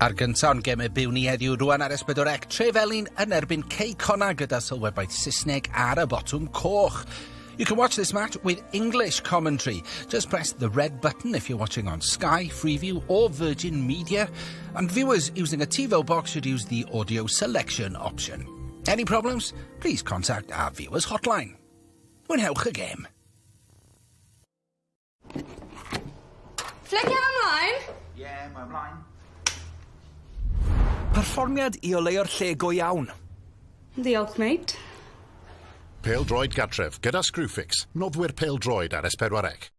Ar gynta o'n gem y byw ni heddiw rwan ar S4C, Trefelin yn erbyn Connah gyda sylwebaeth Saesneg ar y botwm coch. You can watch this match with English commentary. Just press the red button if you're watching on Sky, Freeview or Virgin Media. And viewers using a TiVo box should use the audio selection option. Any problems? Please contact our viewers hotline. Mwynhewch y gem. Flicio ymlaen? Yeah, mae ymlaen. Perfformiad i oleo'r lle go iawn. Diolch, mate. Pêl-droed gartref gyda Screwfix. Noddwyr pêl-droed ar S4C.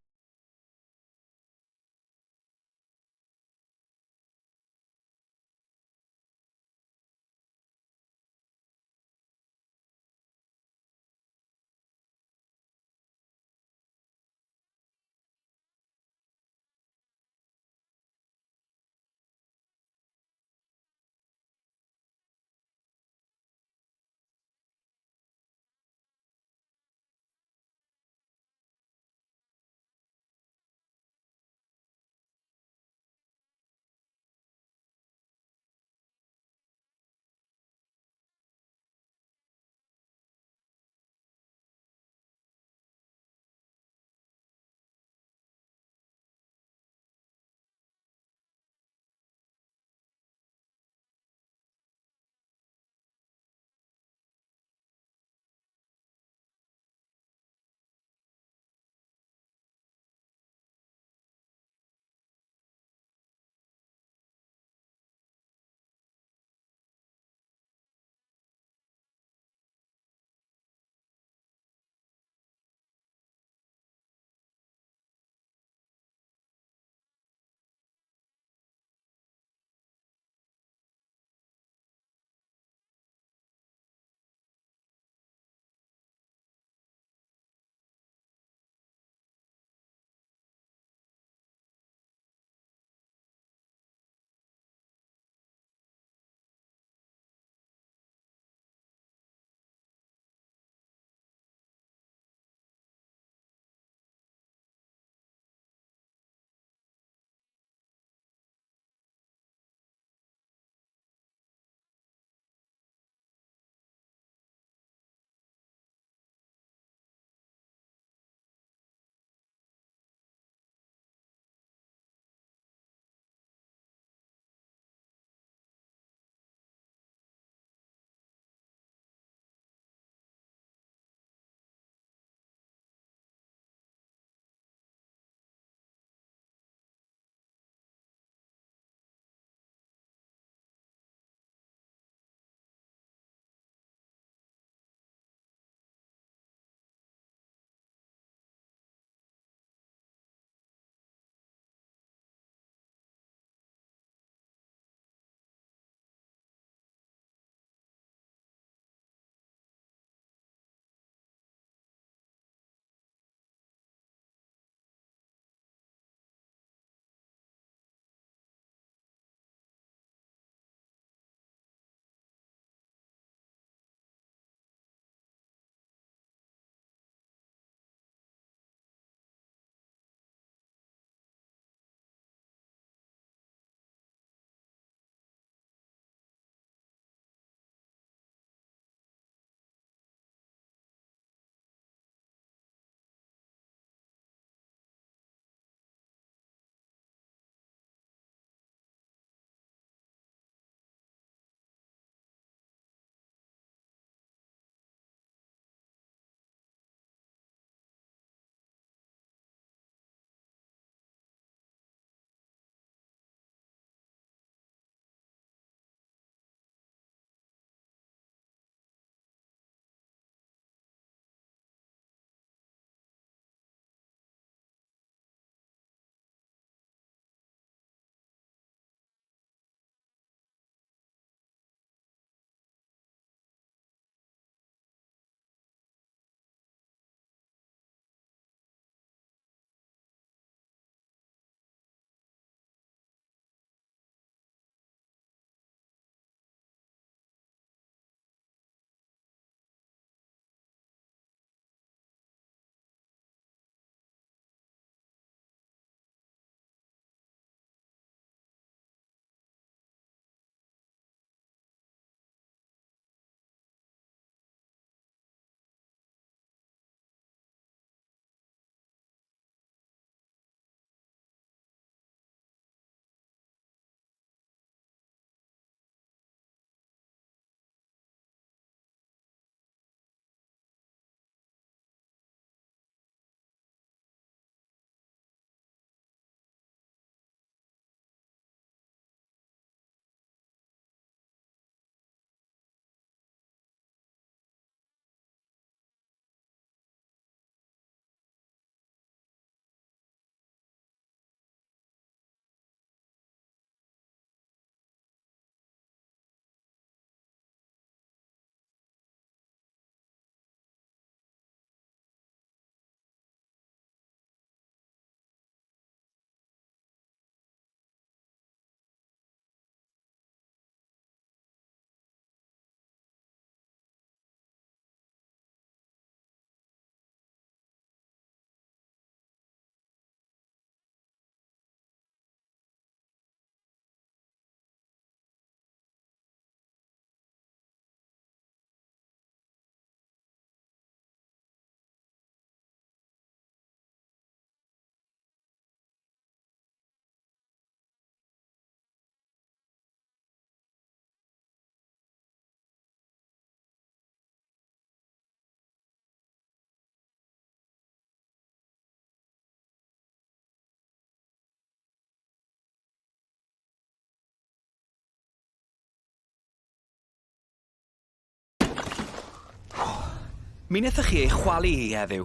Mi wnaethoch chi ei chwalu hi heddiw.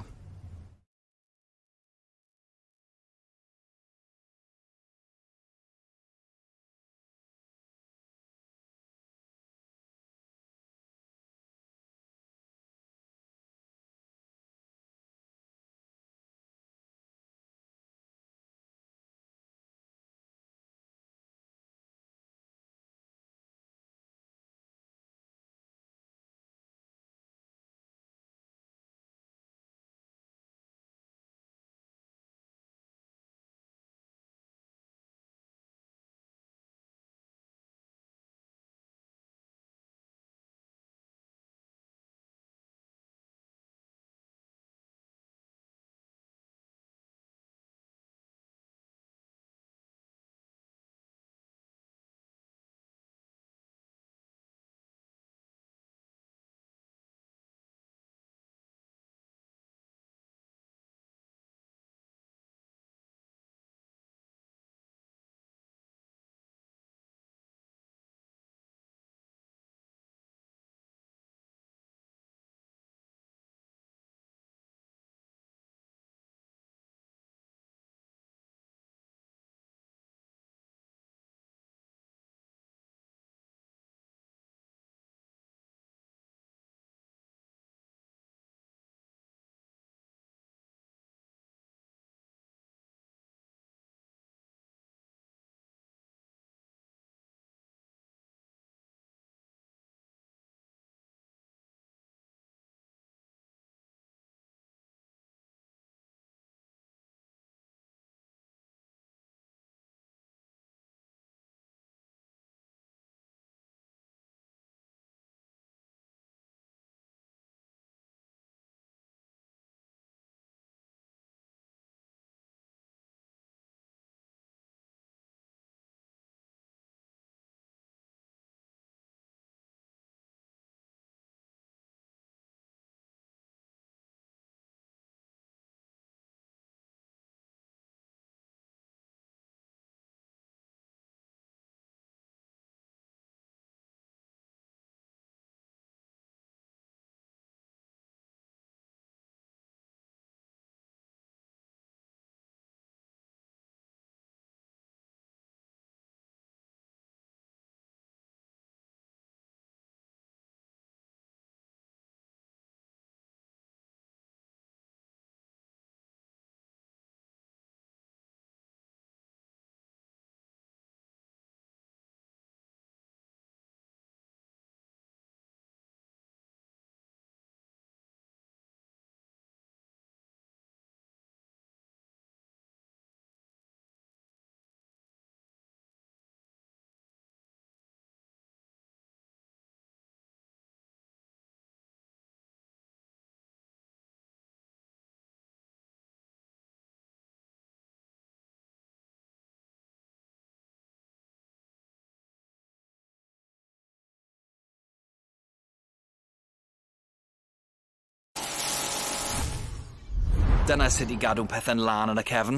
Dyna sut i gadw pethau'n lan yn y cefn.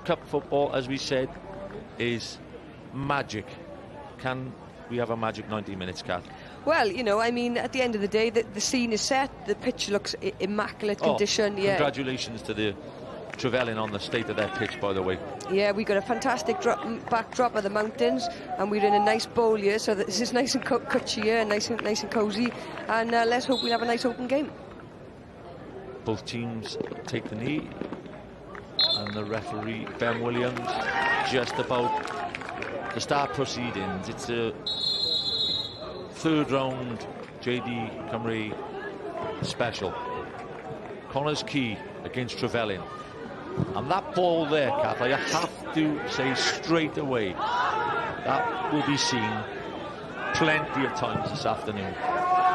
Cup football, as we said, is magic. Can we have a magic 90 minutes, Kath? Well, you know, I mean, at the end of the day, the scene is set. The pitch looks immaculate condition. Yeah. Congratulations to the Trevelin on the state of their pitch, by the way. Yeah, we got a fantastic backdrop of the mountains, and we're in a nice bowl here, so this is nice and cushy here, nice and cosy. And let's hope we'll have a nice open game. Both teams take the knee, and the referee, Ben Williams, just about to start proceedings. It's a third round JD Cymru special. Connah's Quay against Trefelin. And that ball there, Kath, I have to say straight away, that will be seen plenty of times this afternoon.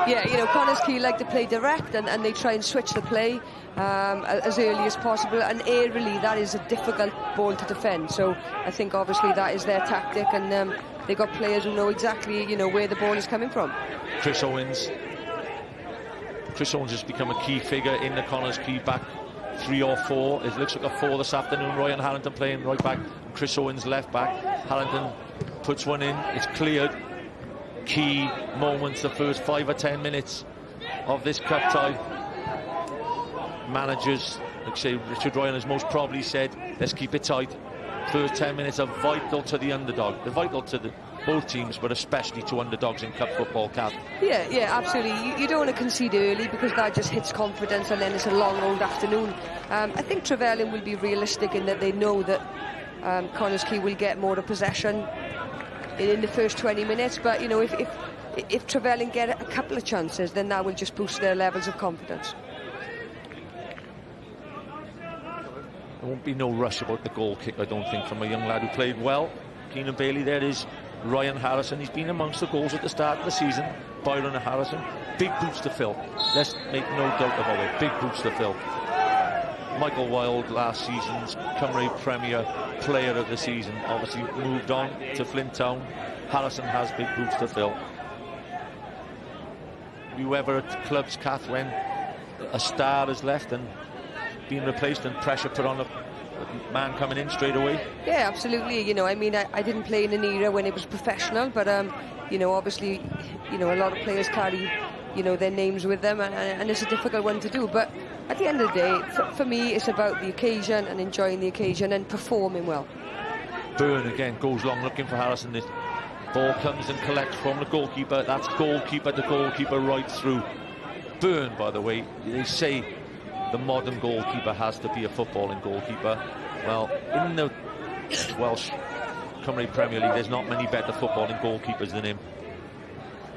Yeah, you know, Connah's Quay like to play direct, and they try and switch the play as early as possible, and aerially that is a difficult ball to defend. So I think obviously that is their tactic, and they got players who know exactly, you know, where the ball is coming from. Chris Owens has become a key figure in the Connah's Quay back 3 or 4. It looks like a 4 this afternoon. Ryan Harrington playing right back, Chris Owens left back. Harrington puts one in, it's cleared. Key moments, the first 5 or 10 minutes of this cup tie. Managers, like say Richard Ryan has most probably said, let's keep it tight. First 10 minutes are vital to the underdog. They're vital to both teams, but especially to underdogs in cup football, Kath. Yeah, absolutely. You don't want to concede early, because that just hits confidence, and then it's a long old afternoon. I think Trevelin will be realistic in that they know that Connah's Quay will get more of possession in the first 20 minutes, but you know, if Trevelin get a couple of chances, then that will just boost their levels of confidence. There won't be no rush about the goal kick, I don't think, from a young lad who played well. Keenan Bailey. There is Ryan Harrison. He's been amongst the goals at the start of the season. Byron Harrison. Big boots to fill. Let's make no doubt about it. Big boots to fill. Michael Wilde, last season's Cymru Premier Player of the Season, obviously moved on to Flint Town. Harrison has big boots to fill. You ever at clubs, Kath, when a star has left and been replaced and pressure put on a man coming in straight away? Yeah, absolutely. You know, I mean, I didn't play in an era when it was professional, but you know, obviously, you know, a lot of players carry, you know, their names with them, and it's a difficult one to do. But at the end of the day, for me, it's about the occasion and enjoying the occasion and performing well. Byrne again goes long looking for Harrison. This ball comes and collects from the goalkeeper. That's goalkeeper to goalkeeper right through. Byrne, by the way, they say the modern goalkeeper has to be a footballing goalkeeper. Well, in the Welsh Cymru Premier League, there's not many better footballing goalkeepers than him.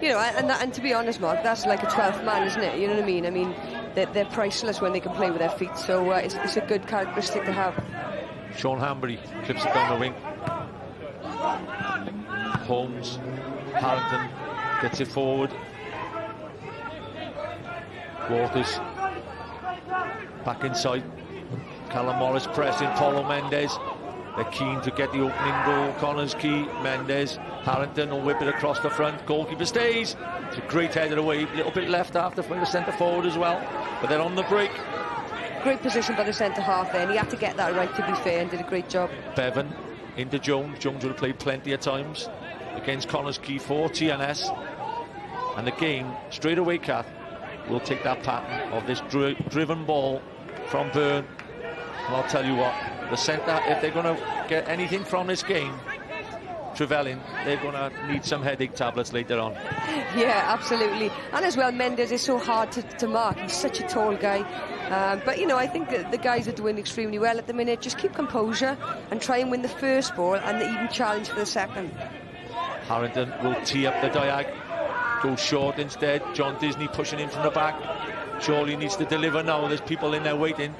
You know, and to be honest, Mark, that's like a 12th man, isn't it? You know what I mean? I mean, they're priceless when they can play with their feet, so it's a good characteristic to have. Sean Hanbury clips it down the wing. Holmes, Harrington gets it forward. Waters back inside. Callum Morris pressing. Paulo Mendes. They're keen to get the opening goal. Connah's Quay. Mendes. Harrington will whip it across the front. Goalkeeper stays. It's a great header away. A little bit left after from the centre forward as well. But they're on the break. Great position by the centre half there, and he had to get that right, to be fair, and did a great job. Bevan into Jones. Jones would have played plenty of times against Connah's Quay for TNS. And the game, straight away, Kath, will take that pattern of this driven ball from Byrne. And I'll tell you what, the centre, if they're going to get anything from this game, Trevelin, they're going to need some headache tablets later on. Yeah, absolutely. And as well, Mendes is so hard to mark. He's such a tall guy. But, you know, I think that the guys are doing extremely well at the minute. Just keep composure and try and win the first ball and even challenge for the second. Harrington will tee up the diag. Go short instead. John Disney pushing in from the back. Surely needs to deliver now. There's people in there waiting.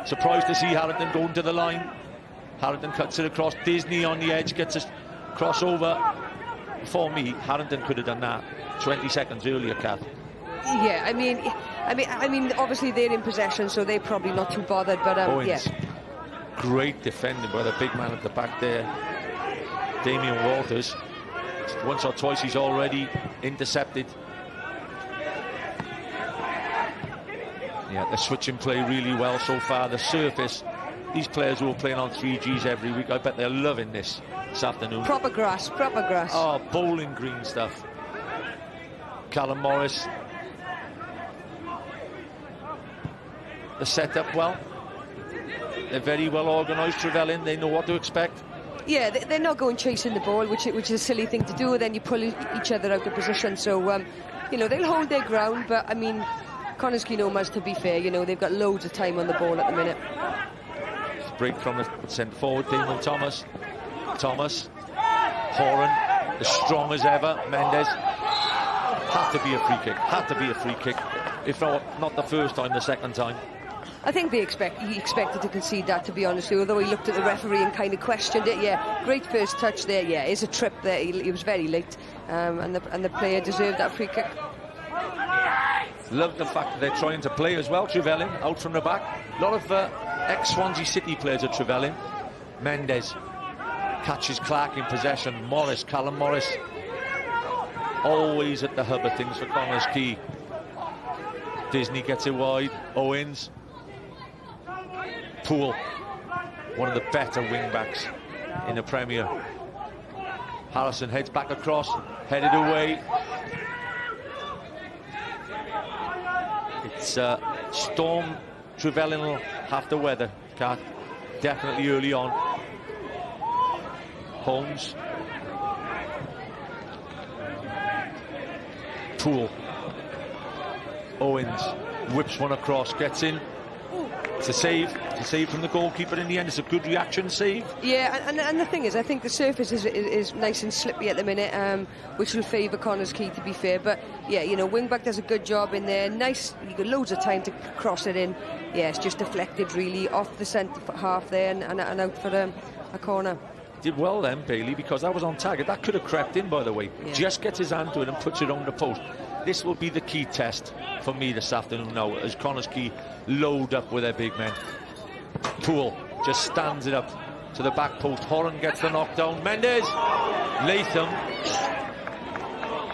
Surprised to see Harrington going to the line. Harrington cuts it across. Disney on the edge gets a crossover. For me, Harrington could have done that 20 seconds earlier, Kath. Yeah, I mean, obviously they're in possession, so they're probably not too bothered. But yeah, great defending by the big man at the back there, Damien Walters. Once or twice he's already intercepted. Yeah, they're switching play really well so far. The surface these players who are playing on 3Gs every week, I bet they're loving this afternoon. Proper grass, proper grass. Oh, bowling green stuff. Callum Morris. The setup well. They're very well organised, Trevelin. They know what to expect. Yeah, they're not going chasing the ball, which is a silly thing to do. Then you pull each other out of position. So, you know, they'll hold their ground. But, I mean, Connah's Quay Nomads, to be fair, you know, they've got loads of time on the ball at the minute. Break from the centre forward, Damon Thomas. Horan, as strong as ever. Mendes. Had to be a free kick. Had to be a free kick. If not the first time, the second time. I think he expected to concede that, to be honest with you, although he looked at the referee and kind of questioned it. Yeah, great first touch there. Yeah, it's a trip there. He was very late, and the player deserved that free kick. Love the fact that they're trying to play as well. Trevelin out from the back. A lot of ex-Swansea City players at Trevelin. Mendes catches Clark in possession. Morris, Callum Morris, always at the hub of things for Connah's Quay. Disney gets it wide. Owens. Poole, one of the better wing-backs in the Premier. Harrison heads back across, headed away. It's storm Trevelin will have to weather, Kat. Definitely early on. Holmes. Poole. Owens whips one across, gets in. It's a save from the goalkeeper in the end. It's a good reaction save. Yeah, and the thing is, I think the surface is nice and slippy at the minute, which will favour Connah's Quay, to be fair. But yeah, you know, wing-back does a good job in there. Nice, you got loads of time to cross it in. Yeah, it's just deflected really off the centre half there and out for a corner. Did well then, Bailey, because that was on target. That could have crept in, by the way. Yeah. Just gets his hand to it and puts it on the post. This will be the key test for me this afternoon now, as Connah's Quay load up with their big men. Poole just stands it up to the back post. Horan gets the knockdown. Mendes, Latham.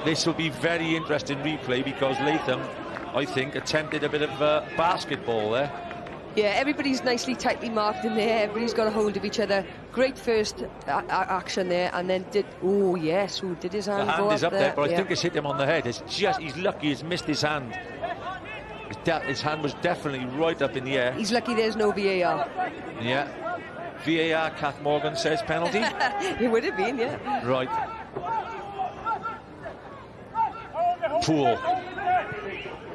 This will be very interesting replay, because Latham, I think, attempted a bit of basketball there. Yeah, everybody's tightly marked in there. Everybody's got a hold of each other. Great first action there, and then did his hand go up? The hand is up there, but I think it's hit him on the head. It's just, he's lucky he's missed his hand. His hand was definitely right up in the air. He's lucky there's no VAR. Yeah. VAR, Kath Morgan says penalty. It would have been, yeah. Right. Poole.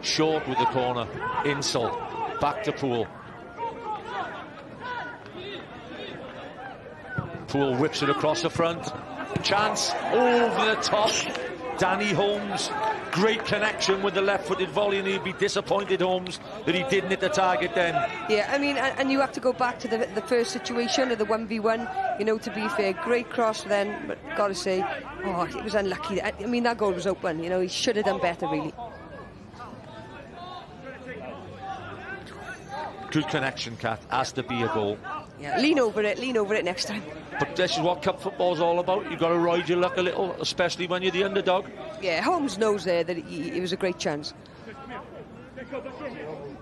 Short with the corner. Insult. Back to Poole. Poole whips it across the front. Chance over the top. Danny Holmes. Great connection with the left-footed volley, and he'd be disappointed, Holmes, that he didn't hit the target then. Yeah, I mean, and you have to go back to the first situation of the 1v1. You know, to be fair, great cross then, but gotta say, oh, it was unlucky. I mean, that goal was open. You know, he should have done better, really. Good connection, Kat. Has to be a goal. Yeah, lean over it next time. But this is what cup football's all about. You've got to ride your luck a little, especially when you're the underdog. Yeah, Holmes knows there that it was a great chance.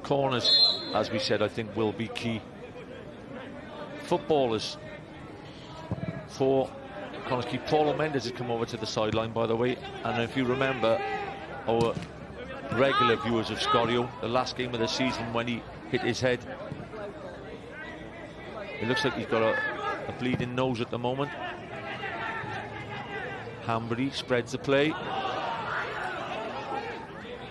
Corners, as we said, I think will be key. Footballers for Connah's Quay. Paulo Mendes has come over to the sideline, by the way. And if you remember, our regular viewers of Scorio, the last game of the season when he hit his head, it looks like he's got a bleeding nose at the moment. Hambury spreads the play,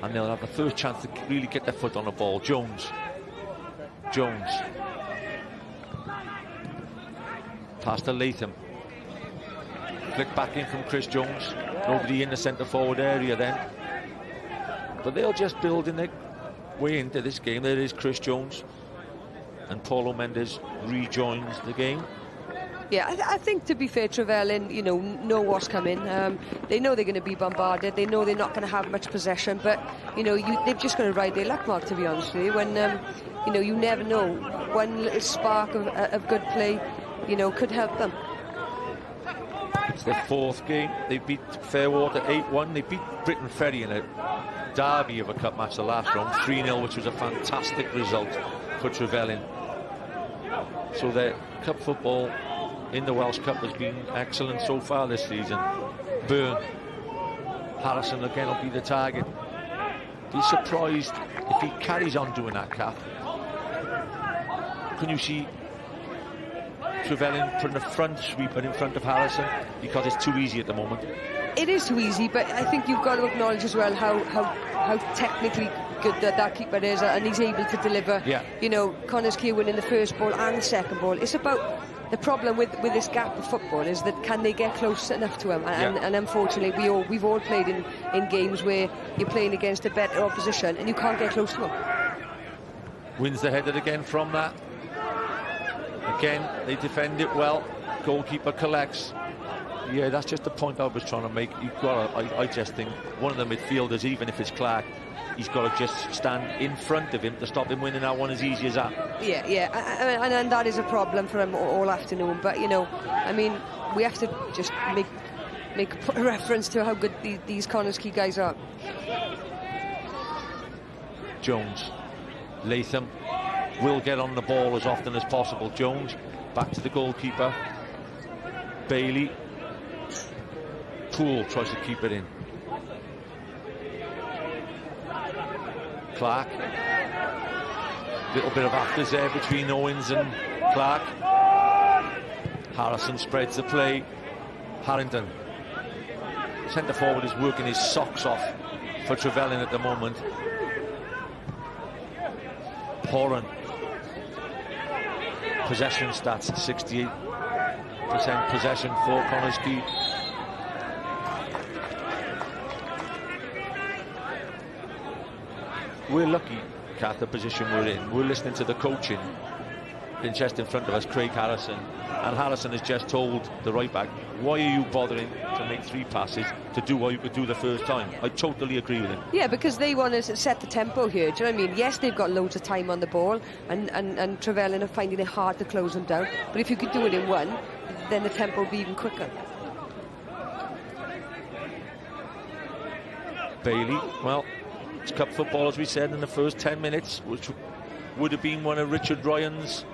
and they'll have the first chance to really get their foot on the ball. Jones pass to Latham. Flick back in from Chris Jones. Nobody in the centre forward area then, but they'll just build in their way into this game. There is Chris Jones, and Paulo Mendes rejoins the game. Yeah, I think, to be fair, Trevelin, you know what's coming. They know they're going to be bombarded. They know they're not going to have much possession, but you know they've just got to ride their luck, Mark, to be honest with you. When you know, you never know, one little spark of good play, you know, could help them. It's their fourth game. They beat Fairwater 8-1. They beat Britain Ferry in a derby of a cup match the last round, 3-0, which was a fantastic result for Trevelin. So their cup football in the Welsh Cup has been excellent so far this season. Byrne, Harrison again will be the target. Be surprised if he carries on doing that, Kath. Can you see Trevelin putting a front sweeper in front of Harrison because it's too easy at the moment? It is too easy, but I think you've got to acknowledge as well how technically good that keeper is, and he's able to deliver. Yeah. You know, Connah's Quay winning the first ball and the second ball. It's about the problem with this gap of football is that can they get close enough to him? And unfortunately, we've all played in games where you're playing against a better opposition and you can't get close to him. Wins the header again from that. Again, they defend it well. Goalkeeper collects. Yeah, that's just the point I was trying to make. You've got to, I just think one of the midfielders, even if it's Clark, he's got to just stand in front of him to stop him winning that one as easy as that. Yeah, and that is a problem for him all afternoon. But, you know, I mean, we have to just make a reference to how good these Connah's Quay guys are. Jones, Latham will get on the ball as often as possible. Jones, back to the goalkeeper. Bailey. Poole tries to keep it in. Clark. Little bit of afters there between Owens and Clark. Harrison spreads the play. Harrington. Centre forward is working his socks off for Trevelin at the moment. Horan. Possession stats, 68% possession for Connah's Quay. We're lucky, Kath, the position we're in. We're listening to the coaching in just in front of us, Craig Harrison. And Harrison has just told the right back, why are you bothering to make 3 passes to do what you could do the first time? I totally agree with him. Yeah, because they want to set the tempo here. Do you know what I mean? Yes, they've got loads of time on the ball, and Trevelin are finding it hard to close them down. But if you could do it in one, then the tempo would be even quicker. Bailey, well, it's cup football, as we said, in the first 10 minutes, which would have been one of Richard Ryan's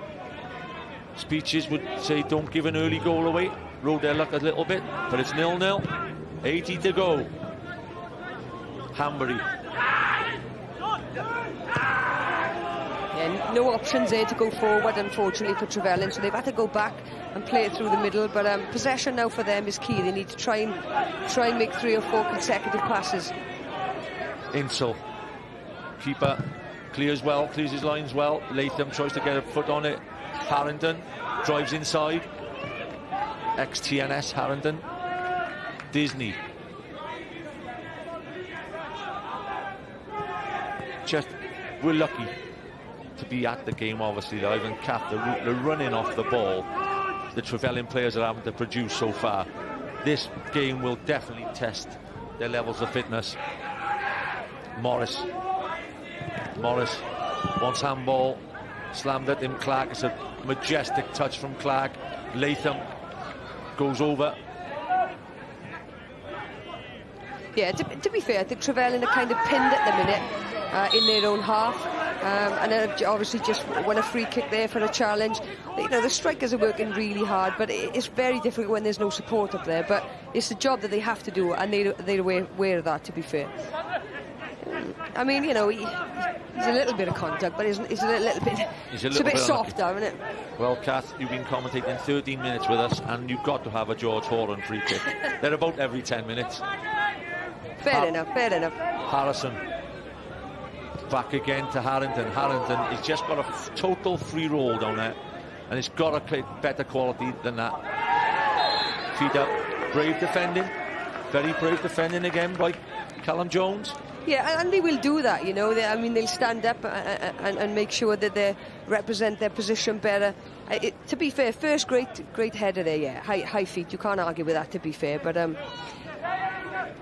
speeches, would say don't give an early goal away. Rode their luck a little bit, but it's 0-0. 80 to go. Hambury. Yeah, no options there to go forward, unfortunately, for Trevelin, so they've had to go back and play it through the middle. But possession now for them is key. They need to try and make 3 or 4 consecutive passes. Insel. Keeper clears well, clears his lines well. Latham tries to get a foot on it. Harrington drives inside. Ex-TNS Harrington. Disney. Just, we're lucky to be at the game, obviously, live, and Kath, the running off the ball the Trevelin players are having to produce so far. This game will definitely test their levels of fitness. Morris wants handball, slammed at him. Clark, it's a majestic touch from Clark. Latham goes over. Yeah, to be fair, I think Trevelin are kind of pinned at the minute in their own half, and then obviously just won a free kick there for a challenge. You know, the strikers are working really hard, but it's very difficult when there's no support up there. But it's the job that they have to do, and they're aware of that, to be fair. I mean, you know, he's a little bit of contact, but it's a bit softer, isn't it? Well, Kath, you've been commentating 13 minutes with us, and you've got to have a George Horan free kick. They're about every 10 minutes. Fair enough. Harrison. Back again to Harrington. Harrington has just got a total free roll down there, and it's got to play better quality than that. Feet up. Brave defending. Very brave defending again by Callum Jones. Yeah, and they will do that, you know. They'll stand up and make sure that they represent their position better. To be fair, first great header there, yeah. High feet, you can't argue with that, to be fair. But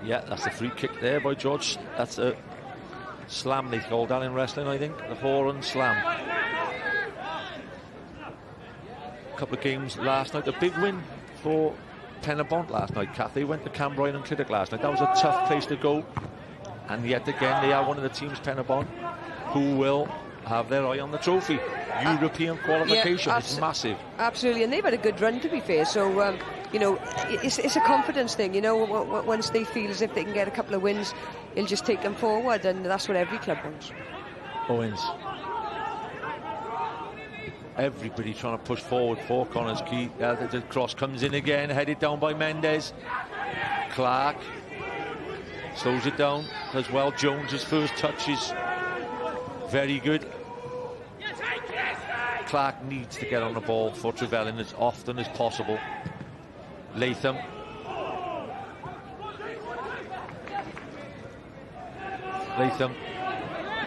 yeah, that's a free kick there by George. That's a slam, they call that in wrestling, I think. The Horan slam. A couple of games last night. A big win for Penabont last night, Kath. They went to Cambrai and Clydach last night. That was a tough place to go. And yet again, they are one of the teams, Penabont, who will have their eye on the trophy. European qualification. Yeah, it's massive. Absolutely, and they've had a good run, to be fair. So, you know, it's a confidence thing. You know, once they feel as if they can get a couple of wins, it'll just take them forward, and that's what every club wants. Owens. Everybody trying to push forward for Connah's Quay. The cross comes in again, headed down by Mendes. Clark slows it down as well. Jones's first touch is very good. Clark needs to get on the ball for Trevelin as often as possible. Latham.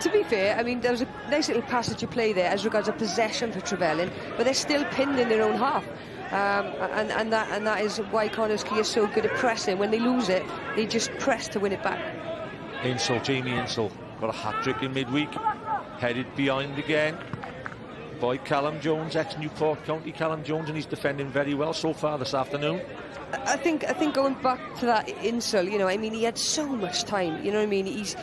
To be fair, I mean, there was a nice little passage of play there as regards a possession for Trevelin, but they're still pinned in their own half. And that is why Connah's Quay is so good at pressing. When they lose it, they just press to win it back. Jamie Insel got a hat-trick in midweek. Headed behind again by Callum Jones, ex-Newport County Callum Jones, and he's defending very well so far this afternoon. I think going back to that Insel, you know, I mean, he had so much time. You know what I mean? He's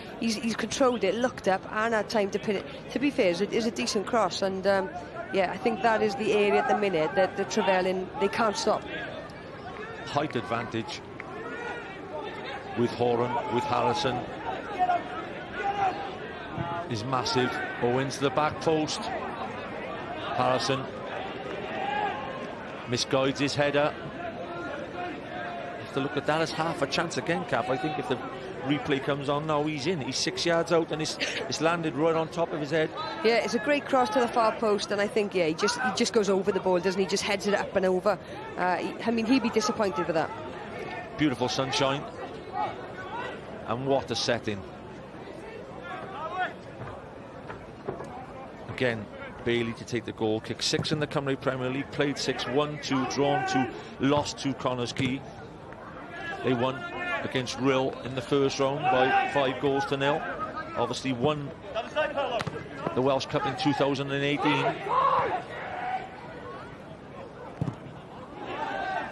controlled it, looked up, and had time to pin it. To be fair, it's a decent cross, and yeah, I think that is the area at the minute that the Trevelin, they can't stop. Height advantage with Horan, with Harrison is massive. Owens to the back post. Harrison misguides his header. Have to look at that as half a chance again, Cap. I think if the replay comes on now, he's in. He's 6 yards out, and it's landed right on top of his head. Yeah, it's a great cross to the far post, and I think, yeah, he just goes over the ball, doesn't he? Just heads it up and over. I mean, he'd be disappointed with that. Beautiful sunshine, and what a setting. Again, Bailey to take the goal kick. 6 in the Cymru Premier League, played 6, won 2, drawn 2, lost to Connah's Quay. They won against Rill in the first round by 5-0. Obviously won the Welsh Cup in 2018.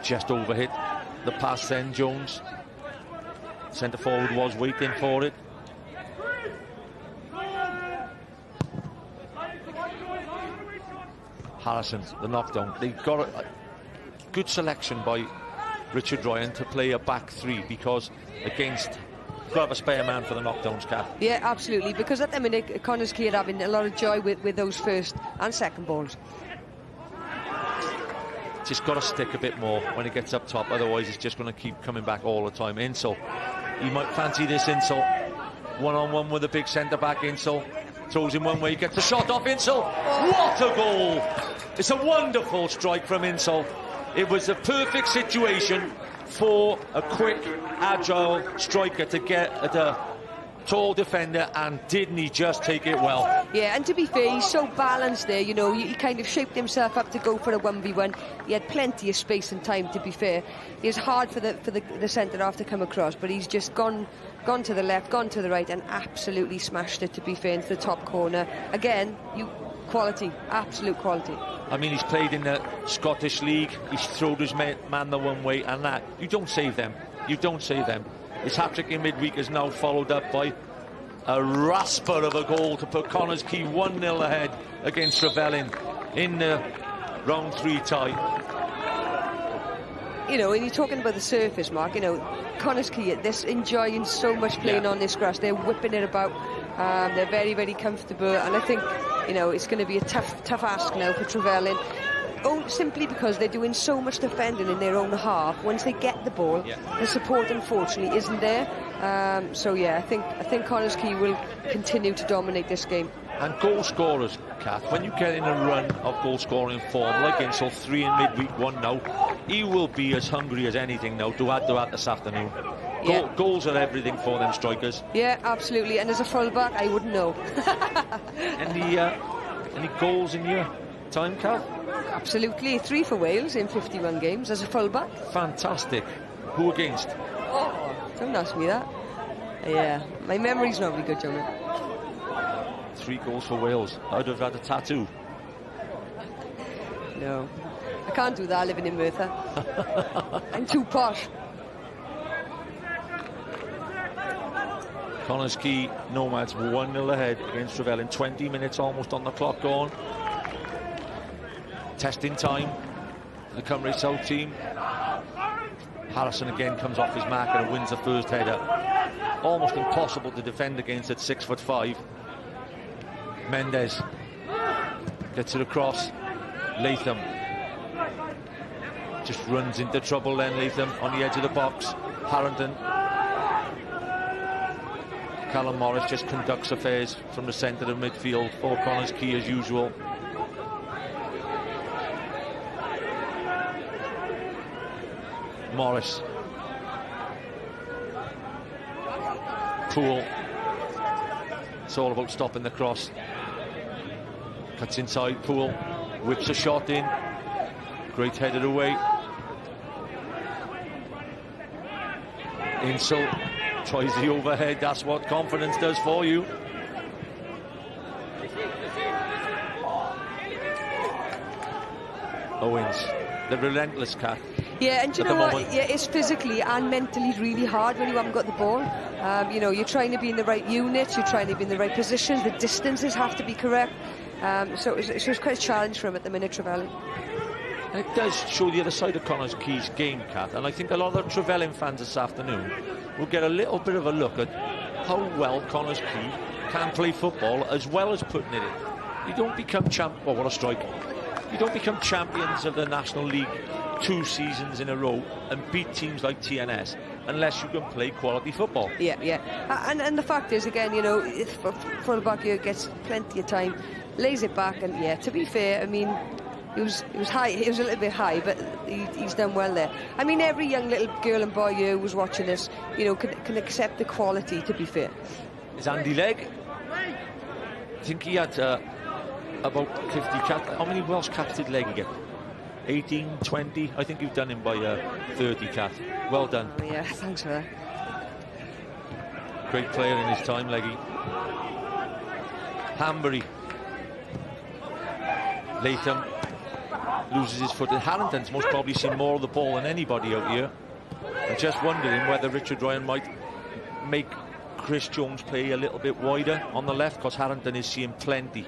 Just overhit the pass then, Jones. Centre forward was waiting for it. Harrison, the knockdown. They got a good selection by Richard Ryan to play a back three, because against, got to have a spare man for the knockdowns, Kath. Yeah, absolutely, because at the minute Connah's Quay are having a lot of joy with those first and second balls. Just got to stick a bit more when it gets up top, otherwise it's just going to keep coming back all the time. Insel, he might fancy this. Insel, one-on-one with a big centre-back. Insel throws him one way, gets a shot off. Insel, what a goal! It's a wonderful strike from Insel. It was a perfect situation for a quick, agile striker to get at a tall defender, and didn't he just take it well? Yeah, and to be fair, he's so balanced there, you know, he kind of shaped himself up to go for a 1v1. He had plenty of space and time, to be fair. It's hard for the centre-half to come across, but he's just gone to the left, gone to the right, and absolutely smashed it, to be fair, into the top corner. Again, quality, absolute quality. I mean, he's played in the Scottish League, he's thrown his man the one way, and that, you don't save them. You don't save them. His hat-trick in midweek is now followed up by a rasper of a goal to put Connah's Quay 1-0 ahead against Trevelin in the round 3 tie. You know, when you're talking about the surface, Mark, you know, Connah's Quay, they're enjoying so much playing on this grass. They're whipping it about. They're very, very comfortable, and I think, you know, it's going to be a tough ask now for Trevelin. Simply because they're doing so much defending in their own half. Once they get the ball, the support unfortunately isn't there. So yeah, I think Connah's Quay will continue to dominate this game. And goal scorers, Kath, when you get in a run of goal scoring form, like Insel, 3 in midweek, 1 now, he will be as hungry as anything now to add to that this afternoon. Goals are everything for them strikers. Yeah, absolutely. And as a fullback, I wouldn't know. Any goals in your time, Kath? Absolutely, 3 for Wales in 51 games as a fullback. Fantastic. Who against? Oh, don't ask me that. Yeah, my memory's not very good, Jonah. 3 goals for Wales. I'd have had a tattoo. No, I can't do that living in Merthyr. I'm too posh. Connah's Quay Nomads 1-0 ahead against Trevelin. 20 minutes almost on the clock gone. Testing time, the Cymru South team. Harrison again comes off his mark and wins the first header. Almost impossible to defend against at 6'5". Mendes gets it across. Latham just runs into trouble then. Latham on the edge of the box. Harrington. Callum Morris just conducts affairs from the centre of midfield for Connah's Quay as usual. Morris. Poole. It's all about stopping the cross. Cuts inside. Poole whips a shot in. Great headed away. Insel tries the overhead. That's what confidence does for you. Owens, the relentless cat. Yeah, and you know what? Yeah, it's physically and mentally really hard when you haven't got the ball. You know, you're trying to be in the right units, you're trying to be in the right positions, the distances have to be correct. So it's quite a challenge for him at the minute, Trevelin. It does show the other side of Connah's Quay's game, Kat, and I think a lot of the Trevelin fans this afternoon will get a little bit of a look at how well Connah's Quay can play football as well as putting it in. You don't become oh, what a strike. You don't become champions of the National League 2 seasons in a row and beat teams like TNS unless you can play quality football. Yeah. And the fact is, again, you know, full-back here gets plenty of time, lays it back, and yeah, to be fair, I mean, He was high. He was a little bit high, but he's done well there. I mean, every young little girl and boy here who's watching this, you know, can accept the quality, to be fair. Is Andy Legg? I think he had about 50 caps. How many Welsh caps did Leggy get? 18, 20? I think you've done him by 30 caps. Well done. Oh, yeah, thanks for that. Great player in his time, Leggy. Hanbury. Latham loses his footing. Harrington's most probably seen more of the ball than anybody out here. I'm just wondering whether Richard Ryan might make Chris Jones play a little bit wider on the left, because Harrington is seeing plenty.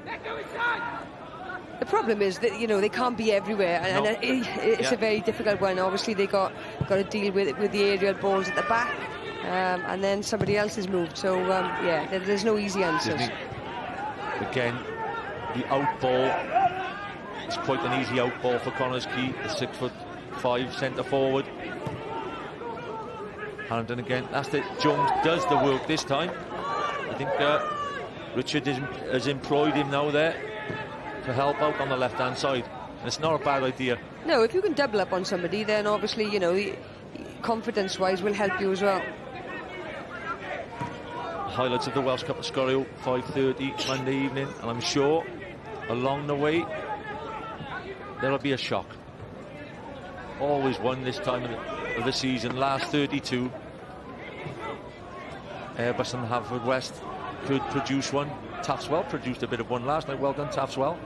The problem is that, you know, they can't be everywhere, and it's a very difficult one. Obviously, they got to deal with the aerial balls at the back, and then somebody else has moved. So yeah, there's no easy answers. Again, the out ball. It's quite an easy out ball for Connah's Quay, the 6'5" centre forward. Harrington again. That's it. Jones does the work this time. I think Richard has employed him now there to help out on the left-hand side. And it's not a bad idea. No, if you can double up on somebody, then obviously, you know, confidence-wise will help you as well. Highlights of the Welsh Cup at Scorio, 5:30 Monday evening, and I'm sure along the way there'll be a shock. Always one this time of the season. Last 32. Airbus and Haverfordwest could produce one. Taftswell produced a bit of one last night. Well done, Taftswell.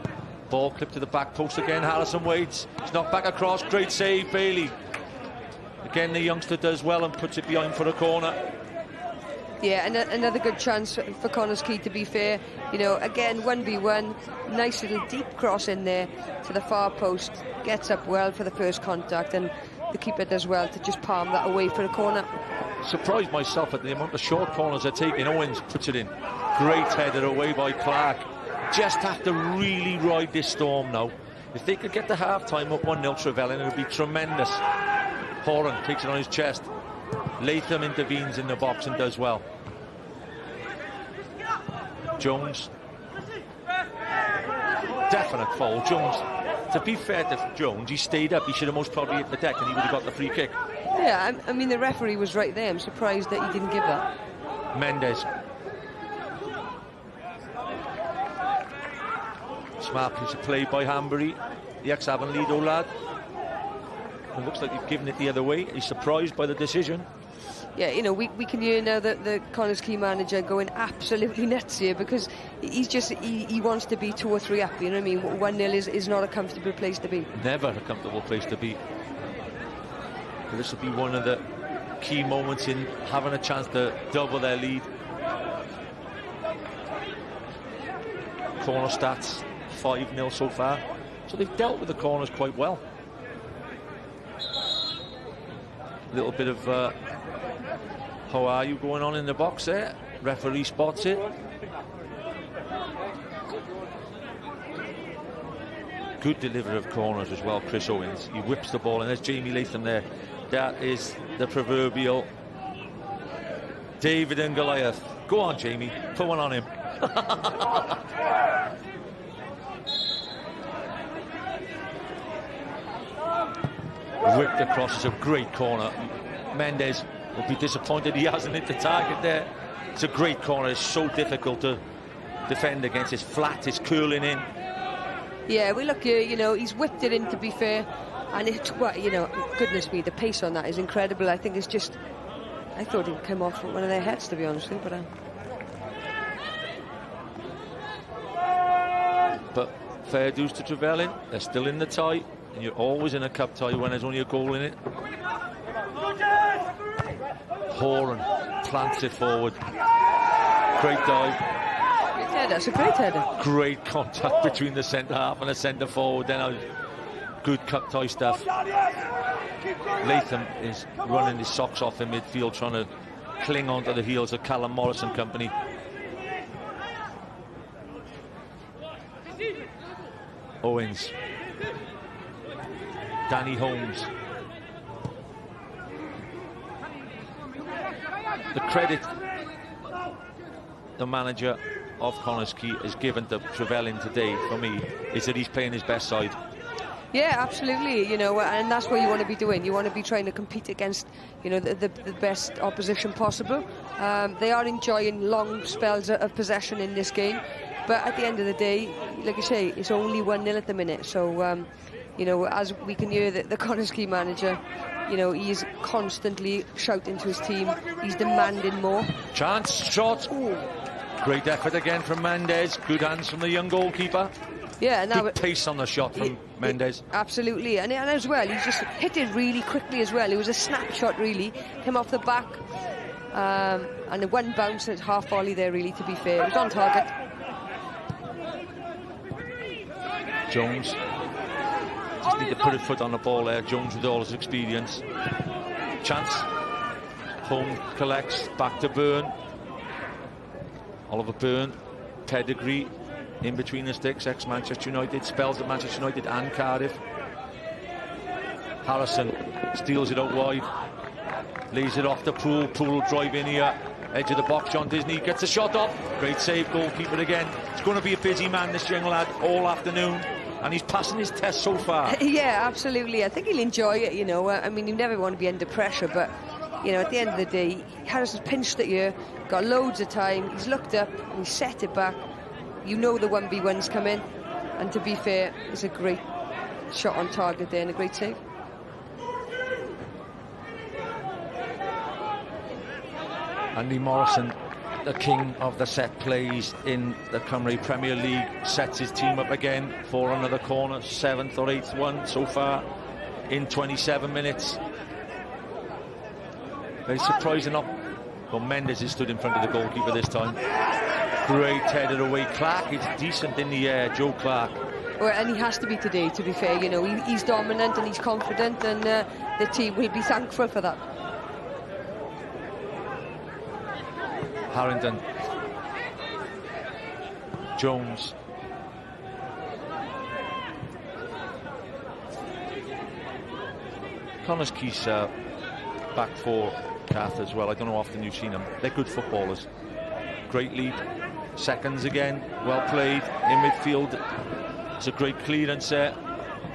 Ball clipped to the back post again. Harrison waits. He's knocked back across. Great save, Bailey. Again, the youngster does well and puts it behind for a corner. Yeah, and another good chance for Connah's Quay, to be fair. You know, again, 1v1, nice little deep cross in there to the far post. Gets up well for the first contact, and the keeper does well to just palm that away for a corner. Surprised myself at the amount of short corners they're taking. Owens puts it in. Great header away by Clark. Just have to really ride this storm now. If they could get to half-time up 1-0 Trevelin, it would be tremendous. Horan takes it on his chest. Latham intervenes in the box and does well. Jones. Definite foul. Jones, to be fair to Jones, he stayed up. He should have most probably hit the deck and he would have got the free kick. Yeah, I mean, the referee was right there. I'm surprised that he didn't give that. Mendes. Smart piece of play by Hanbury, the ex-Avonlido lad. It looks like he's given it the other way. He's surprised by the decision. Yeah, you know, we can hear now that the Connah's Quay manager going absolutely nuts here, because he's just, he wants to be 2 or 3 up, you know what I mean? 1-0 is not a comfortable place to be. Never a comfortable place to be. But this will be one of the key moments in having a chance to double their lead. Corner stats, 5-0 so far. So they've dealt with the corners quite well. A little bit of how are you going on in the box there. Referee spots it. Good delivery of corners as well, Chris Owens. He whips the ball, and there's Jamie Latham there. That is the proverbial David and Goliath. Go on, Jamie, put one on him. Whipped across, it's a great corner. Mendes will be disappointed he hasn't hit the target there. It's a great corner, it's so difficult to defend against. It's flat, it's curling in. Yeah, we look here, you know, he's whipped it in, to be fair, and it's, well, you know, goodness me, the pace on that is incredible. I think it's just, I thought it came off one of their heads, to be honest with you, but fair dues to Trevelin, they're still in the tie, and you're always in a cup tie when there's only a goal in it. Horan plants it forward. Great dive. That's a great header. Great contact between the centre half and the centre forward. Then good cup tie stuff. Latham is running his socks off in midfield, trying to cling onto the heels of Callum Morris and company. Owens. Danny Holmes. The credit the manager of Connah's Quay is given to Trevelin today, for me, is that he's playing his best side. Yeah, absolutely, you know, and that's what you want to be doing. You want to be trying to compete against, you know, the best opposition possible. They are enjoying long spells of possession in this game, but at the end of the day, like you say, it's only 1-0 at the minute. So, you know, as we can hear the Connah's Quay manager, you know, he's constantly shouting to his team. He's demanding more. Chance, shot. Ooh. Great effort again from Mendes. Good hands from the young goalkeeper. Yeah, and now good pace on the shot from Mendes. Absolutely, and as well, he's just hit it really quickly as well. It was a snapshot, really. Came off the back, and the one bounce at half volley there, really, to be fair. It was on target. Jones. Just need to put his foot on the ball there. Jones with all his experience. Chance. Holmes collects. Back to Byrne. Oliver Byrne. Pedigree. In between the sticks, ex-Manchester United, spells at Manchester United and Cardiff. Harrison steals it out wide, lays it off the Poole. Poole drive in here, edge of the box. John Disney gets a shot off. Great save, goalkeeper again. It's going to be a busy man, this young lad, all afternoon, and he's passing his test so far. Yeah, absolutely. I think he'll enjoy it, you know. I mean, you never want to be under pressure, but, you know, at the end of the day, Harrison's pinched it here, got loads of time, he's looked up, and he's set it back. You know the 1v1's come in, and to be fair, it's a great shot on target there and a great save. Andy Morrison, the king of the set plays in the Cymru Premier League, sets his team up again for another corner, 7th or 8th one so far in 27 minutes. Very surprising not. Well, Mendes is stood in front of the goalkeeper this time. Great headed away. Clark is decent in the air, Joe Clark. Well, and he has to be today, to be fair. You know, he's dominant and he's confident, and the team will be thankful for that. Harrington. Jones. Connah's Quay's back four, Kath, as well. I don't know how often you've seen them. They're good footballers. Great lead. Seconds again, well played in midfield. It's a great clearance there.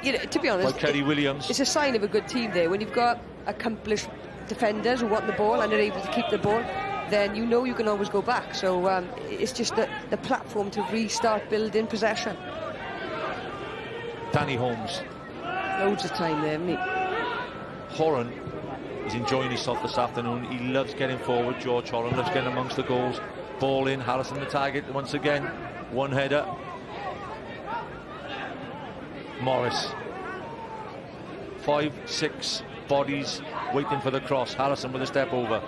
You know, to be honest, by Kerry Williams. It's a sign of a good team there. When you've got accomplished defenders who want the ball and are able to keep the ball, then you know you can always go back. So it's just the platform to restart building possession. Danny Holmes. Loads of time there, isn't he? Horan is enjoying himself this afternoon. He loves getting forward. George Horan loves getting amongst the goals. Ball in, Harrison the target once again. One header. Morris. 5, 6 bodies waiting for the cross. Harrison with a step over.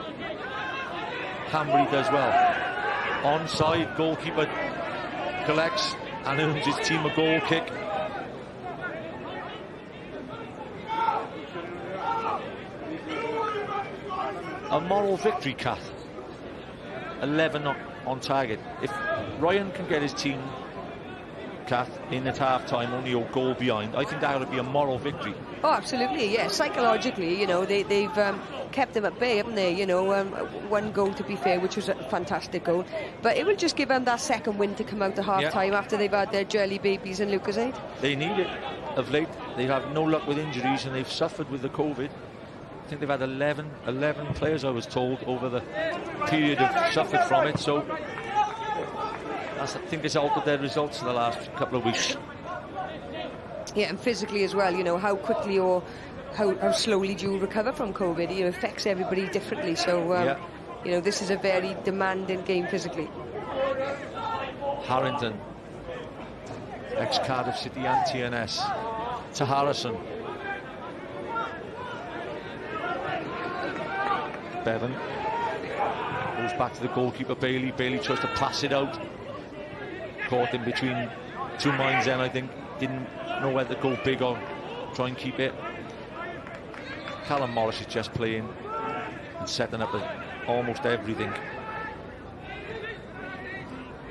Hambury does well. Onside, goalkeeper collects and earns his team a goal kick. A moral victory, Kath. 11 on target. If Ryan can get his team, Kath, in at half-time, only a goal behind, I think that would be a moral victory. Oh, absolutely, yeah. Psychologically, you know, they've kept them at bay, haven't they? You know, one goal, to be fair, which was a fantastic goal. But it will just give them that second win to come out at half-time after they've had their jelly babies and Lucasade. They need it of late. They have no luck with injuries, and they've suffered with the COVID. I think they've had 11 players, I was told, over the period have suffered from it. So I think it's altered their results in the last couple of weeks. Yeah, and physically as well, you know, how quickly or how slowly do you recover from COVID? It affects everybody differently. So, you know, this is a very demanding game physically. Harrington, ex-Cardiff City and TNS, to Harrison. Bevan goes back to the goalkeeper, Bailey. Bailey tries to pass it out. Caught in between two minds then, I think. Didn't know whether to go big or try and keep it. Callum Morris is just playing and setting up almost everything.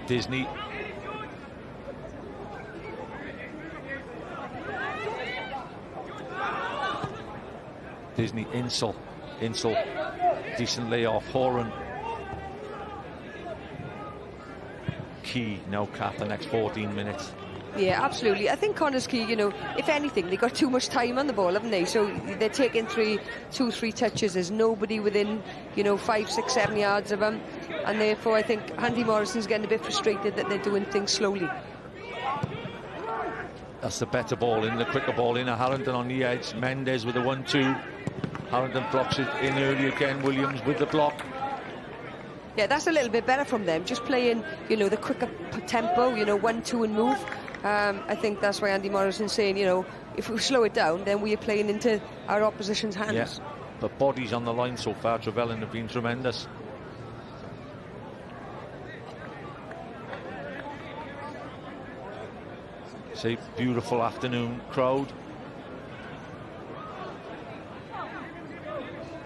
Disney. Insel. Decent layoff. Horan. Quay now cap the next 14 minutes. Yeah, absolutely. I think Connah's Quay, you know, if anything, they got too much time on the ball, haven't they? So they're taking 2-3 touches. There's nobody within, you know, 5, 6, 7 yards of them, and therefore I think Andy Morrison's getting a bit frustrated that they're doing things slowly. That's the better ball in, the quicker ball in. Harrington on the edge. Mendes with a 1-2. Harrington blocks it in early again. Williams with the block. Yeah, that's a little bit better from them. Just playing, you know, the quicker tempo, you know, 1-2 and move. I think that's why Andy Morrison's saying, you know, if we slow it down, then we are playing into our opposition's hands. Yeah, but bodies on the line so far, Trevelin have been tremendous. It's a beautiful afternoon crowd.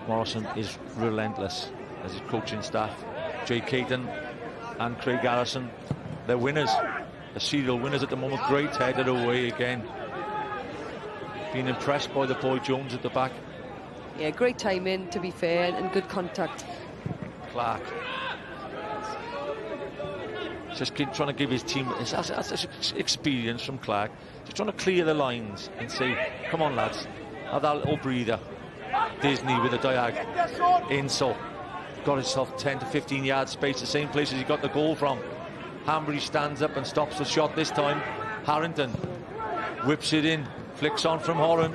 Morrison is relentless as his coaching staff. Jay Caton and Craig Garrison, they're winners. The serial winners at the moment. Great headed away again. Being impressed by the boy Jones at the back. Yeah, great timing, to be fair, and good contact. Clark just trying to give his team experience from Clark. Just trying to clear the lines and say, come on lads, have that little breather. Disney with a diag. Insel got himself 10 to 15 yard space, the same place as he got the goal from. Hambury stands up and stops the shot this time. Harrington whips it in, flicks on from Horan.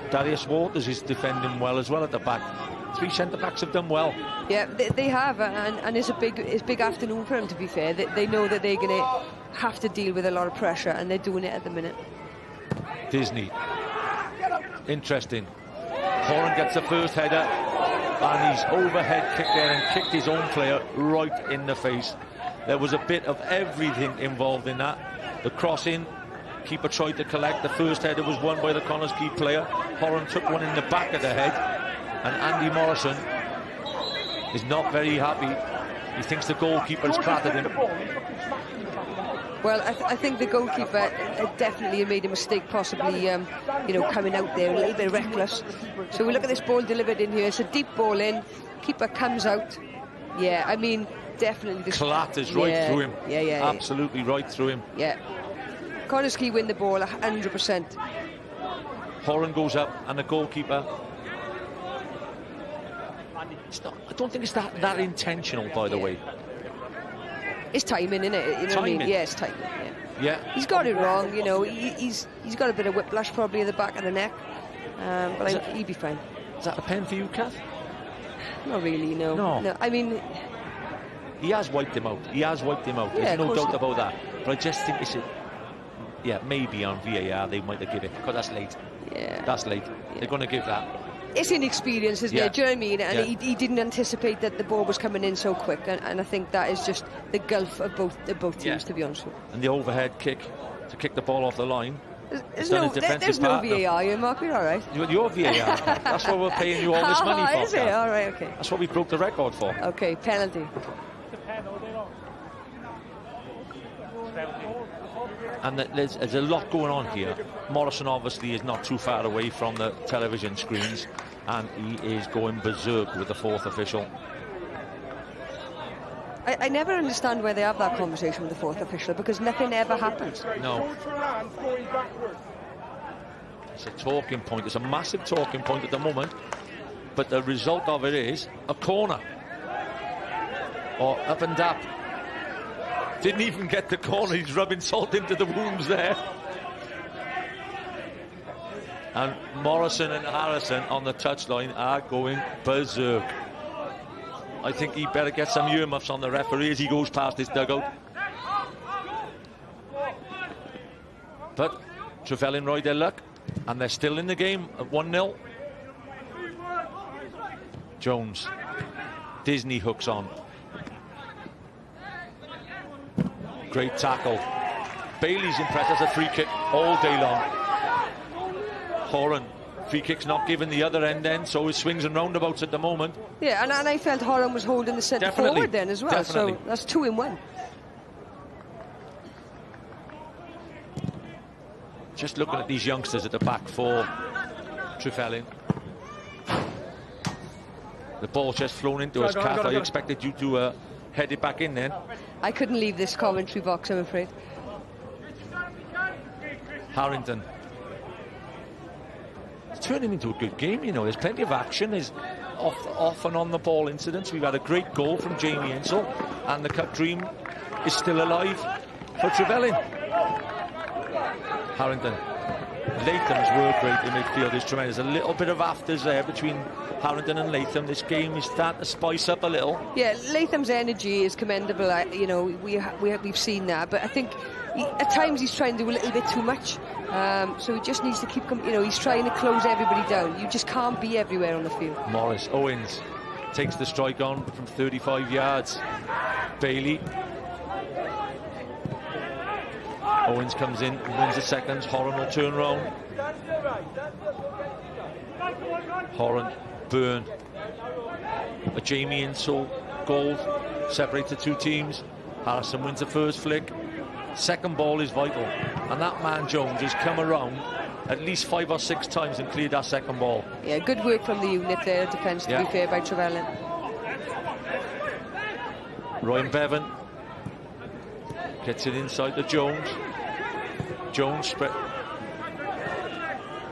Darius Waters is defending well as well at the back. 3 centre-backs have done well. Yeah, they have, and it's a big afternoon for them, to be fair. They know that they're going to have to deal with a lot of pressure, and they're doing it at the minute. Disney. Interesting. Horan gets the first header, and he's overhead kicked there and kicked his own player right in the face. There was a bit of everything involved in that. The cross in, keeper tried to collect. The first header was won by the Connah's Quay player. Horan took one in the back of the head, and Andy Morrison is not very happy. He thinks the goalkeeper has clattered him. Well, I think the goalkeeper definitely made a mistake, possibly, you know, coming out there a little bit reckless. So we look at this ball delivered in here. It's a deep ball in. Keeper comes out. Yeah, I mean, definitely. This clatters right through him. Yeah. Absolutely right through him. Yeah. Connah's Quay win the ball 100%. Horan goes up, and the goalkeeper. I don't think it's that intentional, by the way. It's timing, isn't it? You know what I mean? Yeah, it's timing. Yeah. He's got it wrong, you know. He's got a bit of whiplash probably in the back of the neck, but he'd be fine. Is that a pen for you, Kath? Not really, no. I mean, he has wiped him out. There's no doubt about that. But I just think it's maybe on VAR they might have given it, because that's late. Yeah, that's late. They're going to give that. It's inexperience, isn't it? Do you know what I mean? And he didn't anticipate that the ball was coming in so quick, and I think that is just the gulf of both teams, to be honest with you. And the overhead kick to kick the ball off the line. There's no VAR here, Mark. You're all right. You're VAR. That's what we're paying you all this money for. Is it? All right, okay. That's what we broke the record for. Okay, penalty. And there's a lot going on here. Morrison obviously is not too far away from the television screens, and he is going berserk with the fourth official. I never understand why they have that conversation with the fourth official, because nothing ever happens. No. It's a talking point. It's a massive talking point at the moment. But the result of it is a corner. Or up and up. Didn't even get the corner. He's rubbing salt into the wounds there. And Morrison and Harrison on the touchline are going berserk. I think he better get some earmuffs on the referee as he goes past his dugout. But Trefelin ride their luck, and they're still in the game at 1-0. Jones. Disney hooks on. Great tackle. Bailey's impressed as a free kick all day long. Horan. Free kick's not given the other end then, so it swings and roundabouts at the moment. Yeah, and I felt Horan was holding the centre forward then as well. Definitely. So that's 2 in 1. Just looking at these youngsters at the back for Trefelin. The ball just flown into us, Kath. I expected you to head it back in then. I couldn't leave this commentary box, I'm afraid. Harrington. It's turning into a good game, you know. There's plenty of action. There's off and on the ball incidents. We've had a great goal from Jamie Insel, and the cup dream is still alive for Trevelyan. Harrington. Latham's work rate in midfield is tremendous. A little bit of afters there between Harrington and Latham. This game is starting to spice up a little. Yeah, Latham's energy is commendable. You know, we've seen that, but I think at times he's trying to do a little bit too much. So he just needs to keep, you know, he's trying to close everybody down. You just can't be everywhere on the field. Morris Owens takes the strike on from 35 yards. Bailey. Owens comes in, wins the seconds. Horan will turn round. Horan, Byrne. A Jamie Insel goal separates the two teams. Harrison wins the first flick. Second ball is vital, and that man Jones has come around at least 5 or 6 times and cleared that second ball. Yeah, good work from the unit there, defence, to be fair, by Trevelyan. Ryan Bevan gets it inside to Jones. Jones spread.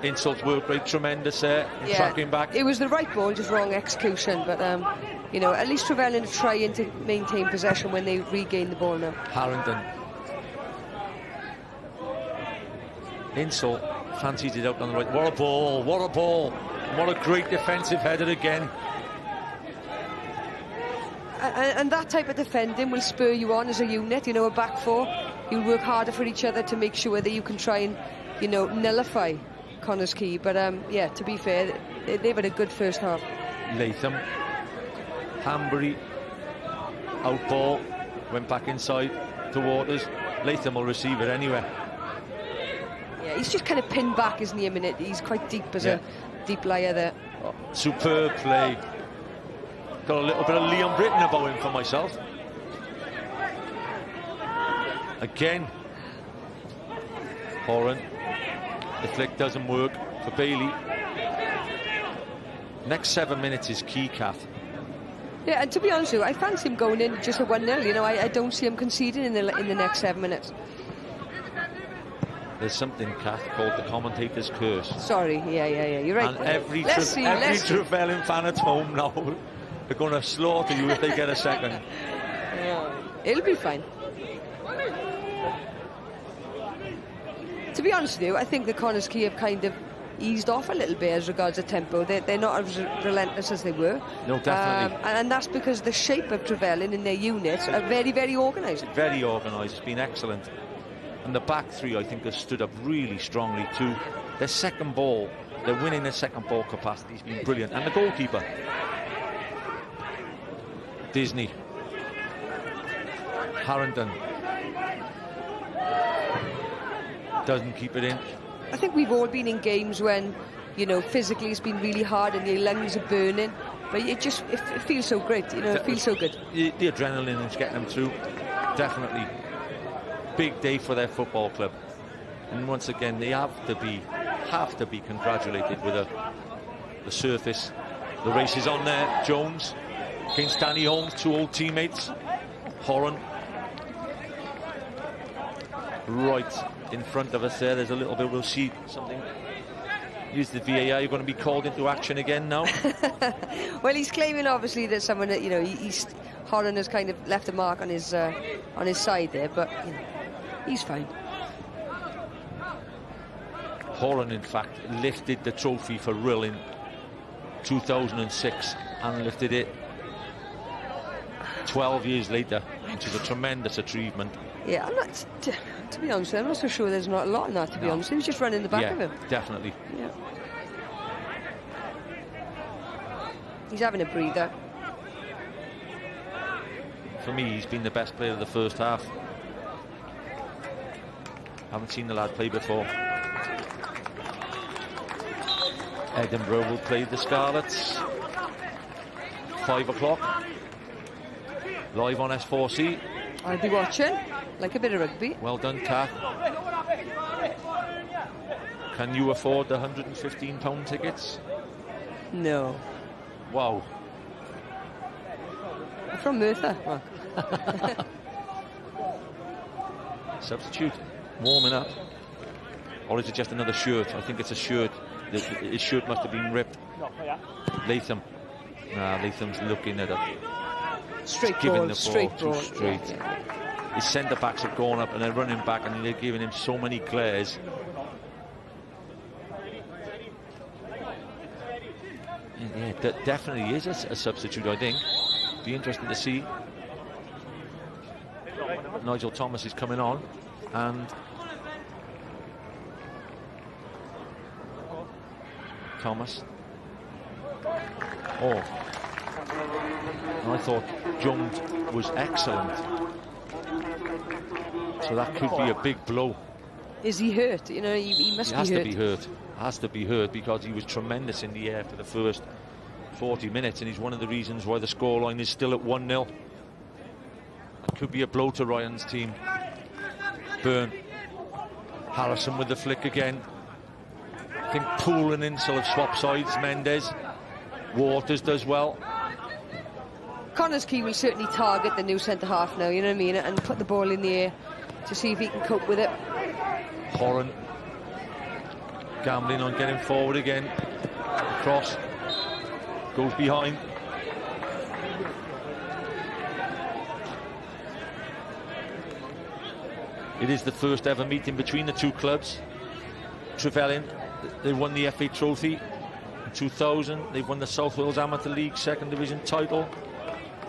Insult's work rate tremendous there, tracking back. It was the right ball, just wrong execution, but you know, at least Trevelyan are trying to maintain possession when they regain the ball now. Harrington. Insult fancies it out on the right. What a ball, what a ball. What a great defensive header again. And that type of defending will spur you on as a unit, you know, a back four. You'll work harder for each other to make sure that you can try and, you know, nullify Connah's Quay. But, yeah, to be fair, they've had a good first half. Latham. Hanbury. Out ball. Went back inside to Waters. Latham will receive it anyway. Yeah, he's just kind of pinned back, isn't he, a minute? He's quite deep as a deep liar there. Oh, superb play. Got a little bit of Leon Britton about him for myself. Again. Horan. The flick doesn't work for Bailey. Next 7 minutes is key, Kath. Yeah, and to be honest with you, I fancy him going in just a 1-0. You know, I don't see him conceding in the next 7 minutes. There's something, Kath, called the commentator's curse. Sorry, yeah, you're right. And every Trevelyan fan at home now, they're going to slaughter you if they get a second. Yeah, it'll be fine. To be honest with you, I think the Connah's Quay have kind of eased off a little bit as regards to tempo. They're not as relentless as they were. No, definitely. And that's because the shape of Trevelyan in their units are very, very organised. Very organised. It's been excellent. And the back three, I think, has stood up really strongly too. Their second ball, they're winning their second ball capacity. Has been brilliant. And the goalkeeper, Disney. Harrington. Doesn't keep it in. I think we've all been in games when, you know, physically it's been really hard and your lungs are burning, but it feels so great, you know, it feels so good. The adrenaline is getting them through. Definitely. Big day for their football club. And once again, they have to be congratulated with the surface. The race is on there. Jones against Danny Holmes, 2 old teammates. Horan right in front of us there. There's a little bit, we'll see something. Use the VAR. You're going to be called into action again now. Well, he's claiming obviously that someone that, you know, Horan has kind of left a mark on his side there, but you know, he's fine. Horan, in fact, lifted the trophy for Rill in 2006 and lifted it 12 years later, which is a tremendous achievement. Yeah, to be honest, I'm not so sure there's not a lot in that, to be honest. He was just running the back of him. Definitely. Yeah. He's having a breather. For me, he's been the best player of the first half. Haven't seen the lad play before. Edinburgh will play the Scarlets. 5 o'clock. Live on S4C. I'll be watching, like a bit of rugby. Well done, Kath. Can you afford the £115 tickets? No. Wow. I'm from Merthyr, Mark. Substitute. Warming up. Or is it just another shirt? I think it's a shirt. His shirt must have been ripped. Latham. Latham's looking at it. Straight giving ball, the ball straight too ball. straight. Yeah. His centre backs have gone up and they're running back and they're giving him so many glares. Yeah, that definitely is a substitute, I think. Be interesting to see. Nigel Thomas is coming on, and Thomas. Oh, I thought Jones was excellent. So that could be a big blow. Is he hurt? You know, he must be hurt. He has to be hurt. Has to be hurt because he was tremendous in the air for the first 40 minutes, and he's one of the reasons why the scoreline is still at 1-0. It could be a blow to Ryan's team. Byrne. Harrison with the flick again. I think Poole and Insel have swapped sides. Mendes. Waters does well. Connah's Quay will certainly target the new centre-half now, you know what I mean, and put the ball in the air to see if he can cope with it. Horan gambling on getting forward again. Cross goes behind. It is the first ever meeting between the two clubs. Trefelin, they won the FA Trophy in 2000. They've won the South Wales Amateur League Second Division title.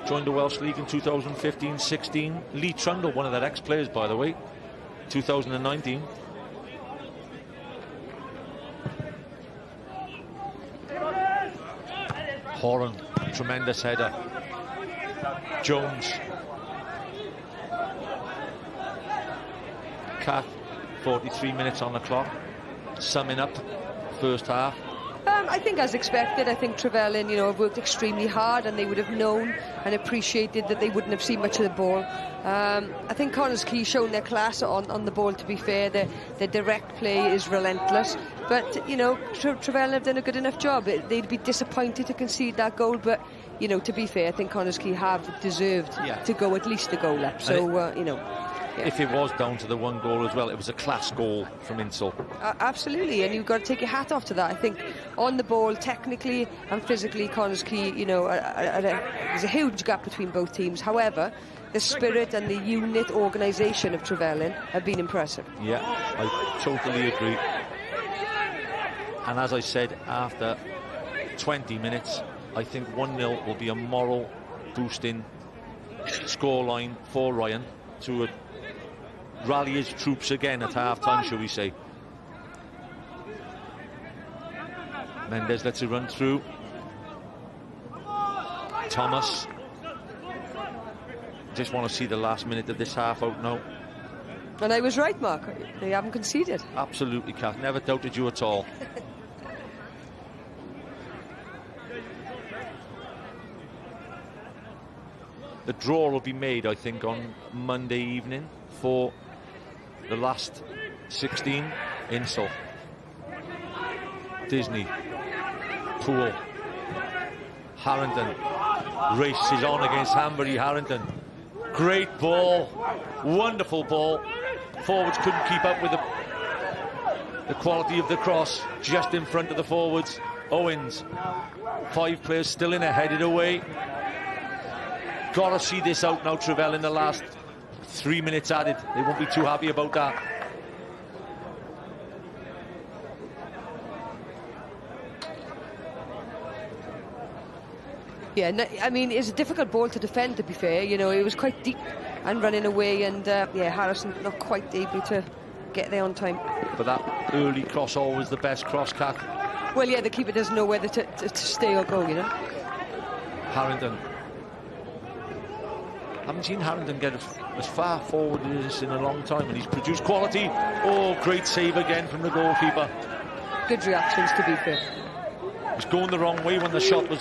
Joined the Welsh League in 2015-16. Lee Trundle, one of their ex-players, by the way, 2019. Horan, tremendous header. Jones. Kath, 43 minutes on the clock. Summing up first half. I think as expected, I think Trevelin, you know, have worked extremely hard, and they would have known and appreciated that they wouldn't have seen much of the ball. I think Connah's Quay shown their class on the ball, to be fair. Their direct play is relentless. But, you know, Trevelin have done a good enough job. They'd be disappointed to concede that goal, but, you know, to be fair, I think Connah's Quay have deserved to go at least a goal up. So, you know... Yeah. If it was down to the one goal as well, it was a class goal from Insel. Absolutely, and you've got to take your hat off to that. I think on the ball, technically and physically, Connah's Quay, you know, there's a huge gap between both teams. However, the spirit and the unit organisation of Trevelin have been impressive. Yeah, I totally agree. And as I said, after 20 minutes, I think 1-0 will be a moral boosting scoreline for Ryan to rally his troops again at half-time, shall we say. Mendes lets it run through. Thomas. Just want to see the last minute of this half out now. And I was right, Mark. They haven't conceded. Absolutely, Kath. Never doubted you at all. The draw will be made, I think, on Monday evening for the last 16 in Seoul. Disney, Poole, Harrington, races on against Hanbury. Harrington, great ball, wonderful ball. Forwards couldn't keep up with the quality of the cross, just in front of the forwards. Owens, 5 players still in it, headed away. Gotta see this out now, Trevelin, the last 3 minutes added. They won't be too happy about that. Yeah, I mean, it's a difficult ball to defend, to be fair. You know, it was quite deep and running away, and yeah, Harrison not quite able to get there on time. But that early cross, always the best cross, Kath. Well, yeah, the keeper doesn't know whether to stay or go, you know. Harrington. Haven't seen Harrington get as far forward as this in a long time, and he's produced quality. Oh, great save again from the goalkeeper. Good reactions, to be fair. He's going the wrong way when the shot was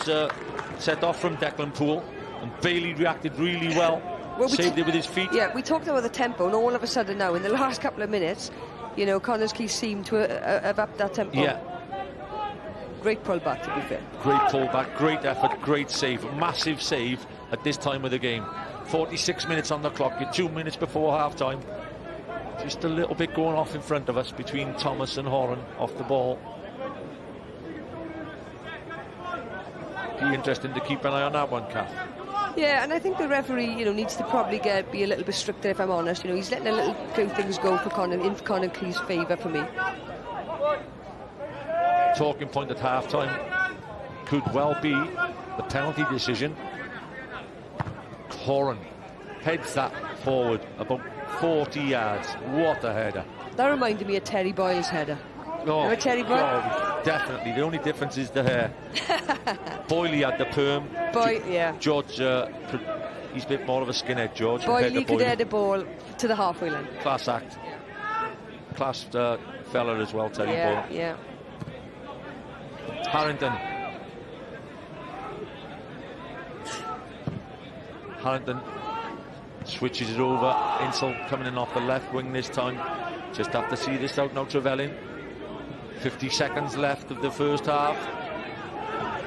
set off from Declan Poole, and Bailey reacted really well. Saved it with his feet. Yeah, we talked about the tempo, and all of a sudden now, in the last couple of minutes, you know, Quay seemed to have upped that tempo. Yeah. Great pullback, to be fair. Great pullback, great effort, great save. Massive save at this time of the game. 46 minutes on the clock, you're 2 minutes before half-time. Just a little bit going off in front of us between Thomas and Horan off the ball. Be interesting to keep an eye on that one, Kath. Yeah, and I think the referee, you know, needs to probably be a little bit stricter, if I'm honest. You know, he's letting a few things go for Connah, in Connah Quay's favour for me. Talking point at half-time could well be the penalty decision. Horan heads that forward about 40 yards. What a header. That reminded me of Terry Boyle's header. Oh, Remember Terry Boyle? God, definitely. The only difference is the hair. Boyley had the perm. Yeah. George, he's a bit more of a skinhead, George. Boyley could head the ball to the halfway line. Class act. Class fella as well, Terry Boyle. Yeah. Harrington. Harrington switches it over. Insel coming in off the left wing this time. Just have to see this out now, Trevelin. 50 seconds left of the first half.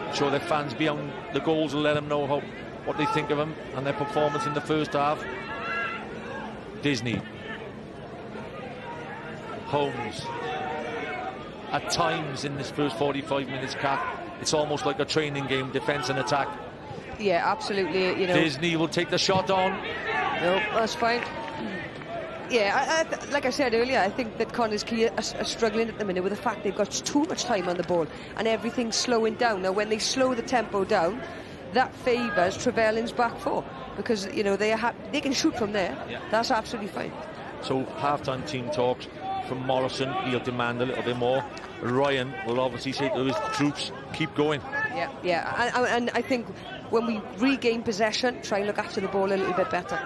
I'm sure their fans beyond the goals will let them know what they think of them and their performance in the first half. Disney. Holmes. At times in this first 45 minutes, Kat, it's almost like a training game, defence and attack. Yeah, absolutely. You know, Disney will take the shot on. No, that's fine. Yeah, like I said earlier, I think that Connah's Quay are struggling at the minute with the fact they've got too much time on the ball and everything's slowing down. Now, when they slow the tempo down, that favours Trevelin's back four because, you know, they can shoot from there. Yeah. That's absolutely fine. So, half-time team talks from Morrison. He'll demand a little bit more. Ryan will obviously say to his troops, keep going. Yeah. And I think when we regain possession, try and look after the ball a little bit better.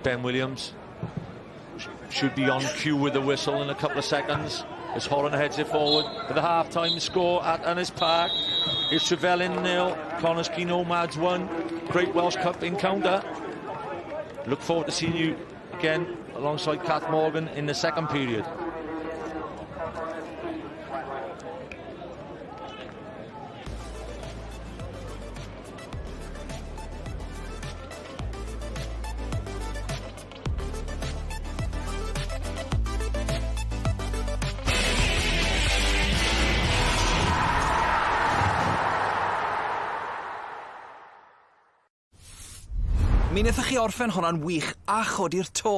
Ben Williams should be on cue with the whistle in a couple of seconds as Horan heads it forward for the half-time score at Annis Park. It's Trevelin 0, Connah Quay Nomads 1. Great Welsh Cup encounter. Look forward to seeing you again alongside Kath Morgan in the second period. Mi wnaethoch chi orffen hwnna'n wych a chodi'r to.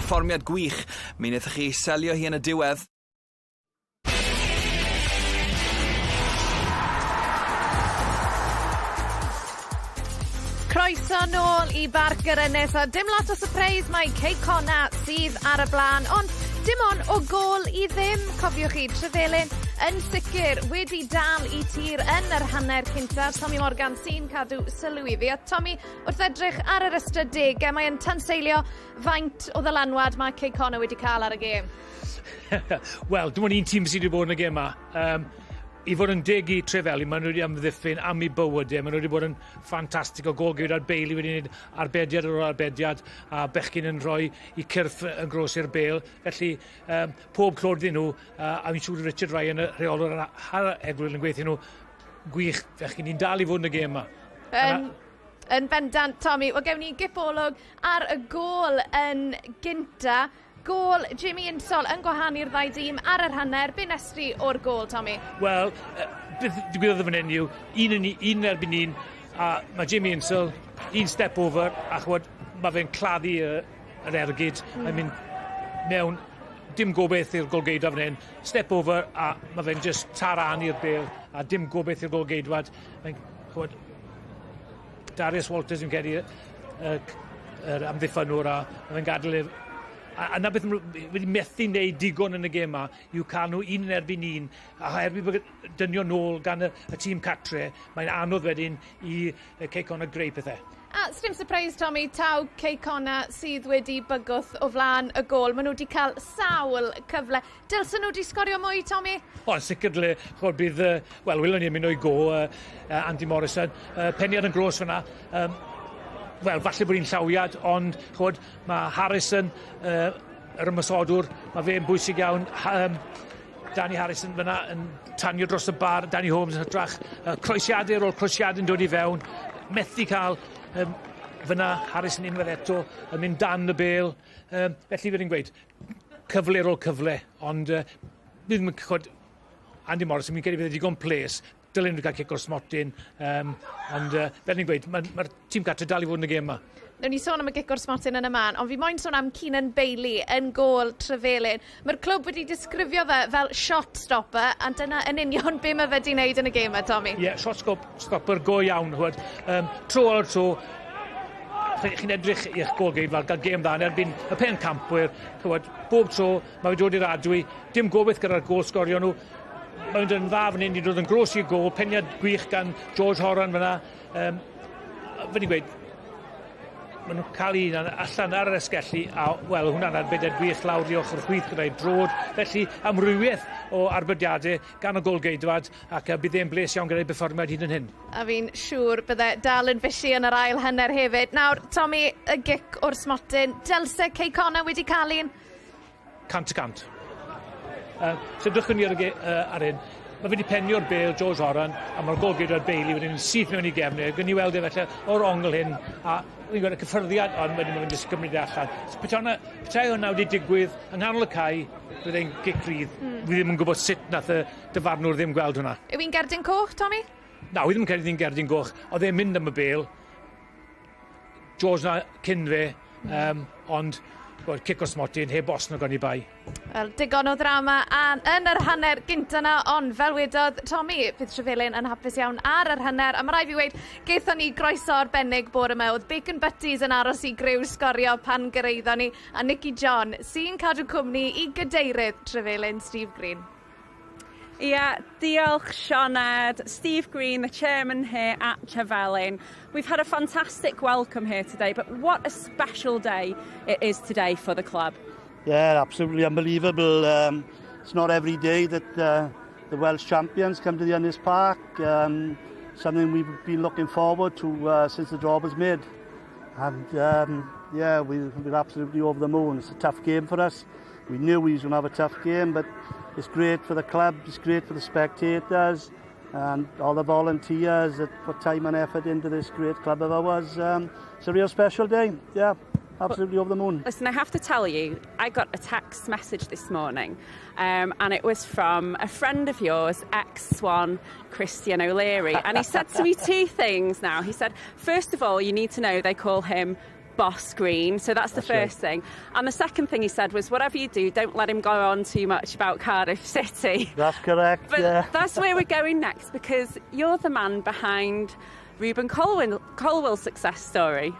perfformiad gwych. Mi wnaethoch chi selio hi yn y diwedd. Croeso nôl I barc yr ynnes, a dim lot o surprise mae Connah sydd ar y blaen, ond dim ond o gol I ddim, cofiwch chi, Trefelin yn sicr wedi dal I tir yn yr hanner cyntaf. Tommy Morgan sy'n cadw sylw I fi, a Tommy, wrth edrych ar yr ystradegau, mae'n tanseilio faint o ddylanwad mae Connah wedi cael ar y gêm. Wel, dim ond un tîm sydd wedi bod yn y gêm yma. I fod yn deg I Trefelin, maen nhw wedi amddiffyn am I bywydau. Maen nhw wedi bod yn ffantastig o golgwyd ar Bailey wedi gwneud arbediad ar ôl arbediad a bechgyn yn rhoi I cyrff yn gros i'r bêl. Felly, pob clod nhw, a fi'n siŵr Richard Ryan, y rheolwr ar Eglwyn yn gweithio nhw, gwych, bechgyn ni'n dal I fod yn y gêm yma. Yn bendant, Tommy. Wel, gewn ni gipolwg ar y gol yn gynta. Gol Jimmy Insol yn gwahanu'r ddau dîm ar yr hanner. Be nestri o'r gol, Tommy? Wel, beth digwyddodd fan hyn yw, un erbyn un, a mae Jimmy Insol, un step over, a chwod, mae fe'n claddu yr ergyd, mae'n mynd mewn, dim gobeith i'r golgeidfa fan hyn, step over, a mae fe'n just taran i'r bêl, a dim gobeith i'r golgeidfad. Mae'n, chwod, Darius Walters yn cedi yr amddiffynwr, a mae'n gadael a na beth wedi methu wneud digon yn y gêm yma yw cael nhw un yn erbyn un, a erbyn bod dynio nôl gan y tîm catre, mae'n anodd wedyn I Connah greu pethau. A sdim surprise, Tommy, taw Connah sydd wedi bygwth o flaen y gol. Maen nhw wedi cael sawl cyfle. Dylsen nhw wedi sgorio mwy, Tommy? O, sicr le. Chod bydd, wel, wylwn ni mynd o'i go, Andy Morrison. Peniad yn gros fyna. Wel, falle bod hi'n llawiad, ond chod, mae Harrison, yr ymysodwr, mae fe'n bwysig iawn. Danny Harrison fyna yn tanio dros y bar, Danny Holmes yn hytrach. Croesiadau ar ôl croesiadau yn dod I fewn. Methu cael fyna Harrison unwaith eto yn mynd dan y bêl. Felly fydd hi'n gweud, cyfle ar ôl cyfle, ond bydd yn chod, Andy Morrison, mi'n credu bydd digon ples. Dylen nhw gael cic o'r smotyn, ond fel ni'n gweud, mae'r tîm gatre dal I fod yn y gêm yma. Nawr ni sôn am y gic o'r smotyn yn y man, ond fi moyn sôn am Keenan Bailey yn gol Trefelin. Mae'r clwb wedi disgrifio fe fel shot stopper, a dyna yn union be mae fe wedi wneud yn y gêm yma, Tommy. Ie, shot stopper go iawn. Tro ar tro, chi'n edrych i'ch golgeidfa gael gêm dda yn erbyn y pen campwyr. Bob tro, mae fe dod i'r adwy, dim gobeith gyda'r gol sgorio nhw. Mae'n dod yn dda fan hyn, I dod yn gros i'r gol, peniad gwych gan George Horan fyna. Fe ni'n gweud, maen nhw'n cael un allan ar yr esgellu, a wel, hwnna'n arbediad gwych lawr I ochr chwith gyda'i drod. Felly, amrywiaeth o arbediadau gan y golgeidfad, ac bydd e'n bles iawn gyda'i perfformiad hyd yn hyn. A fi'n siŵr bydde dal yn fysi yn yr ail hanner hefyd. Nawr, Tommy, y gic o'r smotyn, dylse Connah wedi cael un? 100%. So drychwn ni ar hyn. Mae wedi penio'r bêl George Horan, a mae'r golgeidwad Bailey wedyn syth mewn I gefnau. Gyn ni weld felly o'r ongl hyn, a fi'n gweld y cyffyrddiad, ond wedyn mae'n disgymryd allan. So petai hwnna wedi digwydd yng nghanol y cae, bydd e'n gic rydd. Fi ddim yn gwybod sut nath y dyfarnwr ddim gweld hwnna. Yw hi'n gerdyn coch, Tommy? Na, wi ddim yn credu hi'n gerdyn coch. Oedd e'n mynd am y bêl. George na cyn fe, ond cic o smotyn, heb os na goni bai. Wel, digon o ddrama yn yr hanner gynta na, ond fel wedodd Tommy, bydd Trefelin yn hapus iawn ar yr hanner, a mae rai fi weid, geithon ni groeso arbennig bore yma, oedd Bacon Butties yn aros I griw sgorio pan gyreiddon ni, a Nicky John sy'n cadw cwmni I gadeirydd Trefelin, Steve Green. Yeah, diolch Sioned, Steve Green, the chairman here at Trefelin. We've had a fantastic welcome here today, but what a special day it is today for the club. Yeah, absolutely unbelievable. It's not every day that the Welsh champions come to the Ynys Park. Something we've been looking forward to since the draw was made. And yeah, we're absolutely over the moon. It's a tough game for us. We knew we was going to have a tough game, but it's great for the club, it's great for the spectators and all the volunteers that put time and effort into this great club of ours. It's a real special day, yeah, absolutely over the moon. Listen, I have to tell you, I got a text message this morning and it was from a friend of yours, ex-Swan, Christian O'Leary, and he said to me two things now. He said, first of all, you need to know they call him boss Green, so that's the first thing. And the second thing he said was, whatever you do, don't let him go on too much about Cardiff City. That's correct, But yeah. that's where we're going next, because you're the man behind Ruben Colwell's success story.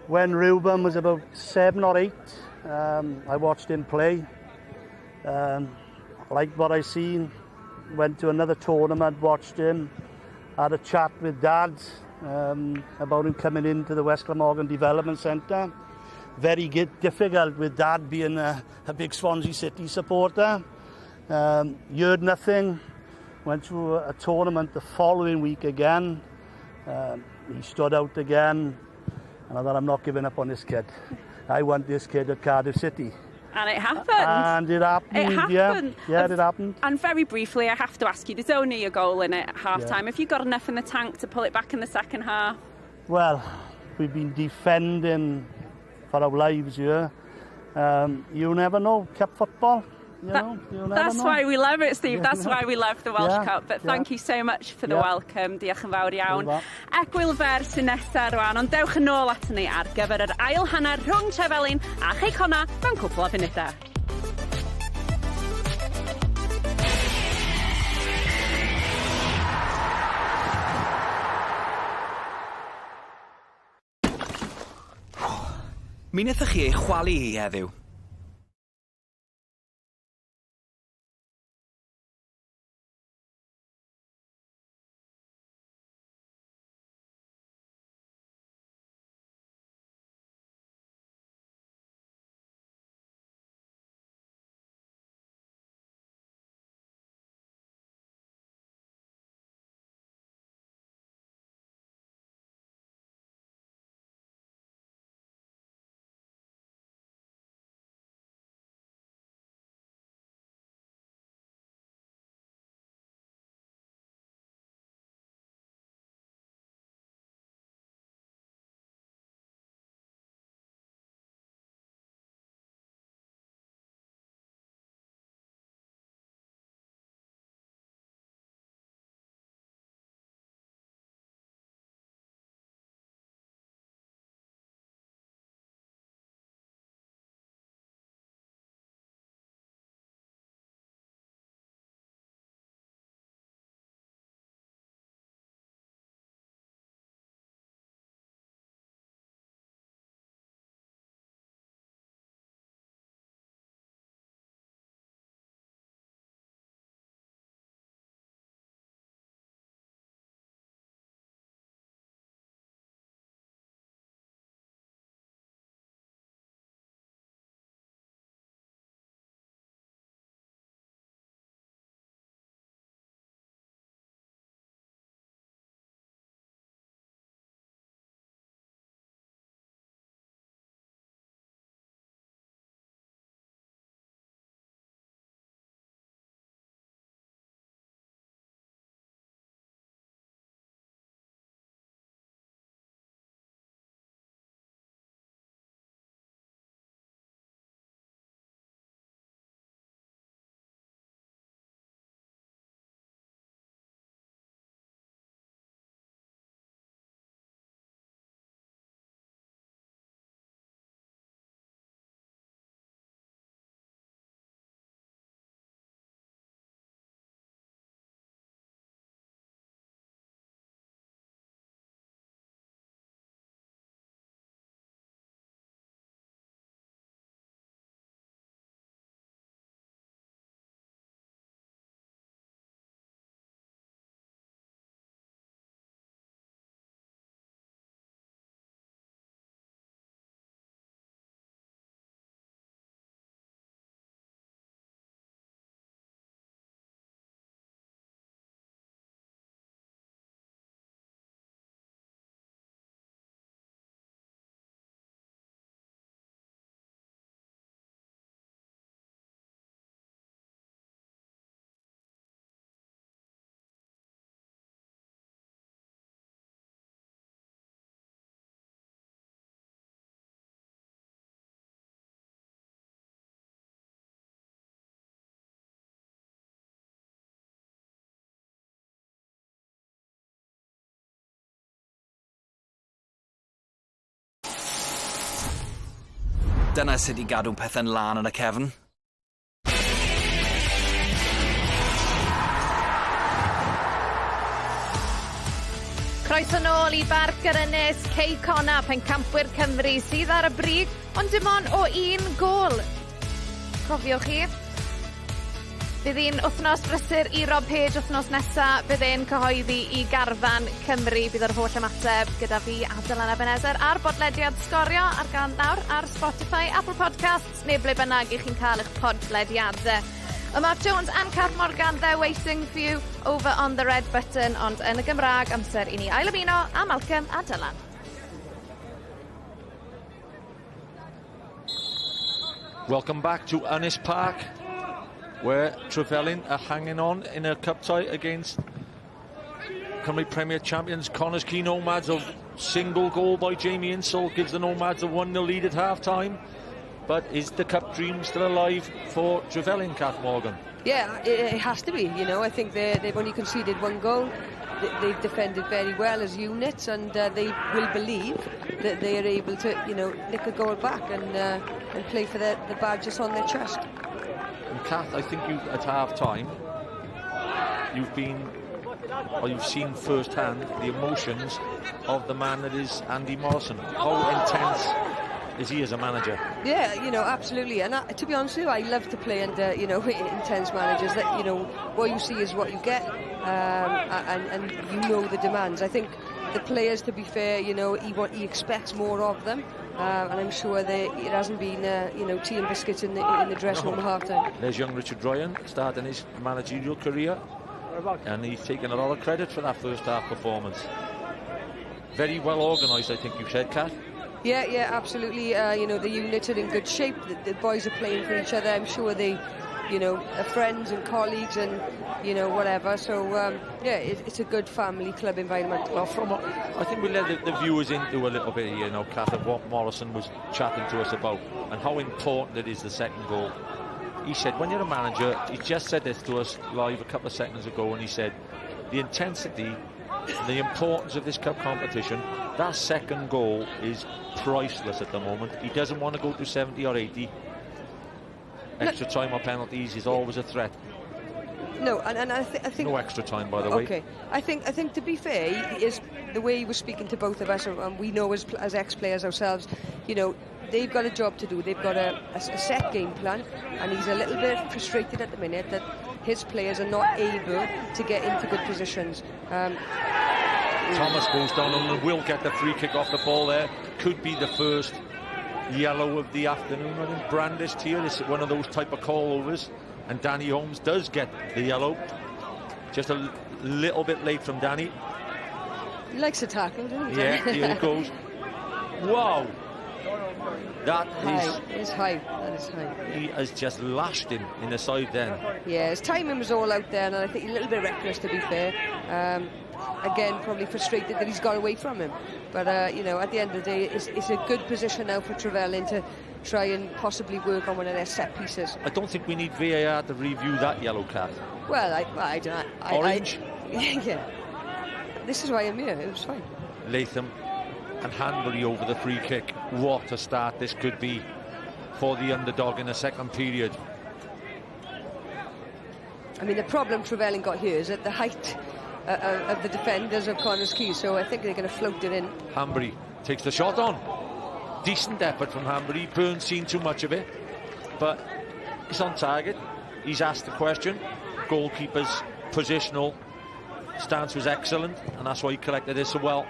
When Ruben was about 7 or 8, I watched him play. Liked what I seen. Went to another tournament, watched him. Had a chat with Dad about him coming into the West Glamorgan Development Centre. Very difficult with Dad being a big Swansea City supporter. Heard nothing. Went to a tournament the following week again. He stood out again. And I thought, I'm not giving up on this kid. I want this kid at Cardiff City. And it happened. And it happened. It happened. Yeah, it happened. And very briefly, I have to ask you, there's only a goal in it at half-time. Have you got enough in the tank to pull it back in the second half? Well, we've been defending for our lives here. You never know, cup football. You never That's know. why we love it, Steve. That's why we love the Welsh Cup. But thank you so much for the welcome. Diolch yn fawr iawn. Ac Wilfer sy'n nesaf rwan, ond dewch yn ôl at ni ar gyfer yr ail hanner rhwng Trefelin a Connah mewn cwpl o funudau. Mi wnaethoch chi ei chwalu hi heddiw. Dyna sut I gadw pethau'n lan yn y cefn. Croeso nôl I barc yr ynys Connah, pencampwyr Cymru sydd ar y brig, ond dim ond o un gôl. Cofiwch chi, bydd hi'n wythnos brysur I Rob Page wythnos nesa, bydd e'n cyhoeddi I garfan Cymru, bydd yr holl ymateb gyda fi a Dylan Ebenezer a'r bodlediad sgorio ar gael nawr ar Spotify, Apple Podcasts, neu ble bynnag I chi'n cael eich podlediadau. Y Mark Jones and Kath Morgan, they're waiting for you over on the red button, ond yn y Gymraeg amser I ni Ail Ymuno a Malcolm a Dylan. Welcome back to Ynys Park, where Trefelin are hanging on in a cup tie against Cymru Premier champions Connah's Quay Nomads. A single goal by Jamie Insall gives the Nomads a 1-0 lead at half-time. But is the cup dream still alive for Trefelin, Kath Morgan? Yeah, it has to be. You know, I think they've only conceded one goal. They've defended very well as units, and they will believe that they are able to, you know, nick a goal back and play for the badges on their chest. And Kath, I think at half-time, you've seen firsthand the emotions of the man that is Andy Morrison. How intense is he as a manager? Yeah, you know, absolutely. And to be honest with you, I love to play under, you know, intense managers. That, you know, what you see is what you get, and you know the demands. I think the players, to be fair, you know, he expects more of them, and I'm sure it hasn't been, you know, tea and biscuits in the dressing room at half-time. There's young Richard Ryan starting his managerial career, and he's taken a lot of credit for that first half performance. Very well organised, I think you said, Kath. Yeah, absolutely. You know, the unit are in good shape. The boys are playing for each other. I'm sure they, you know, are friends and colleagues and, you know, whatever. So, yeah, it's a good family club environment. Well, I think we let the viewers into a little bit, you know, Kath, of what Morrison was chatting to us about and how important it is, the second goal. He said, when you're a manager, he just said this to us live a couple of seconds ago, and he said, the intensity, the importance of this cup competition, that second goal is priceless at the moment. He doesn't want to go to 70 or 80. Extra time or penalties is always a threat. No, and I think no extra time, by the way. Okay, I think to be fair, is the way he was speaking to both of us, and we know as ex-players ourselves, you know, they've got a job to do. They've got a set game plan, and he's a little bit frustrated at the minute that his players are not able to get into good positions. Thomas goes down and will get the free kick off the ball there. Could be the first yellow of the afternoon. I think brandished here is one of those type of call-overs, and Danny Holmes does get the yellow. Just a little bit late from Danny. He likes to tackle, doesn't he? Yeah, here it goes. Wow. That is high. That is high. He has just lashed him in the side then. Yeah, his timing was all out there, and I think a little bit reckless, to be fair. Again, probably frustrated that he's got away from him. But, you know, at the end of the day, it's a good position now for Trevelin to try and possibly work on one of their set pieces. I don't think we need VAR to review that yellow card. Well, I don't know. Orange? Yeah. This is why I'm here. It was fine. Latham and Hanbury over the free kick. What a start this could be for the underdog in the second period. I mean, the problem Trevelin got here is at the height of the defenders of Connah's Quay, so I think they're going to float it in. Hanbury takes the shot on. Decent effort from Hanbury. Byrne's seen too much of it, but he's on target. He's asked the question. Goalkeeper's positional stance was excellent, and that's why he collected it so well.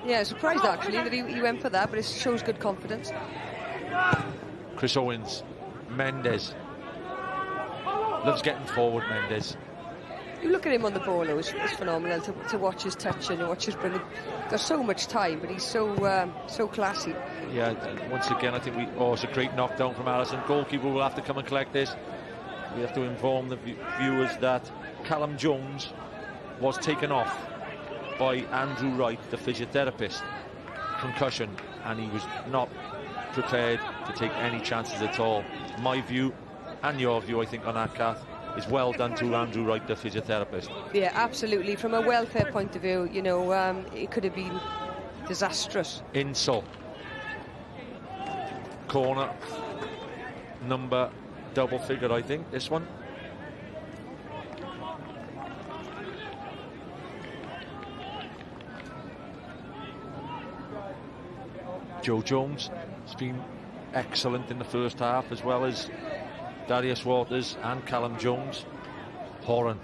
Yeah, surprised actually that he went for that, but it shows good confidence. Chris Owens, Mendes. Loves getting forward, Mendes. You look at him on the ball, though, it's phenomenal to watch his touching and watch his brilliant. Got so much time, but he's so classy. Yeah, once again, I think it's a great knockdown from Allison. Goalkeeper will have to come and collect this. We have to inform the viewers that Callum Jones was taken off by Andrew Wright, the physiotherapist. Concussion, and he was not prepared to take any chances at all. My view, and your view, I think, on that, Kath, is well done to Andrew Wright, the physiotherapist. Yeah, absolutely. From a welfare point of view, you know, it could have been disastrous. Insult. corner number double figure, I think, this one. Joe Jones has been excellent in the first half, as well as Darius Waters and Callum Jones. Horan.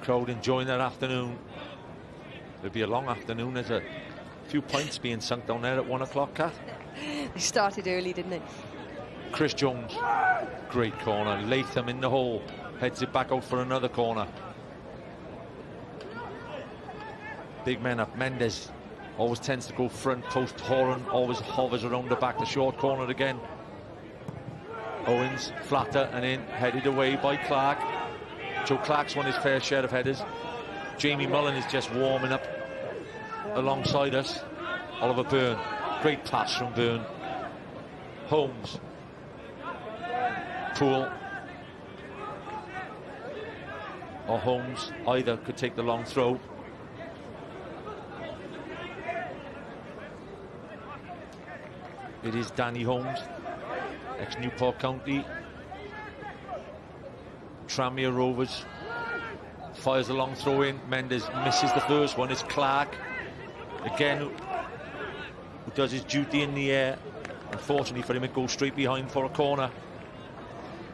Crowd enjoying their afternoon. It'll be a long afternoon. There's a few points being sunk down there at 1 o'clock, Kath. They started early, didn't they? Chris Jones, great corner. Latham in the hole, heads it back out for another corner. Big men up. Mendes always tends to go front post. Horan always hovers around the back. The short corner again. Owens, flatter and in, headed away by Clark. Joe Clark's won his fair share of headers. Jamie Mullen is just warming up alongside us. Oliver Byrne, great pass from Byrne. Holmes. Poole. Or Holmes, either could take the long throw. It is Danny Holmes, ex-Newport County. Tranmere Rovers. Fires a long throw in. Mendes misses the first one. It's Clark again who does his duty in the air. Unfortunately for him, it goes straight behind for a corner.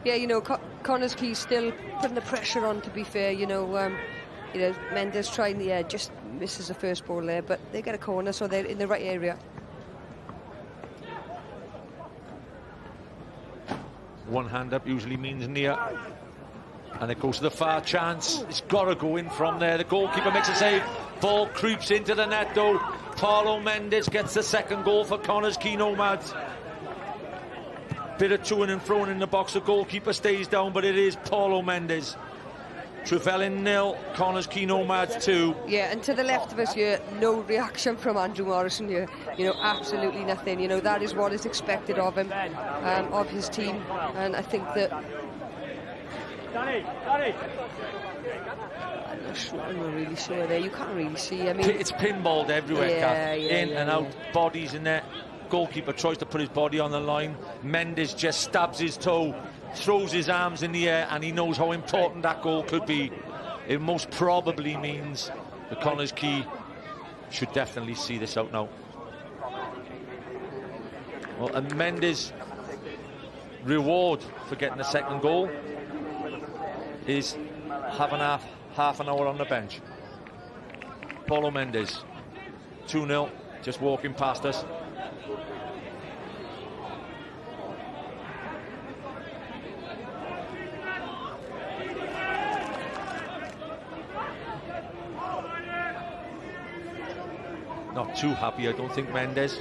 Yeah, you know, Connah's Quay still putting the pressure on, to be fair. You know, Mendes trying the air, just misses the first ball there, but they get a corner, so they're in the right area. One hand up usually means near. And it goes to the far chance. It's got to go in from there. The goalkeeper makes a save. Ball creeps into the net though. Paulo Mendes gets the second goal for Connah's Quay Nomads. Bit of to and fro in the box. The goalkeeper stays down, but it is Paulo Mendes. Trefelin 0, Connah's Quay Nomads 2. Yeah, and to the left of us here, no reaction from Andrew Morrison here. You know, absolutely nothing. You know, that is what is expected of him, of his team. And I think that... I'm not really sure there. You can't really see. I mean, it's pinballed everywhere, yeah, in and out, bodies in there. Goalkeeper tries to put his body on the line. Mendes just stabs his toe, throws his arms in the air, and he knows how important that goal could be. It most probably means the Connah's Quay should definitely see this out now. Well, and Mendes' reward for getting the second goal is having half an hour on the bench. Paulo Mendes, 2-0, just walking past us. Not too happy, I don't think, Mendes.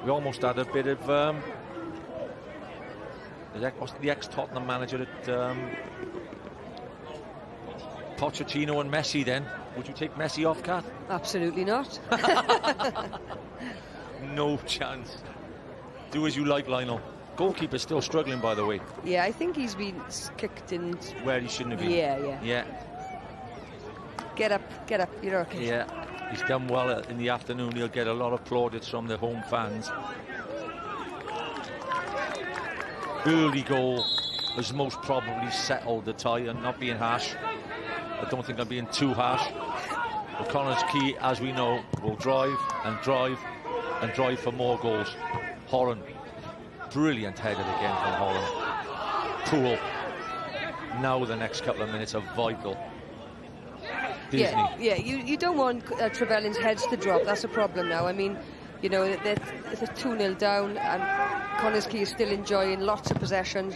We almost had a bit of the ex-Tottenham manager at Pochettino and Messi then. Would you take Messi off, Kath? Absolutely not. No chance. Do as you like, Lionel. Goalkeeper's still struggling, by the way. Yeah, I think he's been kicked in... Where he shouldn't have been. Yeah. Get up, you're okay. Yeah, he's done well in the afternoon. He'll get a lot of plaudits from the home fans. Early goal has most probably settled the tie, and not being harsh. I don't think I'm being too harsh. But Connah's Quay, as we know, will drive and drive and drive for more goals. Horan, brilliant headed again from Horan. Poole. Now the next couple of minutes are vital. Disney. Yeah, you don't want Trevelin's heads to drop. That's a problem now. I mean, you know, they're 2-0 down, and Connah's Quay is still enjoying lots of possessions.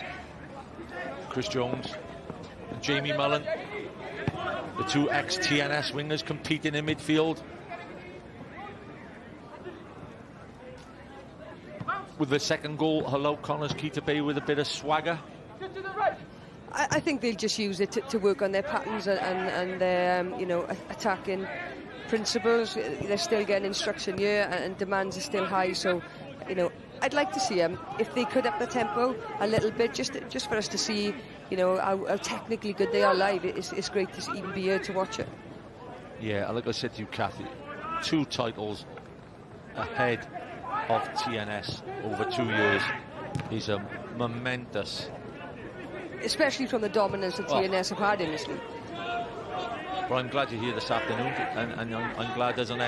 Chris Jones and Jamie Mullen, the two ex-TNS wingers competing in midfield. With the second goal, allow Connah's Quay to play with a bit of swagger. I think they'll just use it to work on their patterns and their, you know, attacking principles. They're still getting instruction here, and demands are still high. So, you know, I'd like to see them, if they could up the tempo a little bit, just for us to see, you know, how technically good they are live. It's great to even be here to watch it. Yeah, like I said to you, Kathy, 2 titles ahead of TNS over 2 years is a momentous. Especially from the dominance that TNS have had in this league. Well, I'm glad you're here this afternoon, and I'm glad there's an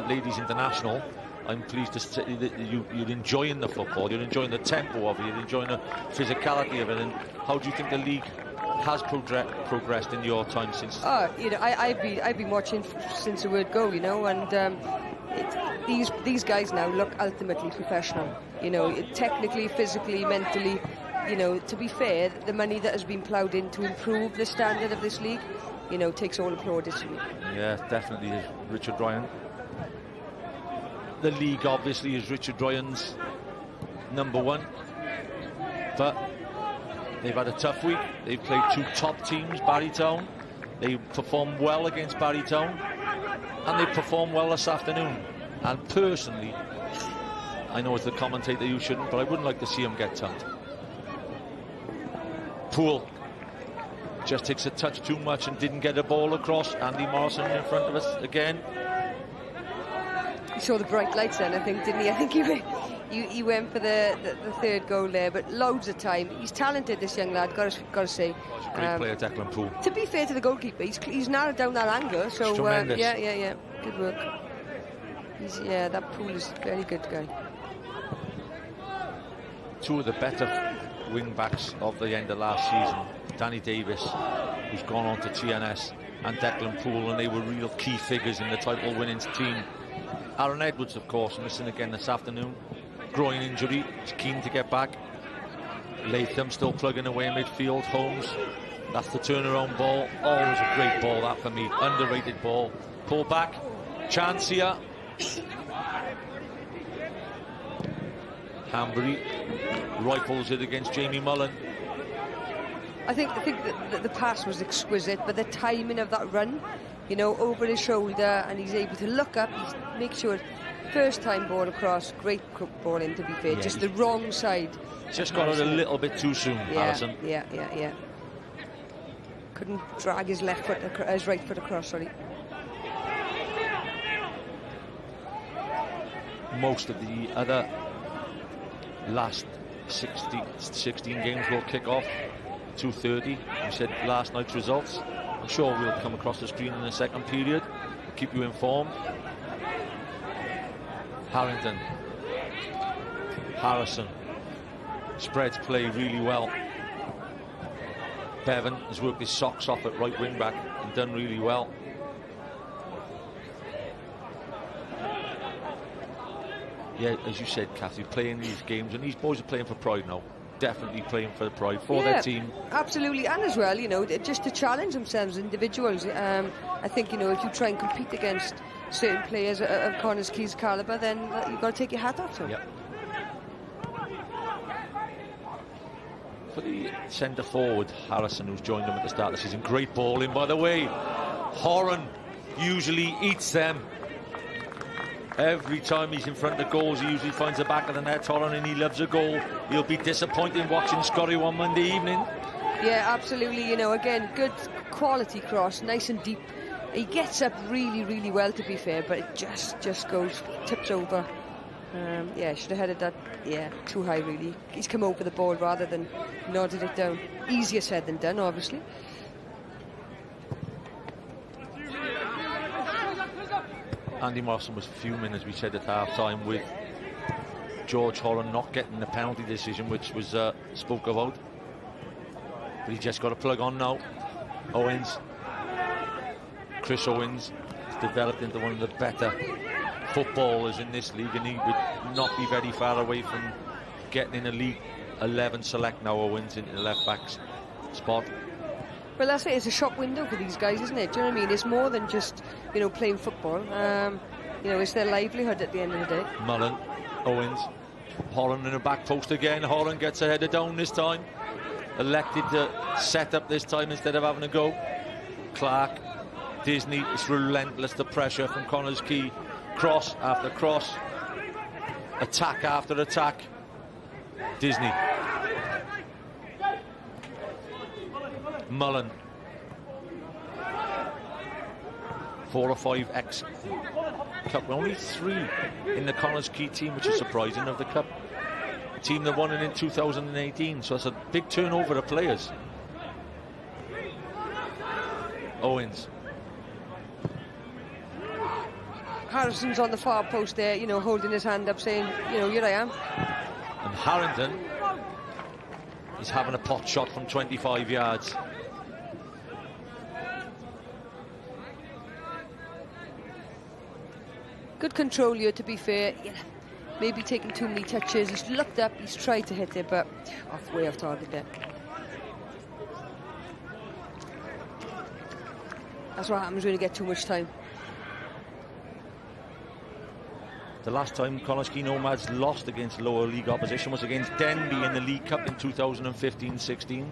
ladies international. I'm pleased to say that you're enjoying the football, you're enjoying the tempo of it, you're enjoying the physicality of it. And how do you think the league has progressed in your time since? I've been watching since the word go, and these guys now look ultimately professional. Technically, physically, mentally. To be fair, the money that has been ploughed in to improve the standard of this league, takes all applauded to me. Yeah, definitely is Richard Ryan. The league obviously is Richard Ryan's #1, but they've had a tough week. They've played 2 top teams, Barrytown. They performed well against Barrytown, and they performed well this afternoon. And personally, I know as the commentator you shouldn't, but I wouldn't like to see them get tumped. Poole just takes a touch too much and didn't get a ball across. Andy Morrison in front of us again. He saw the bright lights then, I think, didn't he? I think he went for the third goal there, but loads of time. He's talented, this young lad, got to say. He's a great player, Declan Poole. To be fair to the goalkeeper, he's narrowed down that angle, so yeah, good work. That Poole is a very good guy. 2 of the better wing backs of the end of last season, Danny Davis, who's gone on to TNS, and Declan Poole, and they were real key figures in the title winning team. Aaron Edwards, of course, missing again this afternoon, groin injury, he's keen to get back. Latham still plugging away in midfield. Holmes, that's the turnaround ball. Always a great ball that for me, underrated ball. Pull back, chance here. Hanbury rifles it against Jamie Mullen. I think that the pass was exquisite, but the timing of that run, over his shoulder, and he's able to look up, make sure first time ball across, great ball in, to be fair, just the wrong side. Just got it a little bit too soon, Harrison. Yeah. Couldn't drag his right foot across, sorry. Most of the other last 16 games will kick off 2:30. We said last night's results. I'm sure we'll come across the screen in the second period. We'll keep you informed. Harrington, Harrison, spreads play really well. Bevan has worked his socks off at right wing back and done really well. Yeah, as you said, Kathy, playing these games, and these boys are playing for pride now. Definitely playing for the pride, for their team. Absolutely, and as well, just to challenge themselves, individuals. I think, if you try and compete against certain players of Connah's Quay's calibre, then you've got to take your hat off to them. Yep. For the centre forward, Harrison, who's joined them at the start of the season, great ball in, by the way. Horan usually eats them. Every time he's in front of goals, he usually finds the back of the net, Horan, and he loves a goal. He'll be disappointed watching Scotty on Monday evening. Yeah, absolutely. Again, good quality cross, nice and deep. He gets up really, really well, to be fair, but it just tips over. Should have headed that, too high, really. He's come over the ball rather than nodded it down. Easier said than done, obviously. Andy Morrison was fuming, as we said at half-time, with George Horan not getting the penalty decision, which was spoke about. But he just got a plug on now. Owens, Chris Owens, has developed into one of the better footballers in this league, and he would not be very far away from getting in a League 11 select now. Owens into the left-back spot. Well, that's it. It's a shop window for these guys, isn't it? Do you know what I mean? It's more than just, playing football. It's their livelihood at the end of the day. Mullen, Owens, Horan in the back post again. Horan gets a header down this time. Elected to set up this time instead of having a go. Clark, Disney, it's relentless, the pressure from Connah's Quay. Cross after cross. Attack after attack. Disney. Mullen. 4 or 5 Cup. Only 3 in the Connah's Quay team, which is surprising, of the Cup. A team that won it in 2018, so it's a big turnover of players. Owens. Harrison's on the far post there, you know, holding his hand up saying, you know, here I am. And Harrington is having a pot shot from 25 yards. Good control here, to be fair. Yeah, maybe taking too many touches. He's looked up, he's tried to hit it, but way off target there. That's what happens when you get too much time. The last time Connah's Quay Nomads lost against lower league opposition was against Denby in the League Cup in 2015-16.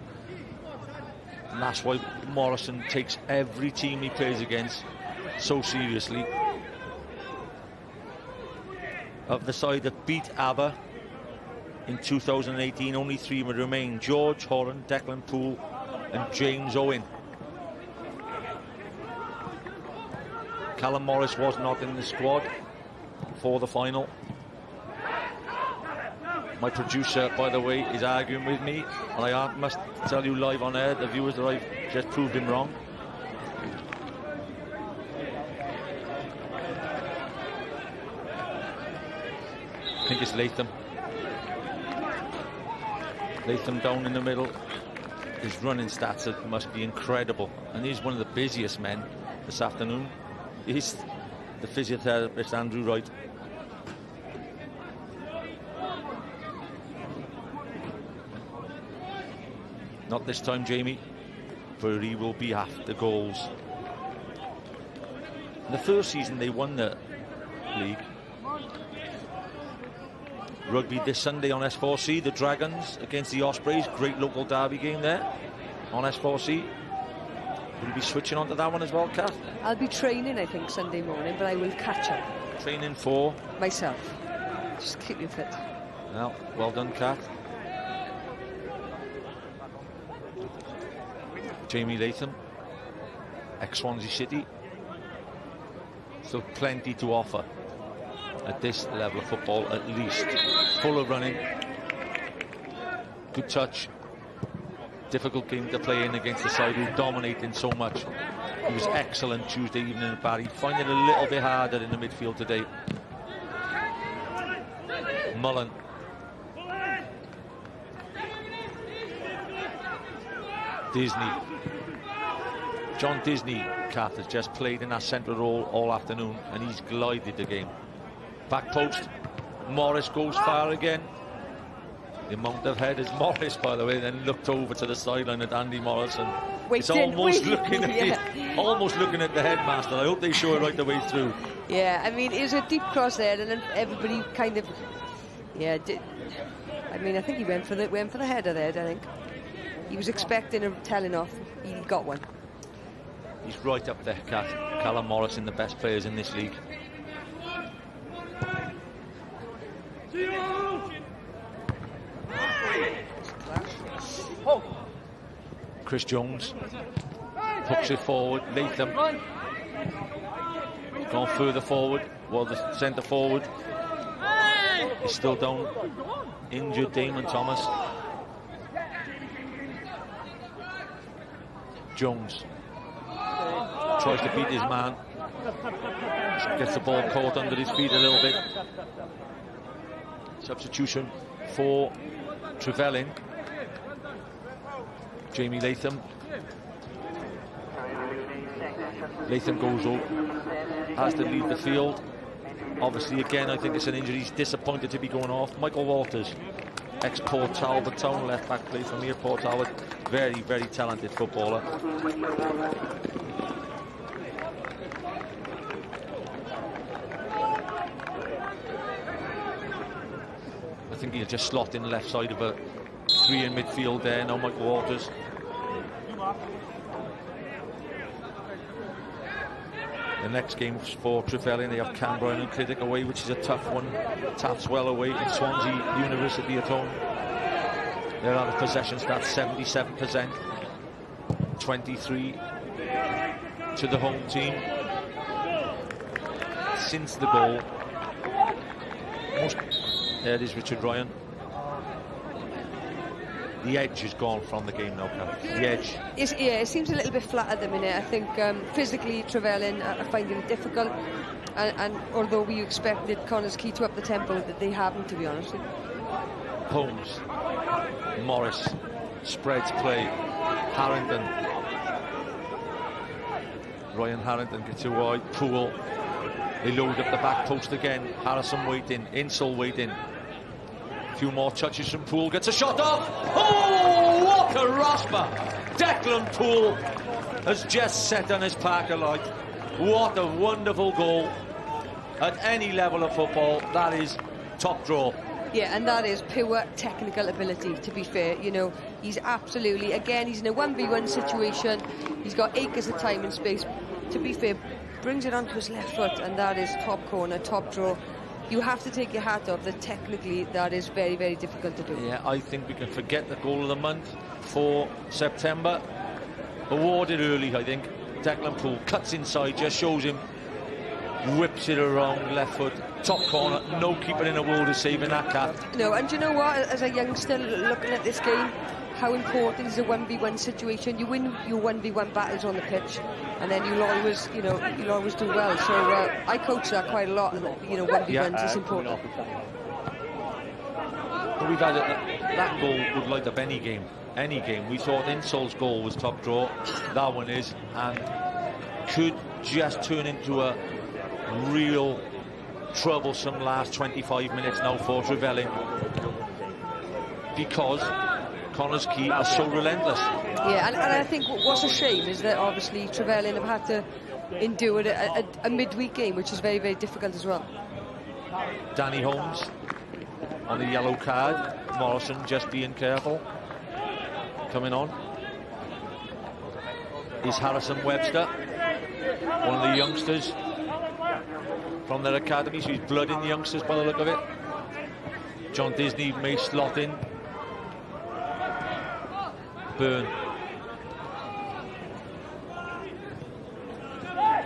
And that's why Morrison takes every team he plays against so seriously. Of the side that beat ABBA in 2018, only 3 would remain: George Horan, Declan Poole and James Owen. Callum Morris was not in the squad for the final. My producer, by the way, is arguing with me, and I must tell you live on air, the viewers, that I've just proved him wrong. I think it's Latham. Latham down in the middle. His running stats must be incredible, and he's one of the busiest men this afternoon. He's the physiotherapist Andrew Wright. Not this time, Jamie, for he will be after goals. In the first season they won the league. Rugby this Sunday on S4C, the Dragons against the Ospreys. Great local derby game there on S4C. Will you be switching on to that one as well, Kath? I'll be training, I think, Sunday morning, but I will catch up. Training for? Myself. Just keep me fit. Well done, Kath. Jamie Latham, ex-Swansea City. Still plenty to offer at this level of football, at least. Full of running, good touch. Difficult game to play in against the side who dominated so much. He was excellent Tuesday evening at Barry. Finding it a little bit harder in the midfield today. Mullen. Disney. John Disney, Kath, has just played in that central role all afternoon, and he's glided the game. Back post. Morris goes far again. The amount of headers Morris, by the way, then looked over to the sideline at Andy Morrison. It's almost looking at almost looking at the headmaster. I hope they show it right the way through. Yeah, I mean, it was a deep cross there, and then everybody kind of, I mean, I think he went for the header there. I think he was expecting a telling off. He got one. He's right up there, Kat. Callum Morrison, the best players in this league. Chris Jones hooks it forward. Latham gone further forward. Well, the centre forward is still down. Injured Damon Thomas. Jones tries to beat his man. Gets the ball caught under his feet a little bit. Substitution for Trevelin. Jamie Latham. Latham goes up, has to leave the field. Obviously, again, I think it's an injury. He's disappointed to be going off. Michael Walters, ex-Port Talbot Town left back, played for me at Port Talbot. Very, very talented footballer. I think he'll just slot in the left side of a 3 in midfield there. Now Michael Walters. The next game for Trefelin, they have Canberra and Clydach away, which is a tough one. Taffswell away and Swansea University at home. Their out of possession stats 77%, 23 to the home team. since the goal. There it is, Richard Ryan. The edge is gone from the game now, Cal. The edge. It seems a little bit flat at the minute. I think physically Trevelin are finding it difficult, and although we expected Connah's Quay to up the tempo, that they haven't, to be honest. Holmes, Morris, spreads play, Harrington. Ryan Harrington gets it wide, Poole. They load up the back post again. Harrison waiting, Insel waiting. A few more touches from Poole, gets a shot off. Oh, what a rasper! Declan Poole has just set on his Parker light. What a wonderful goal. At any level of football, that is top draw. Yeah, and that is pure technical ability, to be fair. You know, he's absolutely, again, he's in a 1v1 situation. He's got acres of time and space. To be fair, brings it onto his left foot, and that is top corner, top draw. You have to take your hat off that technically that is very, very difficult to do. Yeah, I think we can forget the goal of the month for September. Awarded early, I think. Declan Poole cuts inside, just shows him, whips it around left foot, top corner. No keeper in the world is saving that cat. No, and do you know what? As a youngster looking at this game, how important is a 1v1 situation. You win your 1v1 battles on the pitch, and then you'll always, you'll always do well. So I coach that quite a lot. 1v1s is important. But we've had that goal would light up any game. Any game. We thought Insol's goal was top draw. That one is, and could just turn into a real troublesome last 25 minutes now for Trevelin, because Connah's Quay are so relentless. Yeah, and I think what's a shame is that obviously Trevelin have had to endure a midweek game, which is very, very difficult as well. Danny Holmes on the yellow card. Morrison just being careful. Coming on is Harrison Webster, one of the youngsters from their academy. So he's blooding the youngsters by the look of it. John Disney may slot in. Byrne.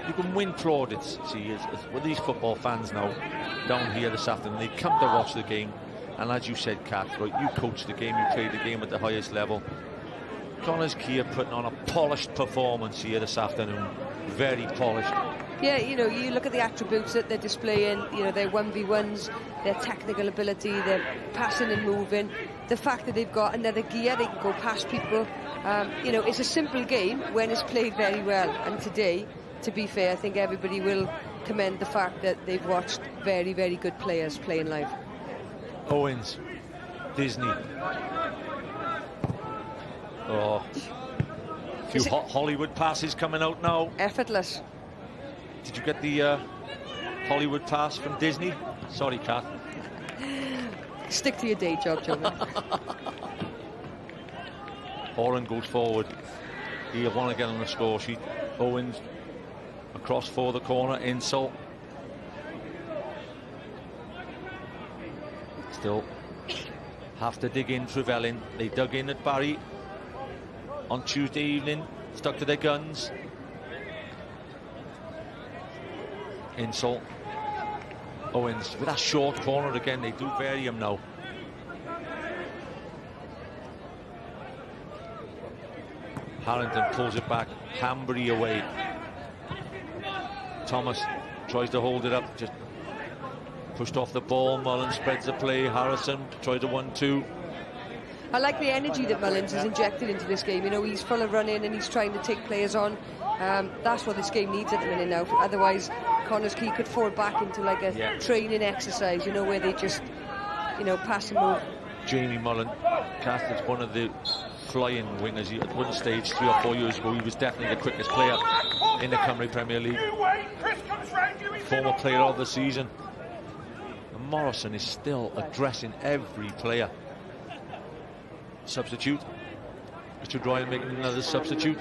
You can win plaudits, see, with these football fans now down here this afternoon. They come to watch the game, and as you said, Kat, right, you coach the game, you play the game at the highest level. Connah's Quay are putting on a polished performance here this afternoon. Very polished. Yeah, you look at the attributes that they're displaying, their 1v1s, their technical ability, their passing and moving, the fact that they've got another gear, they can go past people. It's a simple game when it's played very well. And today, to be fair, I think everybody will commend the fact that they've watched very, very good players playing live. Owens, Disney. Oh, a few Hollywood passes coming out now. Effortless. Did you get the Hollywood pass from Disney? Sorry, Kat. Stick to your day job, John. Oren goes forward. He'll want to get on the score sheet. Owens across for the corner. Insel. Still have to dig in. Trevelin. They dug in at Barry on Tuesday evening. Stuck to their guns. Insel. Owens with that short corner again. They do vary him now. Harrington pulls it back. Hambury away. Thomas tries to hold it up. Just pushed off the ball. Mullins spreads the play. Harrison tries a 1-2. I like the energy that Mullins has injected into this game. He's full of running and he's trying to take players on. That's what this game needs at the minute now. Otherwise, Connah's Quay could fall back into like a training exercise, where they just, pass and move. Jamie Mullen, cast as one of the flying wingers. At one stage 3 or 4 years ago, he was definitely the quickest player in the Cymru Premier League. Former player of the season. And Morrison is still addressing every player. Substitute. Mr. Ryan making another substitute.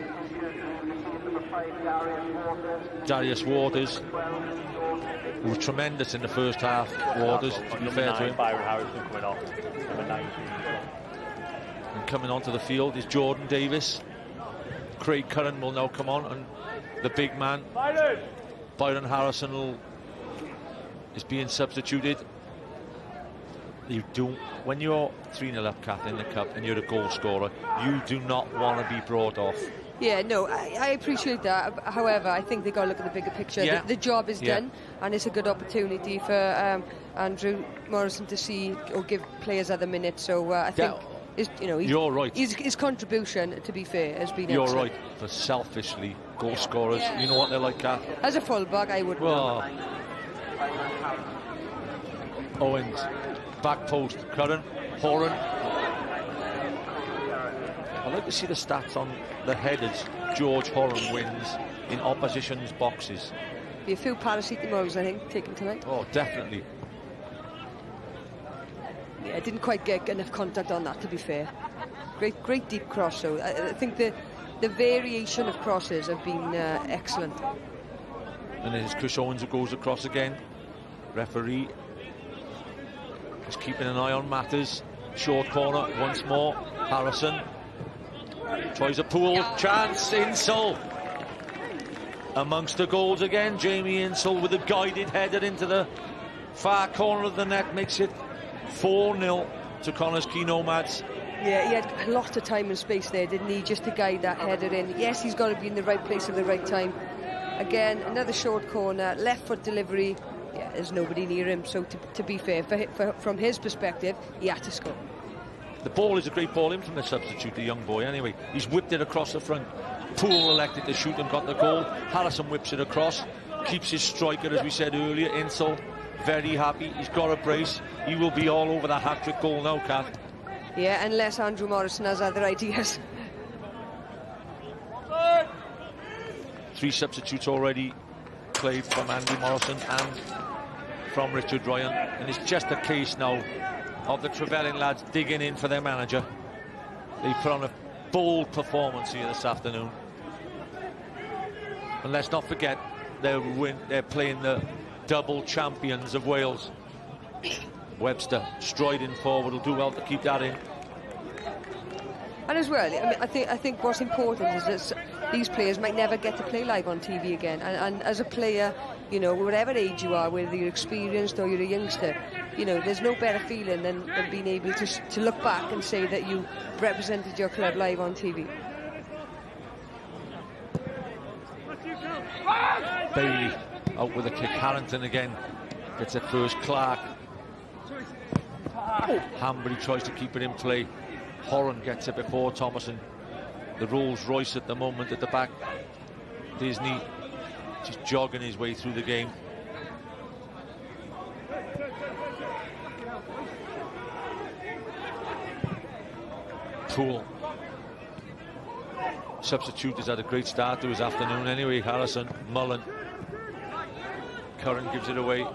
Darius Waters, who was tremendous in the first half. Waters, to be fair to him. And coming onto the field is Jordan Davis. Craig Curran will now come on, and the big man Byron Harrison will is being substituted. You do, when you're 3-0 up, Kath, in the cup, and you're a goal scorer, you do not want to be brought off. Yeah, no, I appreciate that. However, I think they got to look at the bigger picture. Yeah. The job is done, and it's a good opportunity for Andrew Morrison to see or give players other minutes. So I think, you're right. His contribution, to be fair, has been. You're excellent. right. For selfishly, goal scorers, you know what they're like, Kath. As a fullback, I would. Well, Owens, back post, Curran, Horan. I'd like to see the stats on the headers George Horan wins in opposition's boxes. Be a few paracetamols, I think, taken tonight. Oh, definitely. Yeah, I didn't quite get enough contact on that, to be fair. Great deep cross, so I think the variation of crosses have been excellent. And it's Chris Owens who goes across again. Referee is keeping an eye on matters. Short corner once more. Harrison tries a pool chance. Insall amongst the goals again. Jamie Insall with a guided header into the far corner of the net makes it 4-0 to Connah's Quay Nomads. Yeah, he had a lot of time and space there, didn't he, just to guide that header in. Yes, he's got to be in the right place at the right time. Again, another short corner, left foot delivery. Yeah, there's nobody near him, so to be fair, from his perspective, he had to score. The ball is a great ball in from the substitute, the young boy, anyway. He's whipped it across the front. Poole elected to shoot and got the goal. Harrison whips it across, keeps his striker, as we said earlier, Insall. Very happy, he's got a brace. He will be all over the hat-trick goal now, Kath. Yeah, unless Andrew Morrison has other ideas. 3 substitutes already played from Andy Morrison and from Richard Ryan, and it's just a case now of the Trevelin lads digging in for their manager. They put on a bold performance here this afternoon, and let's not forget they're playing the double champions of Wales. Webster striding forward will do well to keep that in. And as well, I think what's important is that these players might never get to play live on TV again. And as a player, you know, whatever age you are, whether you're experienced or you're a youngster, you know, there's no better feeling than being able to look back and say that you represented your club live on TV. Bailey out with a kick. Harrington again gets it first. Clark. Hambury tries to keep it in play. Horan gets it before Thomason. The Rolls Royce at the moment at the back. Disney just jogging his way through the game. Poole. Substitute has had a great start to his afternoon anyway. Harrison, Mullen. Curran gives it away.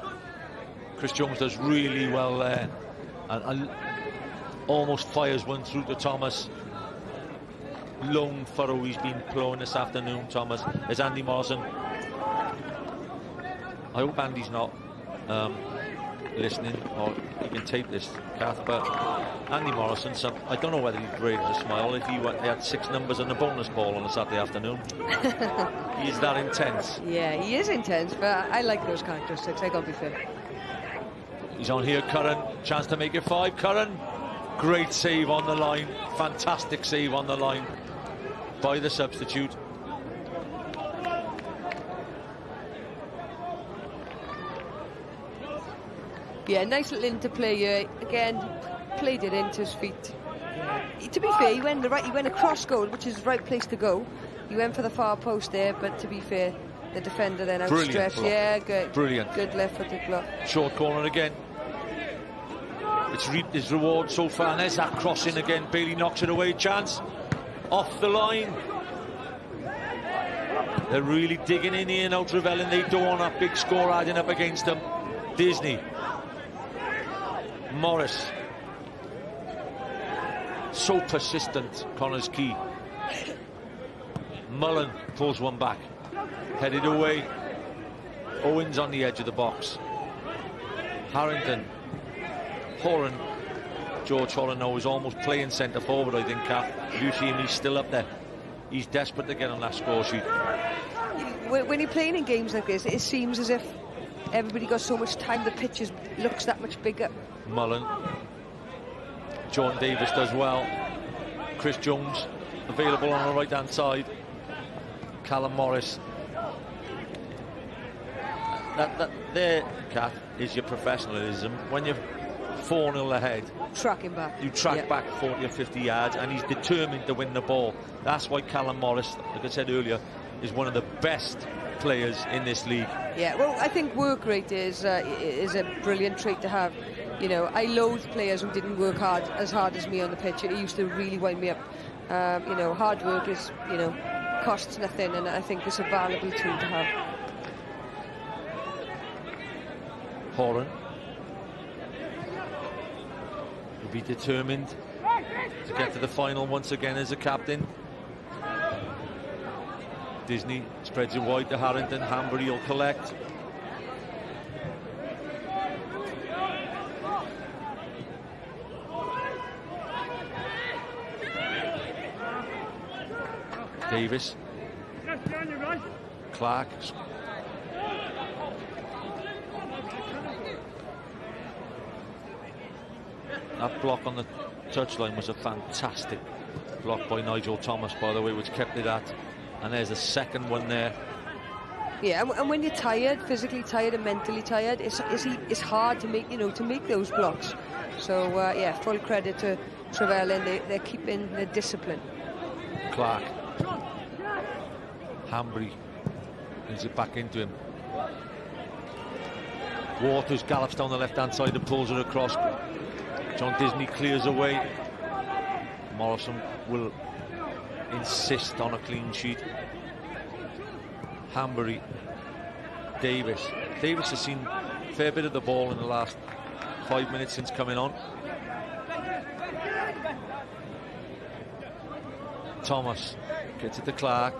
Chris Jones does really well there. And almost fires one through to Thomas. Lone furrow he's been plowing this afternoon, Thomas. There's Andy Morrison. I hope Andy's not listening, or he can tape this, Kath, but Andy Morrison, I don't know whether he'd brave as a smile if he had 6 numbers and a bonus ball on a Saturday afternoon. He is that intense. Yeah, he is intense, but I like those characteristics, I gotta be fair. He's on here, Curran, chance to make it 5. Curran, great save on the line, fantastic save on the line by the substitute. Yeah, nice little interplay here. Again, played it into his feet. To be fair, he went across goal, which is the right place to go. He went for the far post there, but to be fair, the defender then outstretched. Yeah, good. Brilliant. Good left-footed block. Short corner again. It's reaped his reward so far, and there's that crossing again. Bailey knocks it away. Chance off the line. They're really digging in here now, Trevelin. They don't want a big score adding up against them. Disney. Morris. So persistent, Connah's Quay. Mullen pulls one back. Headed away. Owens on the edge of the box. Harrington. Horan. George Horan now is almost playing centre forward, I think, Kath. You see him, he's still up there. He's desperate to get on that score sheet. When you're playing in games like this, it seems as if everybody got so much time, the pitch looks that much bigger. Mullen. John Davis does well. Chris Jones available on the right hand side. Callum Morris. That there, Kath, is your professionalism. When you're 4-0 ahead, tracking back. You track back 40 or 50 yards, and he's determined to win the ball. That's why Callum Morris, like I said earlier, is one of the best players in this league. Yeah, well, I think work rate is a brilliant trait to have. You know, I loathe players who didn't work as hard as me on the pitch. It used to really wind me up. You know, hard work is, you know, costs nothing, and I think it's a valuable tool to have. Horan will be determined to get to the final once again as a captain. Disney spreads it wide to Harrington. Hanbury will collect. Davis. Clark. That block on the touchline was a fantastic block by Nigel Thomas, by the way, which kept it at. And there's a second one there. Yeah, and when you're tired, physically tired and mentally tired, it's hard to make, you know, to make those blocks. So yeah, full credit to Trevelin. They're keeping the discipline. Clark. Hanbury brings it back into him. Waters gallops down the left-hand side and pulls it across. John Disney clears away. Morrison will insist on a clean sheet. Hanbury. Davis. Davis has seen a fair bit of the ball in the last 5 minutes since coming on. Thomas gets it to Clark.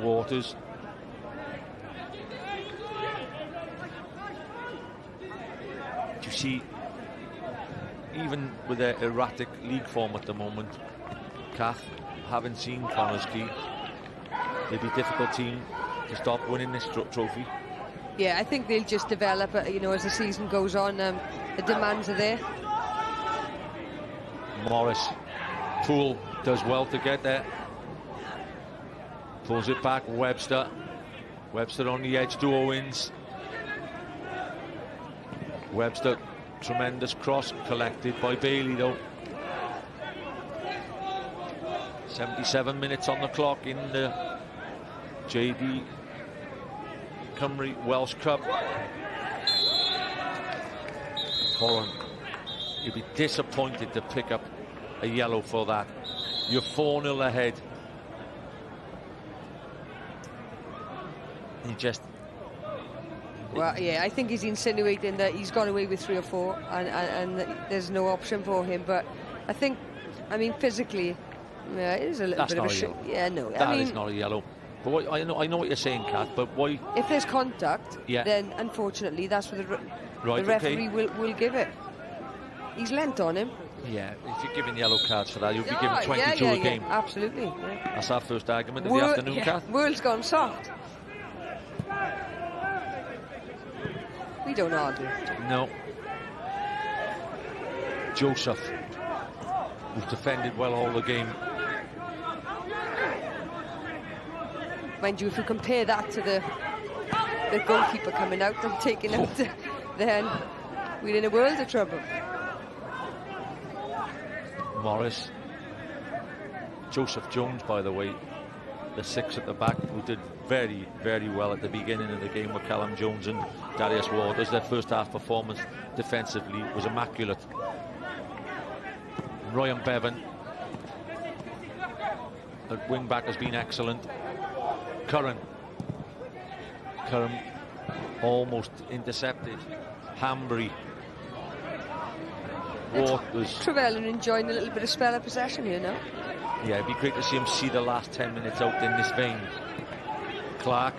Waters. You see, even with their erratic league form at the moment, Kath, having seen Connah's Quay, they'd be a difficult team to stop winning this trophy. Yeah, I think they'll just develop, you know, as the season goes on. The demands are there. Morris. Poole does well to get there. Pulls it back. Webster. Webster on the edge to Owens. Webster, tremendous cross, collected by Bailey though. 77 minutes on the clock in the JD Cymru Welsh Cup. Horan, you'd be disappointed to pick up a yellow for that. You're 4-0 ahead. You just... Well, yeah, I think he's insinuating that he's gone away with 3 or 4 and there's no option for him. But I think, I mean, physically, yeah, it is a little bit of a shit. Yeah, no. That is not a yellow. But what, I know what you're saying, Kath, but why... If there's contact, then unfortunately that's what the referee will give it. He's leant on him. Yeah, if you're giving yellow cards for that, you'll be given 22 a game. Absolutely. Yeah. That's our first argument of the afternoon, Kath. World's gone soft. We don't argue. No. Joseph, who's defended well all the game. Mind you, if you compare that to the goalkeeper coming out and taking out, then we're in a world of trouble. Morris. Joseph Jones, by the way, the 6 at the back, who did very, very well at the beginning of the game with Callum Jones and Darius Waters. Their first half performance defensively was immaculate. Ryan Bevan at wing back has been excellent. Curran almost intercepted. Hanbury. Waters. Trevelin enjoying a little bit of spell of possession here now. Yeah, it'd be great to see him see the last 10 minutes out in this vein. Clark,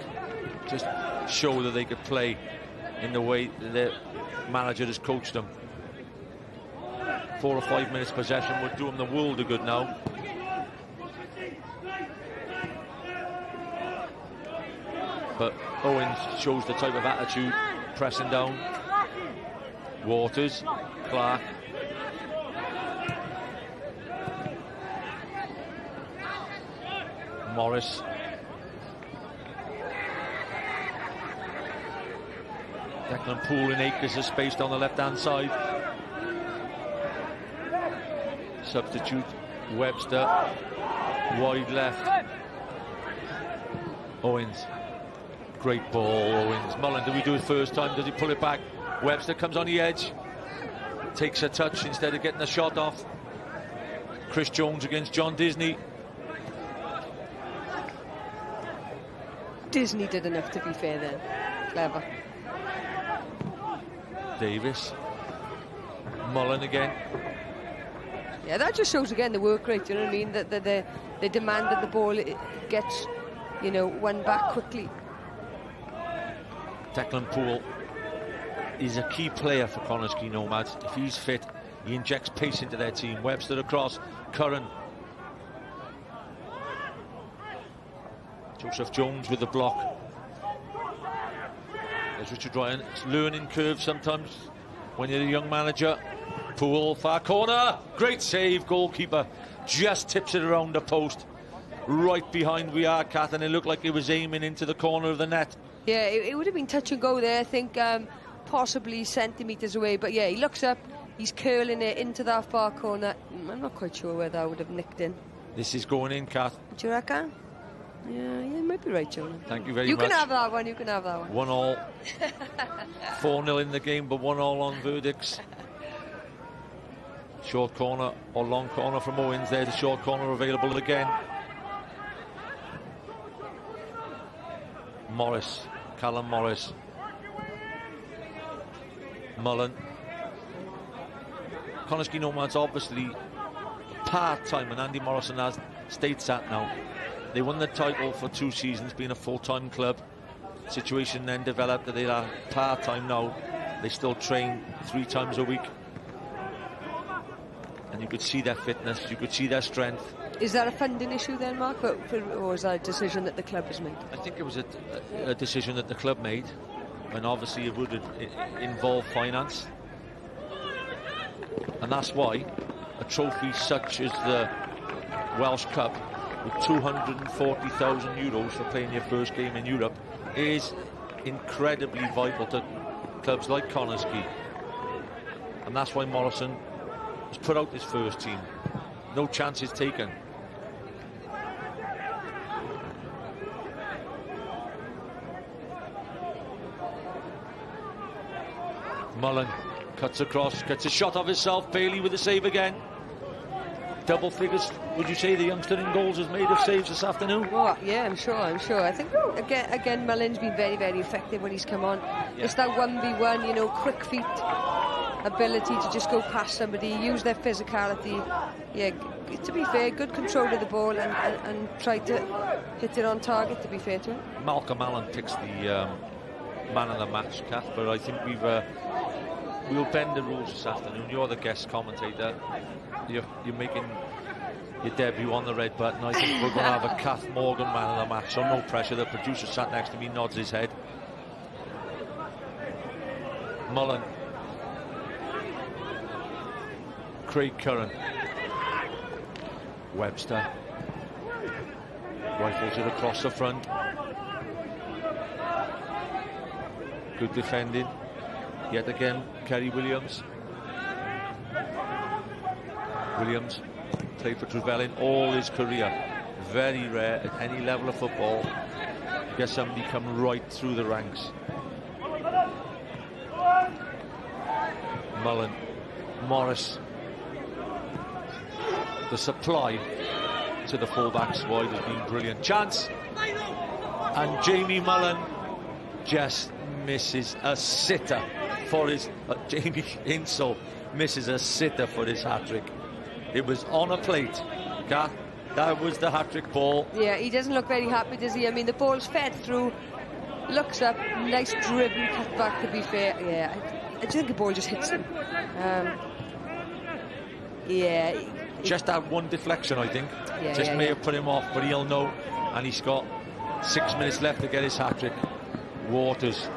just show that they could play in the way the manager has coached them. 4 or 5 minutes possession would do them the world of good now. But Owens shows the type of attitude, pressing down. Waters, Clark. Morris. Declan Poole in acres of space down the left-hand side. Substitute Webster, wide left. Owens, great ball, Owens. Mullen, did we do it first time? Does he pull it back? Webster comes on the edge, takes a touch instead of getting a shot off. Chris Jones against John Disney. Disney did enough, to be fair then. Clever. Davis. Mullen again. Yeah, that just shows again the work rate, you know what I mean? That they demand that the ball gets, you know, won back quickly. Declan Poole is a key player for Connah's Quay Nomads. If he's fit, he injects pace into their team. Webster across, Curran. Joseph Jones with the block. There's Richard Ryan. It's learning curve sometimes when you're a young manager. Poole, far corner. Great save, goalkeeper. Just tips it around the post. Right behind we are, Kath, and it looked like it was aiming into the corner of the net. Yeah, it would have been touch and go there, I think, possibly centimetres away. But yeah, he looks up, he's curling it into that far corner. I'm not quite sure where that would have nicked in. This is going in, Kath. Do you reckon? Yeah, you might be right, Jonah. Thank you very much. You can have that one, you can have that one. 1-1. 4-0 in the game, but 1-1 on verdicts. Short corner or long corner from Owens. There's a short corner available again. Morris, Callum Morris. Mullen. Connah's Quay Nomads obviously part-time, and Andy Morrison has stayed sat now. They won the title for 2 seasons, being a full-time club. Situation then developed that they are part-time now. They still train 3 times a week. And you could see their fitness, you could see their strength. Is that a funding issue then, Mark, or is that a decision that the club has made? I think it was a decision that the club made, and obviously it would involve finance. And that's why a trophy such as the Welsh Cup, with 240,000 euros for playing your first game in Europe, is incredibly vital to clubs like Connah's Quay. And that's why Morrison has put out his first team. No chances taken. Mullen cuts across, gets a shot of himself. Bailey with a save again. Double figures, would you say the youngster in goals has made of saves this afternoon? Oh, yeah, I'm sure. I think, again, Mullen's been very, very effective when he's come on. Yeah. It's that 1v1, you know, quick feet, ability to just go past somebody, use their physicality. Yeah, to be fair, good control of the ball and try to hit it on target, to be fair to him. Malcolm Allen picks the man of the match, Kath, but I think we'll bend the rules this afternoon. You're the guest commentator. You're making your debut on the red button. I think we're going to have a Kath Morgan man of the match, so no pressure. The producer sat next to me, nods his head. Mullen. Craig Curran. Webster. Rifles it across the front. Good defending. Yet again, Kerry Williams. Williams played for Trevelin all his career. Very rare at any level of football to get somebody come right through the ranks. Mullen, Morris. The supply to the fullbacks wide has been brilliant. Chance, and Jamie Mullen just misses a sitter for his Jamie Insall misses a sitter for his hat-trick. It was on a plate. Kath, that was the hat-trick ball. Yeah, he doesn't look very happy, does he? I mean, the ball's fed through, looks up, nice driven cut back, to be fair. Yeah, I just think the ball just hits him. Yeah. Just that one deflection, I think. May have put him off, but he'll know. And he's got 6 minutes left to get his hat-trick. Waters.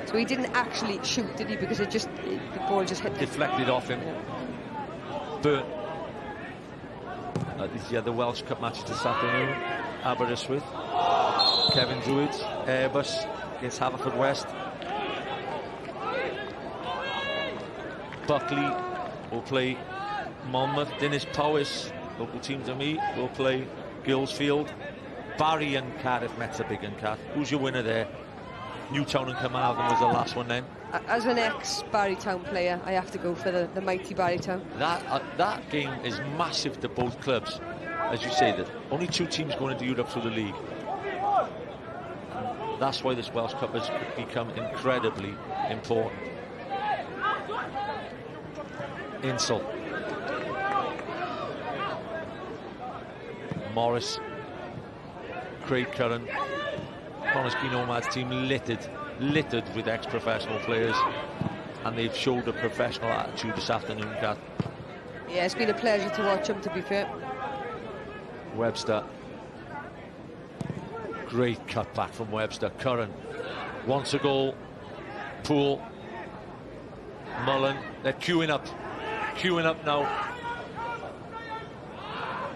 So he didn't actually shoot, did he? Because the ball just hit him. Deflected off him. But these are the Welsh Cup matches this afternoon. Aberystwyth, Kevin Druids, Airbus against Haverfordwest. Buckley will play Monmouth. Dinas Powys, local team to me, will play Guilsfield. Barry and Cardiff Mets are big and Cat. Who's your winner there? Newtown and Carmarthen was the last one then. As an ex-Barrytown player, I have to go for the mighty Barrytown. That game is massive to both clubs. As you say, that only 2 teams going into Europe through the league. That's why this Welsh Cup has become incredibly important. Insel. Morris. Craig Curran. Connah Nomads team littered with ex-professional players, and they've showed a professional attitude this afternoon, Kat. Yeah, it's been a pleasure to watch them, to be fair. Webster. Great cutback from Webster. Curran wants a goal. Poole. Mullen. They're queuing up now.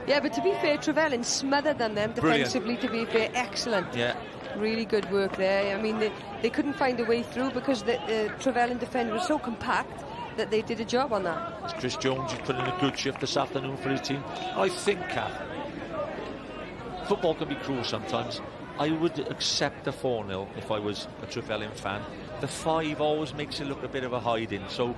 Yeah, but to be fair, Trevelin smothered on them defensively. Brilliant. To be fair, excellent. Yeah. Really good work there. I mean, they couldn't find a way through because the Trevelin defender was so compact that they did a job on that. It's Chris Jones, he's put in a good shift this afternoon for his team. I think, Kath, football can be cruel sometimes. I would accept a 4-0 if I was a Trevelin fan. The 5 always makes it look a bit of a hiding. So,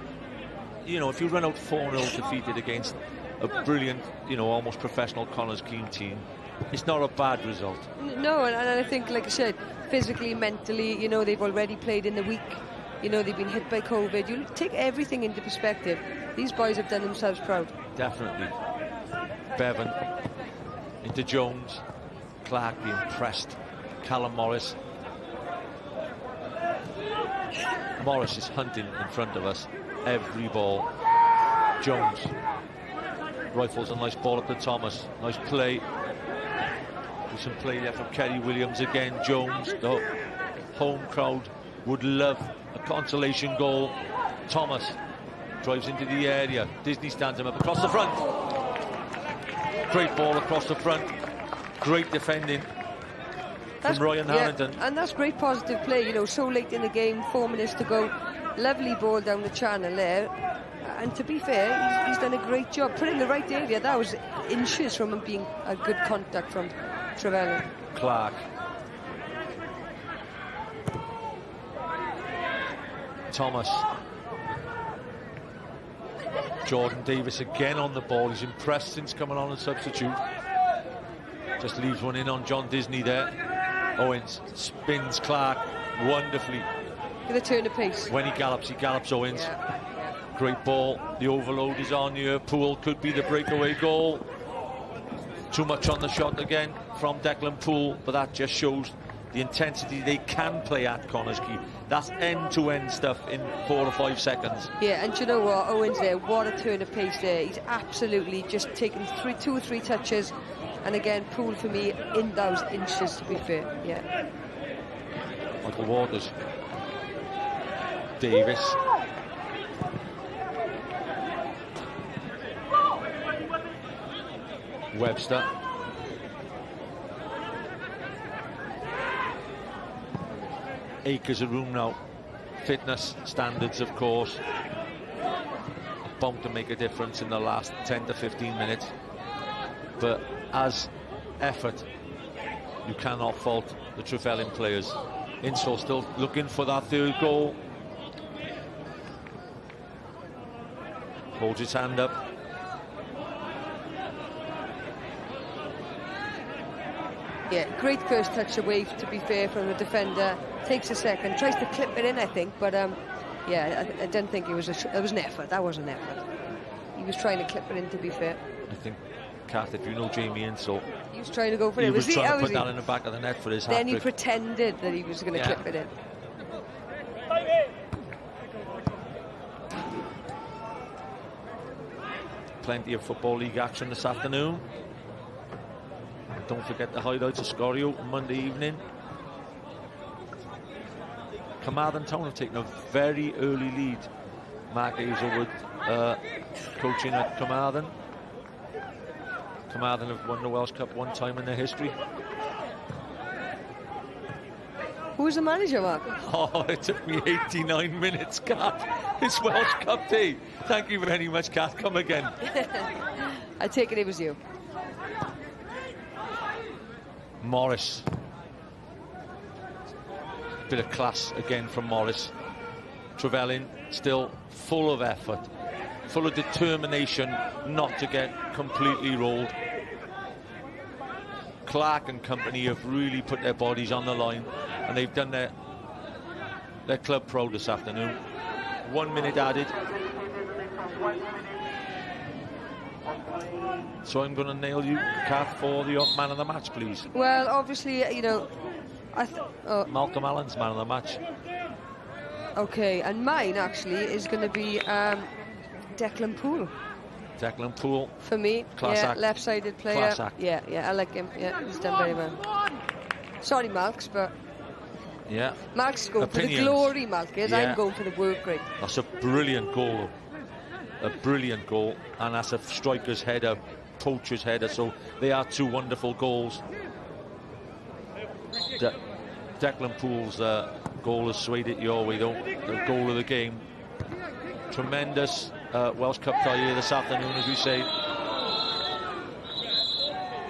you know, if you run out 4-0 defeated against a brilliant, you know, almost professional Connah's Keane team, it's not a bad result. No, and I think, like I said, physically, mentally, you know, they've already played in the week. You know, they've been hit by COVID. You take everything into perspective. These boys have done themselves proud. Definitely. Bevan into Jones. Clark being pressed. Callum Morris. Morris is hunting in front of us every ball. Jones rifles a nice ball up to Thomas. Nice play. There's some play there from Kerry Williams again. Jones, the home crowd would love a consolation goal. Thomas drives into the area. Disney stands him up across the front. Great ball across the front. Great defending from Ryan Harrington. And that's great positive play, you know, so late in the game, 4 minutes to go. Lovely ball down the channel there. And to be fair, he's done a great job. Put in the right area. That was inches from him being a good contact from Trevelin. Clark. Thomas. Jordan Davis again on the ball. He's impressed since coming on as substitute. Just leaves one in on John Disney there. Owens spins Clark wonderfully. With a turn of pace. When he gallops Owens. Yeah. Great ball. The overload is on here. Poole could be the breakaway goal. Too much on the shot again from Declan Poole, but that just shows the intensity they can play at Connah's Quay. That's end-to-end stuff in 4 or 5 seconds. Yeah, and you know what, Owens there, what a turn of pace there. He's absolutely just taken 2 or 3 touches, and again, Poole for me in those inches, to be fair. Yeah. Michael Waters. Davis. Webster. Acres of room now. Fitness standards, of course, are bound to make a difference in the last 10 to 15 minutes. But as effort, you cannot fault the Trefelin players. Insall still looking for that 3rd goal. Holds his hand up. Yeah, great first touch away, to be fair, from the defender. Takes a second, tries to clip it in, I think, but yeah, I didn't think it was an effort. That was an effort. He was trying to clip it in, to be fair. I think, Kath, if you know Jamie Insall, he was trying to go for it. He was trying to put that in the back of the net for his hat-trick. Then he pretended that he was going to clip it in. Plenty of Football League action this afternoon. don't forget the highlights of Scorio Monday evening. Carmarthen Town have taken a very early lead. Mark Hazelwood coaching at Carmarthen. Carmarthen have won the Welsh Cup one time in their history. Who's the manager, Mark? Oh, it took me 89 minutes, Kat. It's Welsh Cup Day. Thank you very much, Kat. Come again. I take it was you. Morris. Bit of class again from Morris. Trevelin still full of effort, full of determination not to get completely rolled. Clark and company have really put their bodies on the line, and they've done their club proud this afternoon. 1 minute added. So I'm going to nail you, Kath, for the man of the match, please. Well, obviously, you know, Malcolm Allen's man of the match. Okay, and mine actually is going to be Declan Poole. Declan Poole. For me, class yeah, act. left-sided player. Class act. Yeah, I like him. Yeah, he's done very well. Sorry, Malks, but yeah, Malk's going for the glory, Malk is. Yeah. I'm going for the work rate. That's a brilliant goal. A brilliant goal, and that's a striker's header, poacher's header. So they are two wonderful goals. Declan Poole's goal has swayed it your way, though. The goal of the game. Tremendous Welsh Cup tie here this afternoon, as we say.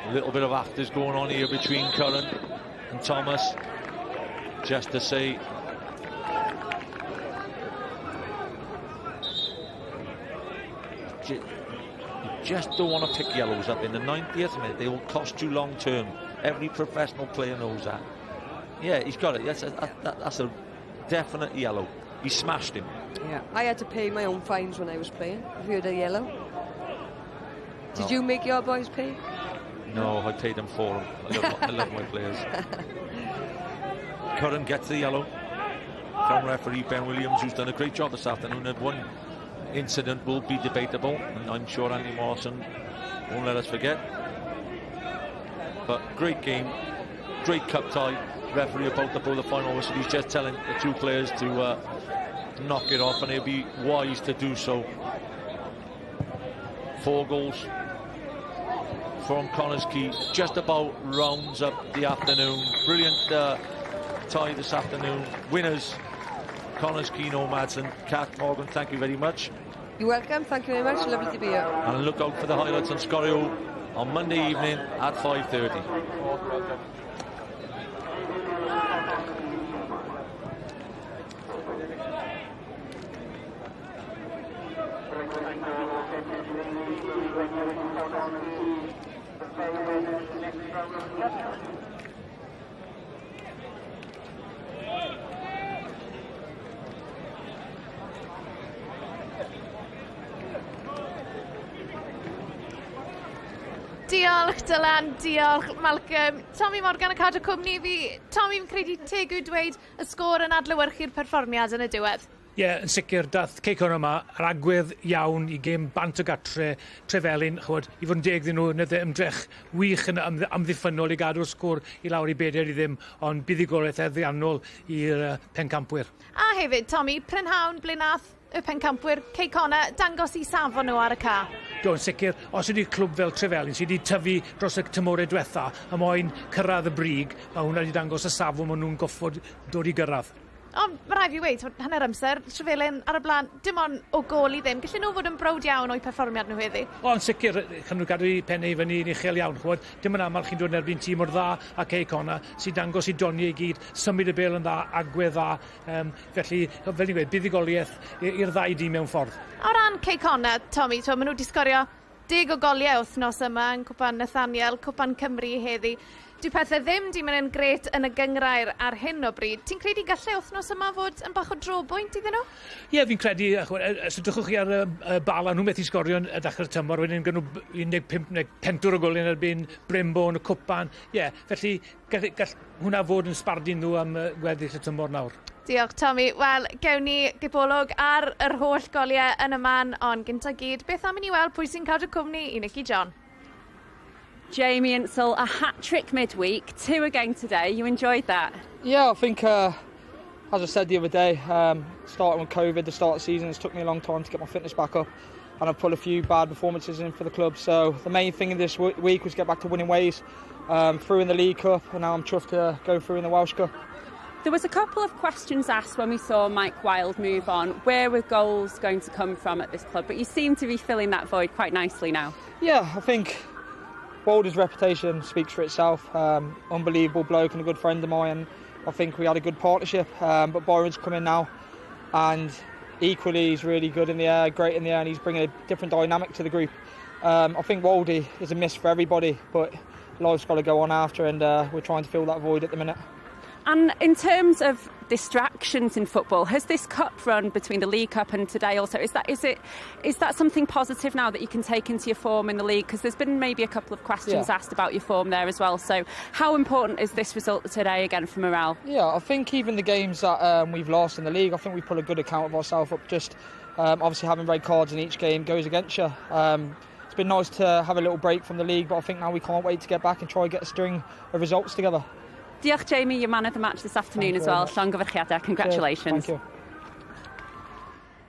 A little bit of afters going on here between Curran and Thomas. Just to say, you just don't want to pick yellows up in the 90th minute. They will cost you long term. Every professional player knows that. Yeah, he's got it. That's a definite yellow. He smashed him. Yeah, I had to pay my own fines when I was playing. Have you heard of yellow? Did you make your boys pay? No, I paid them for them. I love my players. Curran gets the yellow from referee Ben Williams, who's done a great job this afternoon. And one incident will be debatable, and I'm sure Andy Morrison won't let us forget. But great game, great cup tie. Referee about to blow the final whistle. He's just telling the two players to knock it off, and he'll be wise to do so. 4 goals from Connah's Quay, just about rounds up the afternoon. Brilliant tie this afternoon. Winners, Connah's Quay Nomads. And Kat Morgan, thank you very much. You're welcome, thank you very much, lovely to be here. And look out for the highlights on Scorio on Monday evening at 5:30. Diolch Dylan, diolch Malcolm. Tommy Morgan a cadw cwmni fi. Tommy, fi'n credu teg yw dweud y sgôr yn adlewyrchu'r perfformiad yn y diwedd. Yn sicr, dath Connah yma yr agwedd iawn I gêm bant o gatre Trefelin, chwod, I fod yn deg ddyn nhw, nid ymdrech wych yn amddiffynol I gadw'r sgôr I lawr I 4-0, ond bydd I goraeth eddiannol i'r pencampwyr. A hefyd, Tommy, prynhawn blenath y pencampwyr Connah dangos I safon nhw ar y ca. Yn sicr, os ydy clwb fel Trefelin sydd wedi tyfu dros y tymorau diwetha a moyn cyrraedd y brig, mae hwnna wedi dangos y safon maen nhw'n goffod dod I gyrraedd. Ond mae rhaid fi weid, hanner amser, Trefelin ar y blaen, dim ond o gol I ddim. Gallen nhw fod yn browd iawn o'i perfformiad nhw heddi? Yn sicr, chan nhw gadw I pennau I fyny yn uchel iawn. Chwod, dim yn aml chi'n dod yn erbyn tîm o'r dda a Connah sy'n dangos I doniau I gyd, symud y bel yn dda, agwedd dda. Felly, fel ni'n gweud, buddigoliaeth i'r ddau dîm mewn ffordd. O ran Connah, Tommy, maen nhw wedi sgorio 10 o goliau wythnos yma yn Cwpan Nathaniel, Cwpan Cymru heddi. Dyw pethau ddim di mynd yn gret yn y gyngrair ar hyn o bryd. Ti'n credu gallai wythnos yma fod yn bach o drobwynt iddyn nhw? Ie, fi'n credu, os ydwchwch chi ar y bala, nhw'n methu sgorio yn y dechrau'r tymor, wedyn gan nhw 15 o goliau yn erbyn Brembo yn y cwpan. Ie, felly gall hwnna fod yn sbardun nhw am gweddill y tymor nawr. Diolch, Tommy. Wel, gewn ni gibolwg ar yr holl goliau yn y man, ond gynta gyd, beth am I ni weld pwy sy'n cadw cwmni I Nicky John? Jamie Insel, a hat-trick midweek, 2 again today. You enjoyed that? Yeah, I think, as I said the other day, starting with COVID, the start of the season, it's took me a long time to get my fitness back up, and I've put a few bad performances in for the club. So the main thing in this week was get back to winning ways, through in the League Cup, and now I'm chuffed to go through in the Welsh Cup. There was a couple of questions asked when we saw Mike Wilde move on. Where were goals going to come from at this club? But you seem to be filling that void quite nicely now. Yeah, I think Wilder's reputation speaks for itself. Unbelievable bloke and a good friend of mine. I think we had a good partnership. But Byron's come in now, and equally he's really good in the air, great in the air, and he's bringing a different dynamic to the group. I think Waldy is a miss for everybody, but life's got to go on after, and we're trying to fill that void at the minute. And in terms of distractions in football, has this cup run between the League Cup and today also, is that something positive now that you can take into your form in the league? Because there's been maybe a couple of questions asked about your form there as well. So how important is this result today again for morale? Yeah, I think even the games that we've lost in the league, I think we've put a good account of ourselves up. Just obviously having red cards in each game goes against you. It's been nice to have a little break from the league, but I think now we can't wait to get back and try and get a string of results together. Diolch, Jamie, your man of the match this afternoon as well. Llongyfarchiadau, congratulations. Thank you.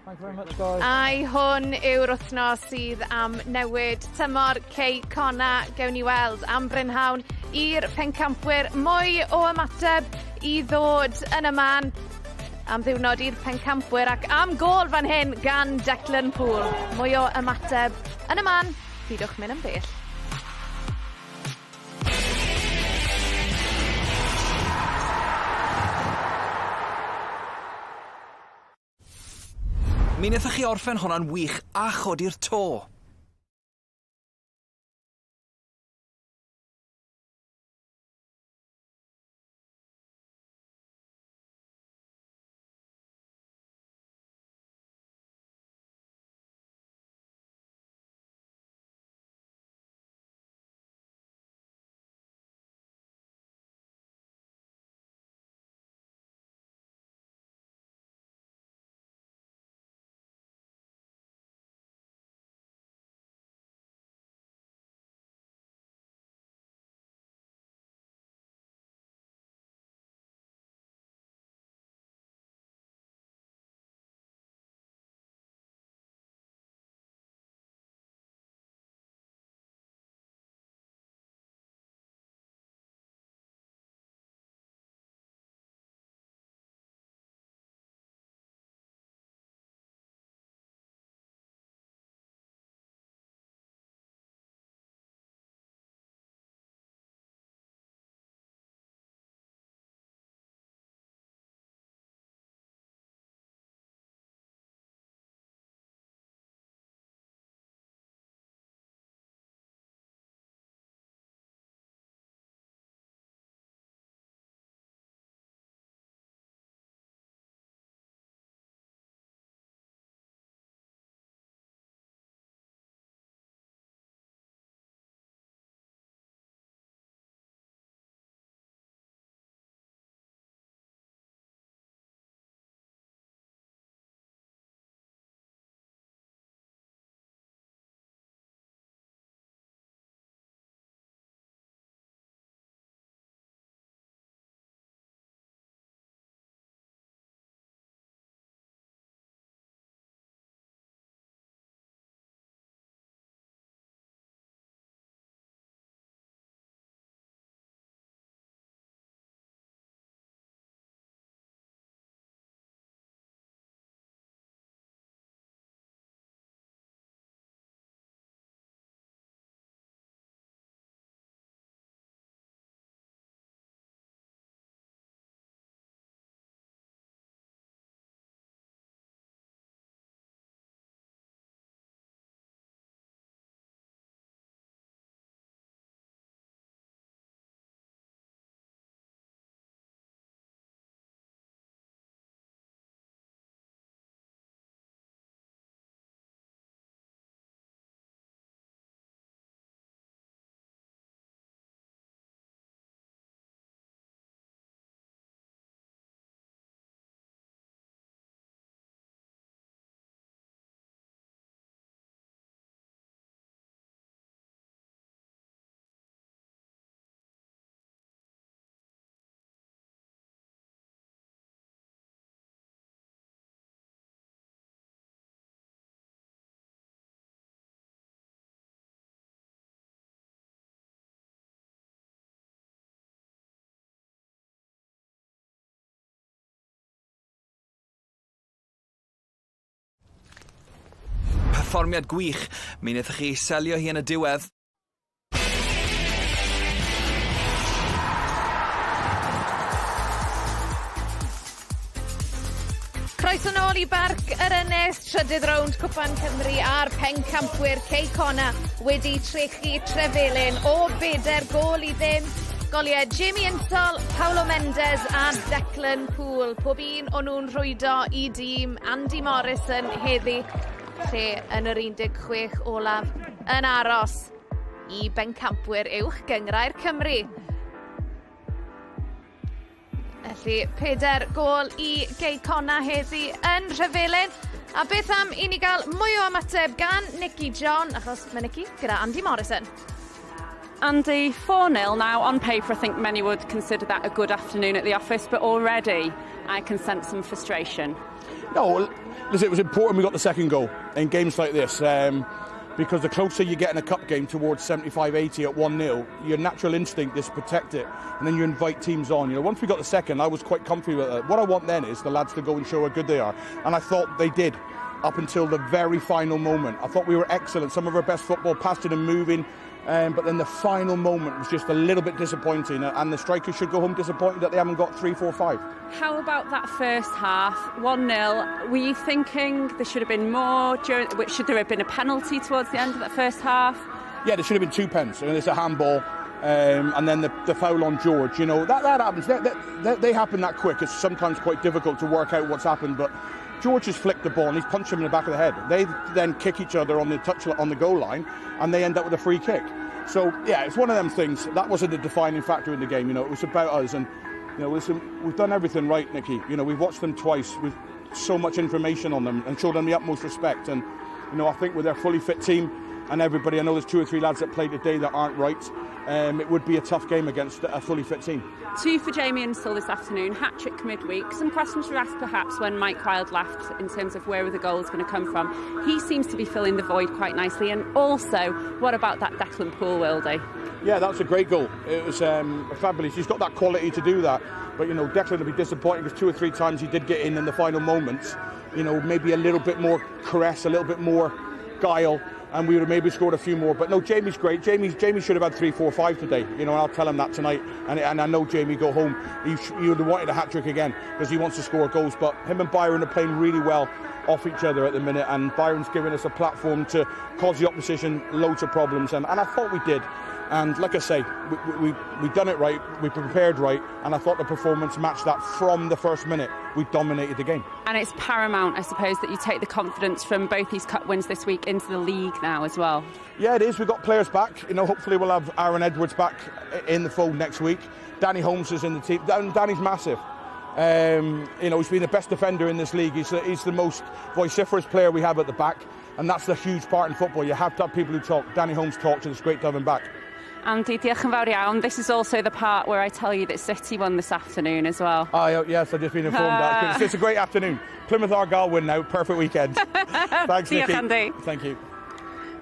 Thank you very much, guys. Ai hwn yw'r wythnos sydd am newid tymor Quay Connah. Gewn ni weld am brynhawn i'r pencampwyr. Mwy o ymateb i ddod yn y man am ddiwrnod i'r pencampwyr ac am gol fan hyn gan Declan Poole. Mwy o ymateb yn y man. Pidwch mynd yn bell. Mi wnaethoch chi orffen hwnna'n wych a chodi'r to. perfformiad gwych. Mi wnaethoch chi selio hi yn y diwedd. Croeso nôl I barc yr Ynys, trydydd rownd Cwpan Cymru a'r pencampwyr Connah wedi trechu Trefelin o 4 gôl I 0. Goliau Jamie Insol, Paulo Mendes a Declan Poole. Pob un o'n nhw'n rhwydo I dîm Andy Morrison heddi, lle yn yr 16 olaf yn aros I bencampwyr uwch gyngrau'r Cymru. Felly 4 gôl I Connah heddi yn Trefelin. A beth am I ni gael mwy o ymateb gan Nicky John, achos mae Nicky gyda Andy Morrison. Andy, 4-0 now. On paper, I think many would consider that a good afternoon at the office, but already I can sense some frustration. No, listen, it was important we got the second goal in games like this, because the closer you get in a cup game towards 75-80 at 1-0, your natural instinct is to protect it, and then you invite teams on. You know, once we got the second, I was quite comfy with it. What I want then is the lads to go and show how good they are, and I thought they did up until the very final moment. I thought we were excellent. Some of our best football, passing and moving. But then the final moment was just a little bit disappointing, and the strikers should go home disappointed that they haven't got 3, 4, 5. How about that first half, 1-0? Were you thinking there should have been more? Should there have been a penalty towards the end of that first half? Yeah, there should have been 2 pens. I mean, it's a handball, and then the foul on George. You know, that happens. They happen that quick. It's sometimes quite difficult to work out what's happened, but George has flicked the ball and he's punched him in the back of the head. They then kick each other on the goal line, and they end up with a free kick. So yeah, it's one of them things. That wasn't a defining factor in the game. You know, it was about us, and you know, listen, we've done everything right, Nicky. You know, we've watched them twice. We've so much information on them and showed them the utmost respect. And you know, I think with their fully fit team and everybody, I know there's 2 or 3 lads that played today that aren't right. It would be a tough game against a fully fit team. 2 for Jamie Insol this afternoon, hat-trick midweek. Some questions were asked perhaps when Mike Wilde left in terms of where are the goals going to come from. He seems to be filling the void quite nicely. And also, what about that Declan Poole, Wildy? Yeah, that's a great goal. It was fabulous. He's got that quality to do that. But, you know, Declan will be disappointed because 2 or 3 times he did get in the final moments. You know, maybe a little bit more caress, a little bit more guile, and we would have maybe scored a few more. But no, Jamie's great. Jamie should have had 3, 4, 5 today. You know, and I'll tell him that tonight. And I know Jamie go home. He would have wanted a hat-trick again because he wants to score goals. But him and Byron are playing really well off each other at the minute. And Byron's giving us a platform to cause the opposition loads of problems. And I thought we did. And like I say, we done it right, we prepared right, and I thought the performance matched that from the first minute. We dominated the game. And it's paramount, I suppose, that you take the confidence from both these cup wins this week into the league now as well. Yeah, it is. We've got players back. You know, hopefully we'll have Aaron Edwards back in the fold next week. Danny Holmes is in the team. Danny's massive. You know, he's been the best defender in this league. He's the most vociferous player we have at the back, and that's the huge part in football. You have to have people who talk. Danny Holmes talks, and it's great to have him back. Andy, diolch yn fawr iawn. This is also the part where I tell you that City won this afternoon as well. Oh, yes, I've just been informed. It's a great afternoon. Plymouth Argyle win now, perfect weekend. Thanks, Nicky. Diolch, Andy. Thank you.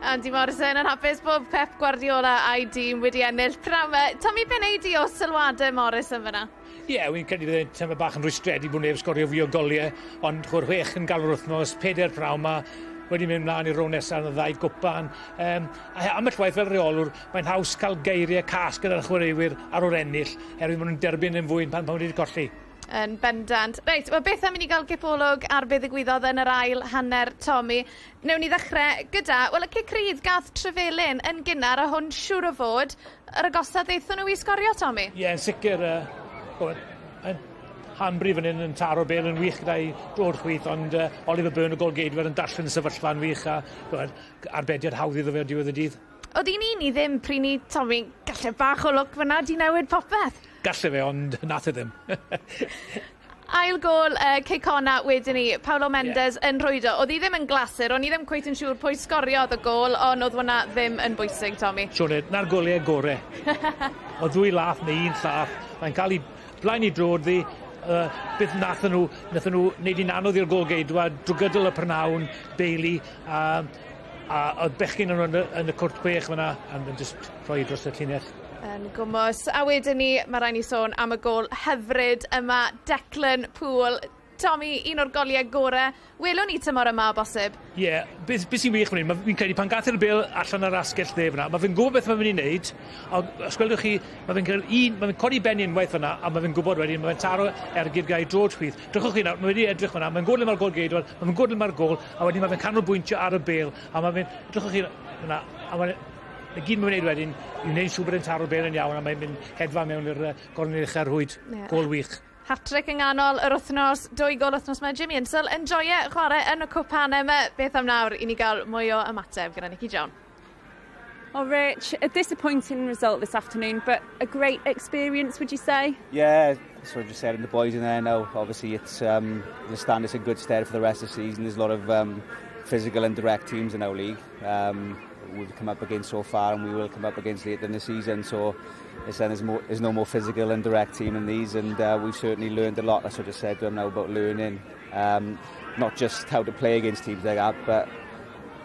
Andy Morrison yn hapus bob Pep Guardiola a'i dîm wedi ennill pnawn. Tommy, be wneud i o sylwadau Morrison fyna? Ie, wy'n credu bydd tymor bach yn rwystredi bod neb sgorio fwy o goliau, ond chwr 6 yn galw'r wythnos, 4 pnawn ma, wedi mynd mlaen i'r row nesaf yn y 2 gwpan. Am y waith fel reolwr, mae'n haws cael geiriau cas gyda'r chwaraewyr ar o'r ennill, herwydd maen nhw'n derbyn yn fwy pan wedi colli. Yn bendant. Reit, wel beth am i ni gael gipolwg ar be ddigwyddodd yn yr ail hanner Tommy. Newn ni ddechrau gyda, wel y cicrydd gath Trefelin yn gynnar a hwn siŵr o fod yr agosad eithon nhw i sgorio, Tommy. Ie, yn sicr, Hanbri fan hyn yn taro bel yn wych gyda'i drod chwith, ond Oliver Byrne o golgeidwyr yn darllen y sefyllfa'n wych a arbediad hawdd iddo fe o diwedd y dydd. Oedd un i ni ddim pry ni, Tommy, galle bach o lwc fyna di newid popeth? Galle fe, ond nath e ddim. Ail gôl Connah wedyn ni, Paulo Mendes yn rhwydo. Oedd hi ddim yn glasur, ond i ddim cweith yn siŵr pwy sgoriodd y gôl, ond oedd hwnna ddim yn bwysig, Tommy. Sioned, na'r goliau gorau. O 2 lath neu 1 llath, mae'n cael ei blaen i drod ddi, beth nathon nhw wneud i'n anodd i'r golgeidwa, drwy gydol y prynawn, Bailey, a oedd bechgyn yn y cwrt 6 fyna, a yn just rhoi dros y llinell. Yn gwmws. A wedyn ni, mae rhaid ni sôn am y gôl hyfryd yma, Declan Poole. Tommy, un o'r goliau gorau. Welwn ni tymor yma o bosib? Ie, beth sy'n wych fan hyn, fi'n credu pan gath i'r bil allan ar asgell dde fyna, mae fe'n gwybod beth mae fe'n ei wneud, a os gwelwch chi, mae fe'n codi ben unwaith fyna, a mae fe'n gwybod wedyn, mae fe'n taro ergyd gai George Chwyth. Drychwch chi nawr, mae wedi edrych fyna, mae'n gwrdd mae'r gol geidwad, mae fe'n gwrdd mae'r gol, a wedyn mae fe'n canolbwyntio ar y bil, a mae fe'n, drychwch chi fyna, a mae'n gyd mae'n gwneud wedyn, i wneud siŵr bod e'n taro'r bil yn iawn, a mae'n mynd hedfa mewn i'r gornel uchaf rhwyd, gol wych. Hat-trick yng nghanol yr wythnos, 2 gol wythnos mae Jimmy Insel yn joio chwarae yn y cwp hanem. Beth am nawr i ni gael mwy o ymateb gyda Nicky John? Oh, Rich, a disappointing result this afternoon, but a great experience, would you say? Yeah, that's what I just said, and the boys in there now, obviously it's the stand us in good stead for the rest of the season. There's a lot of physical and direct teams in our league. We've come up against so far, and we will come up against later in the season, so there's no more physical and direct team than these, and we've certainly learned a lot. That's what I said to them now about learning, not just how to play against teams like that, but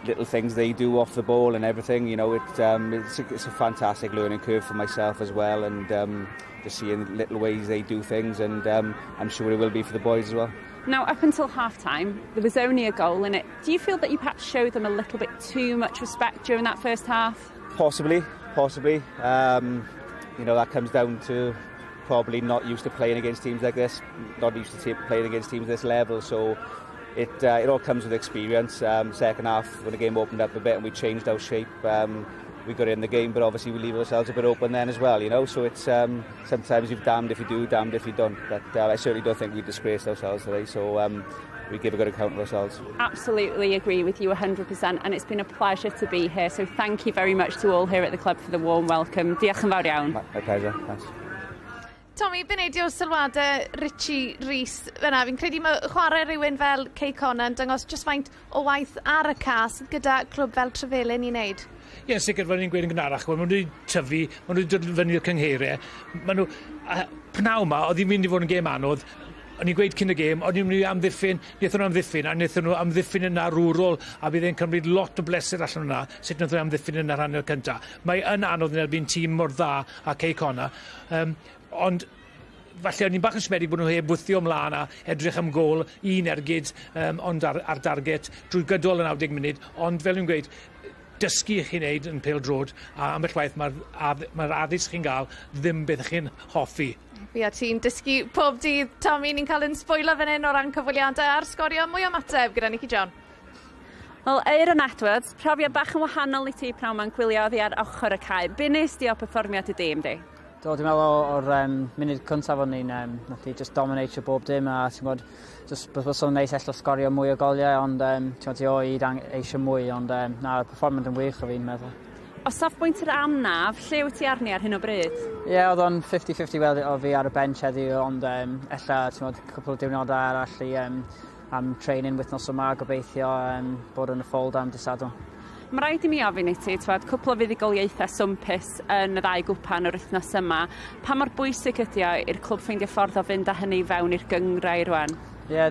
little things they do off the ball and everything. You know, it's a fantastic learning curve for myself as well, and just seeing little ways they do things, and I'm sure it will be for the boys as well. Now, up until half-time, there was only a goal in it. Do you feel that you perhaps showed them a little bit too much respect during that first half? Possibly. You know, that comes down to probably not used to playing against teams like this, not used to playing against teams at this level, so it all comes with experience. Second half, when the game opened up a bit and we changed our shape, we got in the game, but obviously we leave ourselves a bit open then as well, you know, so it's sometimes you're damned if you do, damned if you don't, but I certainly don't think we disgraced ourselves today, so we give a good account of ourselves. Absolutely agree with you 100%, and it's been a pleasure to be here, so thank you very much to all here at the club for the warm welcome. Diolch yn fawr iawn. My pleasure, thanks. Tommy, be neidio sylwadau Richie Rhys fyna? Fi'n credu mae chwarae rhywun fel Quay Connah yn dangos just faint o waith ar y cas gyda clwb fel Trefelin i wneud. Ie, sicr fel ni'n gweud yn gynharach, maen nhw wedi tyfu, maen nhw wedi dod fyny'r cynghreiriau. Maen nhw, pnaw yma, oedd hi'n mynd i fod yn gêm anodd, o'n i'n gweud cyn y gêm, o'n i'n mynd i amddiffyn, wnaethon nhw amddiffyn, a wnaethon nhw amddiffyn yn arwrol, a bydd e'n cymryd lot o bleser allan hwnna, sut wnaethon nhw amddiffyn yn yr hanner cyntaf. Mae yn anodd yn erbyn tîm mor dda a Quay Connah, ond falle o'n i'n bach yn smedig bod nhw heb bwthio ymlaen a edrych am gol, un ergyd ond ar darget drwy gydol yn 90 munud, ond fel yw'n gweud, dysgu i chi'n neud yn Pêl Drod, a ambell waith mae'r addysg chi'n gael ddim beth chi'n hoffi. Fi a ti'n dysgu pob dydd. Tommy, ni'n cael yn sboilo fan hyn o ran cyfweliadau ar sgorio mwy o mateb gyda Nicky John. Wel, Aaron Edwards, profiad bach yn wahanol i ti pnawn ma'n gwylio oddi ar ochr y cae. Be nes di o perfformiad y dîm di? Do, dwi'n meddwl o'r munud cyntaf o'n ni'n nath i just dominatio bob dim, a ti'n gwybod, just beth o'n neis ell o sgorio mwy o goliau, ond ti'n gwybod, i eisiau mwy, ond na'r perfformiad yn wych o fi'n meddwl. O safbwynt yr amnaf, lle wyt ti arni ar hyn o bryd? Ie, oedd o'n 50-50 weld o fi ar y bench heddiw, ond ella, ti'n gwybod, cwpl o diwrnodau arall i am training wythnos yma, gobeithio bod yn y fold am dysadwn. Mae rhaid i mi ofyn i ti, cwpl o fuddugoliaethau swmpus yn y ddau gwpan o'r wythnos yma. Pa mor bwysig ydi o i'r clwb ffeindio ffordd o fynd â hynny fewn i'r gyngrau rwan? Ie, mae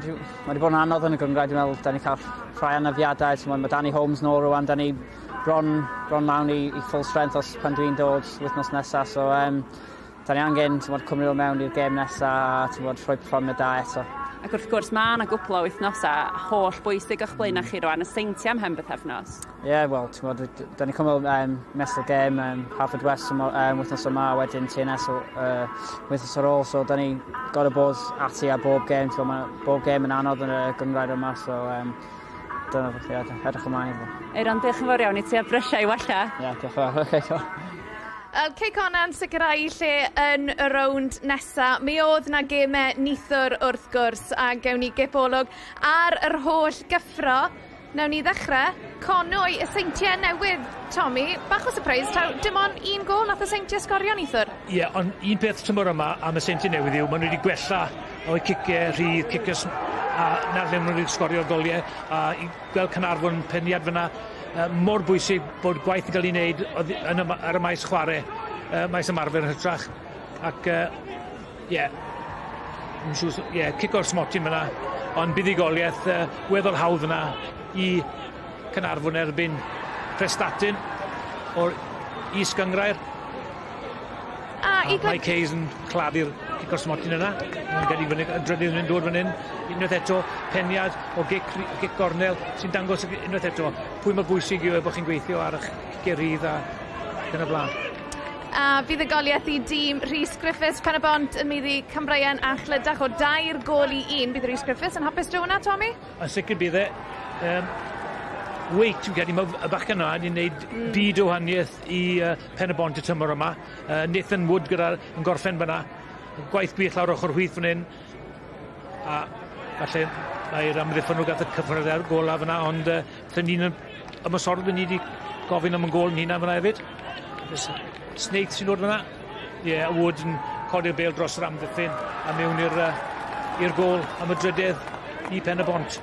wedi bod yn anodd yn y gyngrau, dwi'n meddwl, da ni cael rhai anafiadau, mae Danny Holmes nôl rwan, da ni bron mewn i full strength os pan dwi'n dod wythnos nesaf, so da ni angen cymryd o mewn i'r gêm nesaf a rhoi perfformiad da eto. Ac wrth gwrs, mae yna gwpl o wythnosau holl bwysig o'ch blaenau chi rwan, y seintiau am hen bythefnos. Ie, wel, da ni cymryd mesel gêm Harvard West wythnos yma, wedyn TNS wythnos ar ôl, so da ni gorau bod ati a bob gêm, bob gêm yn anodd yn y gyngrair yma, so dyna edrych ymlaen iddo. Eiron, diolch yn fawr iawn i ti a brysiau i wella. Ie, diolch yn fawr. Quay Connah yn sicrhau lle yn y rownd nesaf. Mi oedd na gemau nithwr wrth gwrs, a gewn ni gipolwg ar yr holl gyffro. Nawn ni ddechrau. Connah y seintiau newydd, Tommy. Bach o surprise, dim ond un gol nath y seintiau sgorio nithwr. Ie, ond un peth tymor yma am y seintiau newydd yw, maen nhw wedi gwella o'i ciciau rhydd, cicus, a na'r le maen nhw wedi sgorio goliau, a i gweld Caernarfon peniad fyna, mor bwysig bod gwaith yn cael ei wneud ar y maes chwarae, maes ymarfer yn hytrach, ac cic o'r smotyn fyna, ond buddigoliaeth weddol hawdd fyna i Caernarfon erbyn Prestatyn o'r is-gyngrair, a Mike Hayes yn claddu'r cico'r smotyn yna. Mae'n gyrru fyny, y drydydd yn dod fan hyn. Unwaith eto, peniad o gic gornel sy'n dangos unwaith eto pwy mae bwysig yw bod chi'n gweithio ar eich gerydd a gan y blaen. A bydd y goliaeth i dîm Rhys Griffiths, Pen y Bont yn mynd i Cambrian a Chlydach o 2 gol i 1. Bydd Rhys Griffiths yn hapus draw hwnna, Tommy? Yn sicr bydd e. Wait, fi'n credu mae y bachgen yna wedi gwneud byd o wahaniaeth i Pen y Bont y tymor yma. Nathan Wood yn gorffen fyna. Gwaith gwych lawr ochr hwyth fan hyn. A falle mae'r amddiffyn nhw gath y cyffred ar gola fyna, ond ni'n ymwysordod ni wedi gofyn am y gol yn hynna fyna hefyd. Snake sy'n dod fyna. Ie, Wood yn codi'r bêl dros yr amddiffyn a mewn i'r gol am y drydydd i Pen y Bont.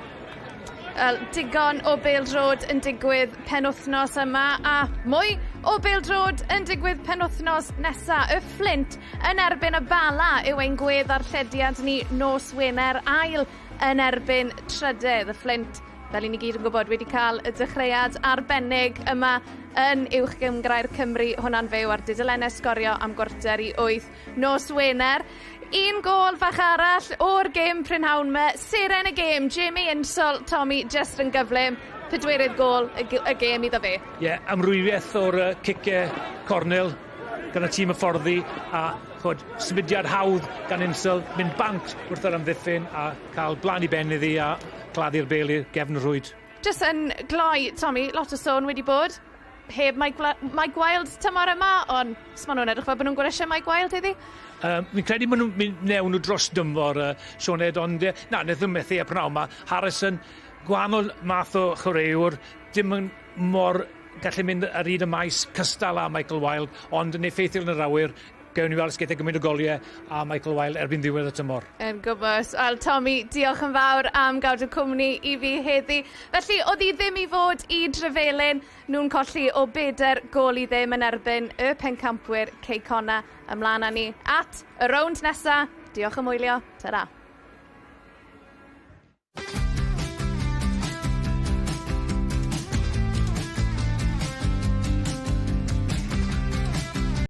Digon o bêl-drod yn digwydd penwthnos yma a mwy o bêl-drod yn digwydd penwthnos nesa. Y Flint yn erbyn y Bala yw ein gwedd-arllediad ni nos Wener, ail yn erbyn trydydd. Y Flint, fel i ni gyd yn gwybod, wedi cael y dechreuad arbennig yma yn uwchgymgrair Cymru, hwnna'n fyw ar dudalennau sgorio am gwarter i 8 nos Wener. 1 gol fach arall o'r gêm prynhawn me, seren y gêm, Jamie Insol, Tommy, just yn gyflym, 4 gol y gêm iddo fe. Ie, amrwywiaeth o'r cicau cornel gan y tîm hyfforddi a symudiad hawdd gan Insol, mynd bant wrth yr amddiffyn a cael blaen i ben iddi a claddu'r bêl i'r gefn rwyd. Just yn gloi, Tommy, lot o sôn wedi bod. Heb Mike Wild tymor yma, ond maen nhw'n edrych fel bod nhw'n gwrysio Mike Wild iddi? Mi'n credu maen nhw'n mynd newn nhw dros dymfor, Sioned, ond na, wnaeth nhw'n methu e prynawn. Mae Harrison, gwahanol math o chwaraewr, dim yn mor gallu mynd ar hyd y maes cystal a Michael Wild, ond yn effeithiol yn yr awyr, gewn ni weld sgeithau gymaint o goliau a Michael Wild erbyn ddiwedd y tymor. Yn gwybod. Wel, Tommy, diolch yn fawr am gawd y cwmni i fi heddi. Felly, oedd hi ddim i fod i Trefelin. Nhw'n colli o 4 gol i ddim yn erbyn y pencampwyr Quay Connah ymlaen â ni at y rownd nesa. Diolch am wylio. Ta-ra.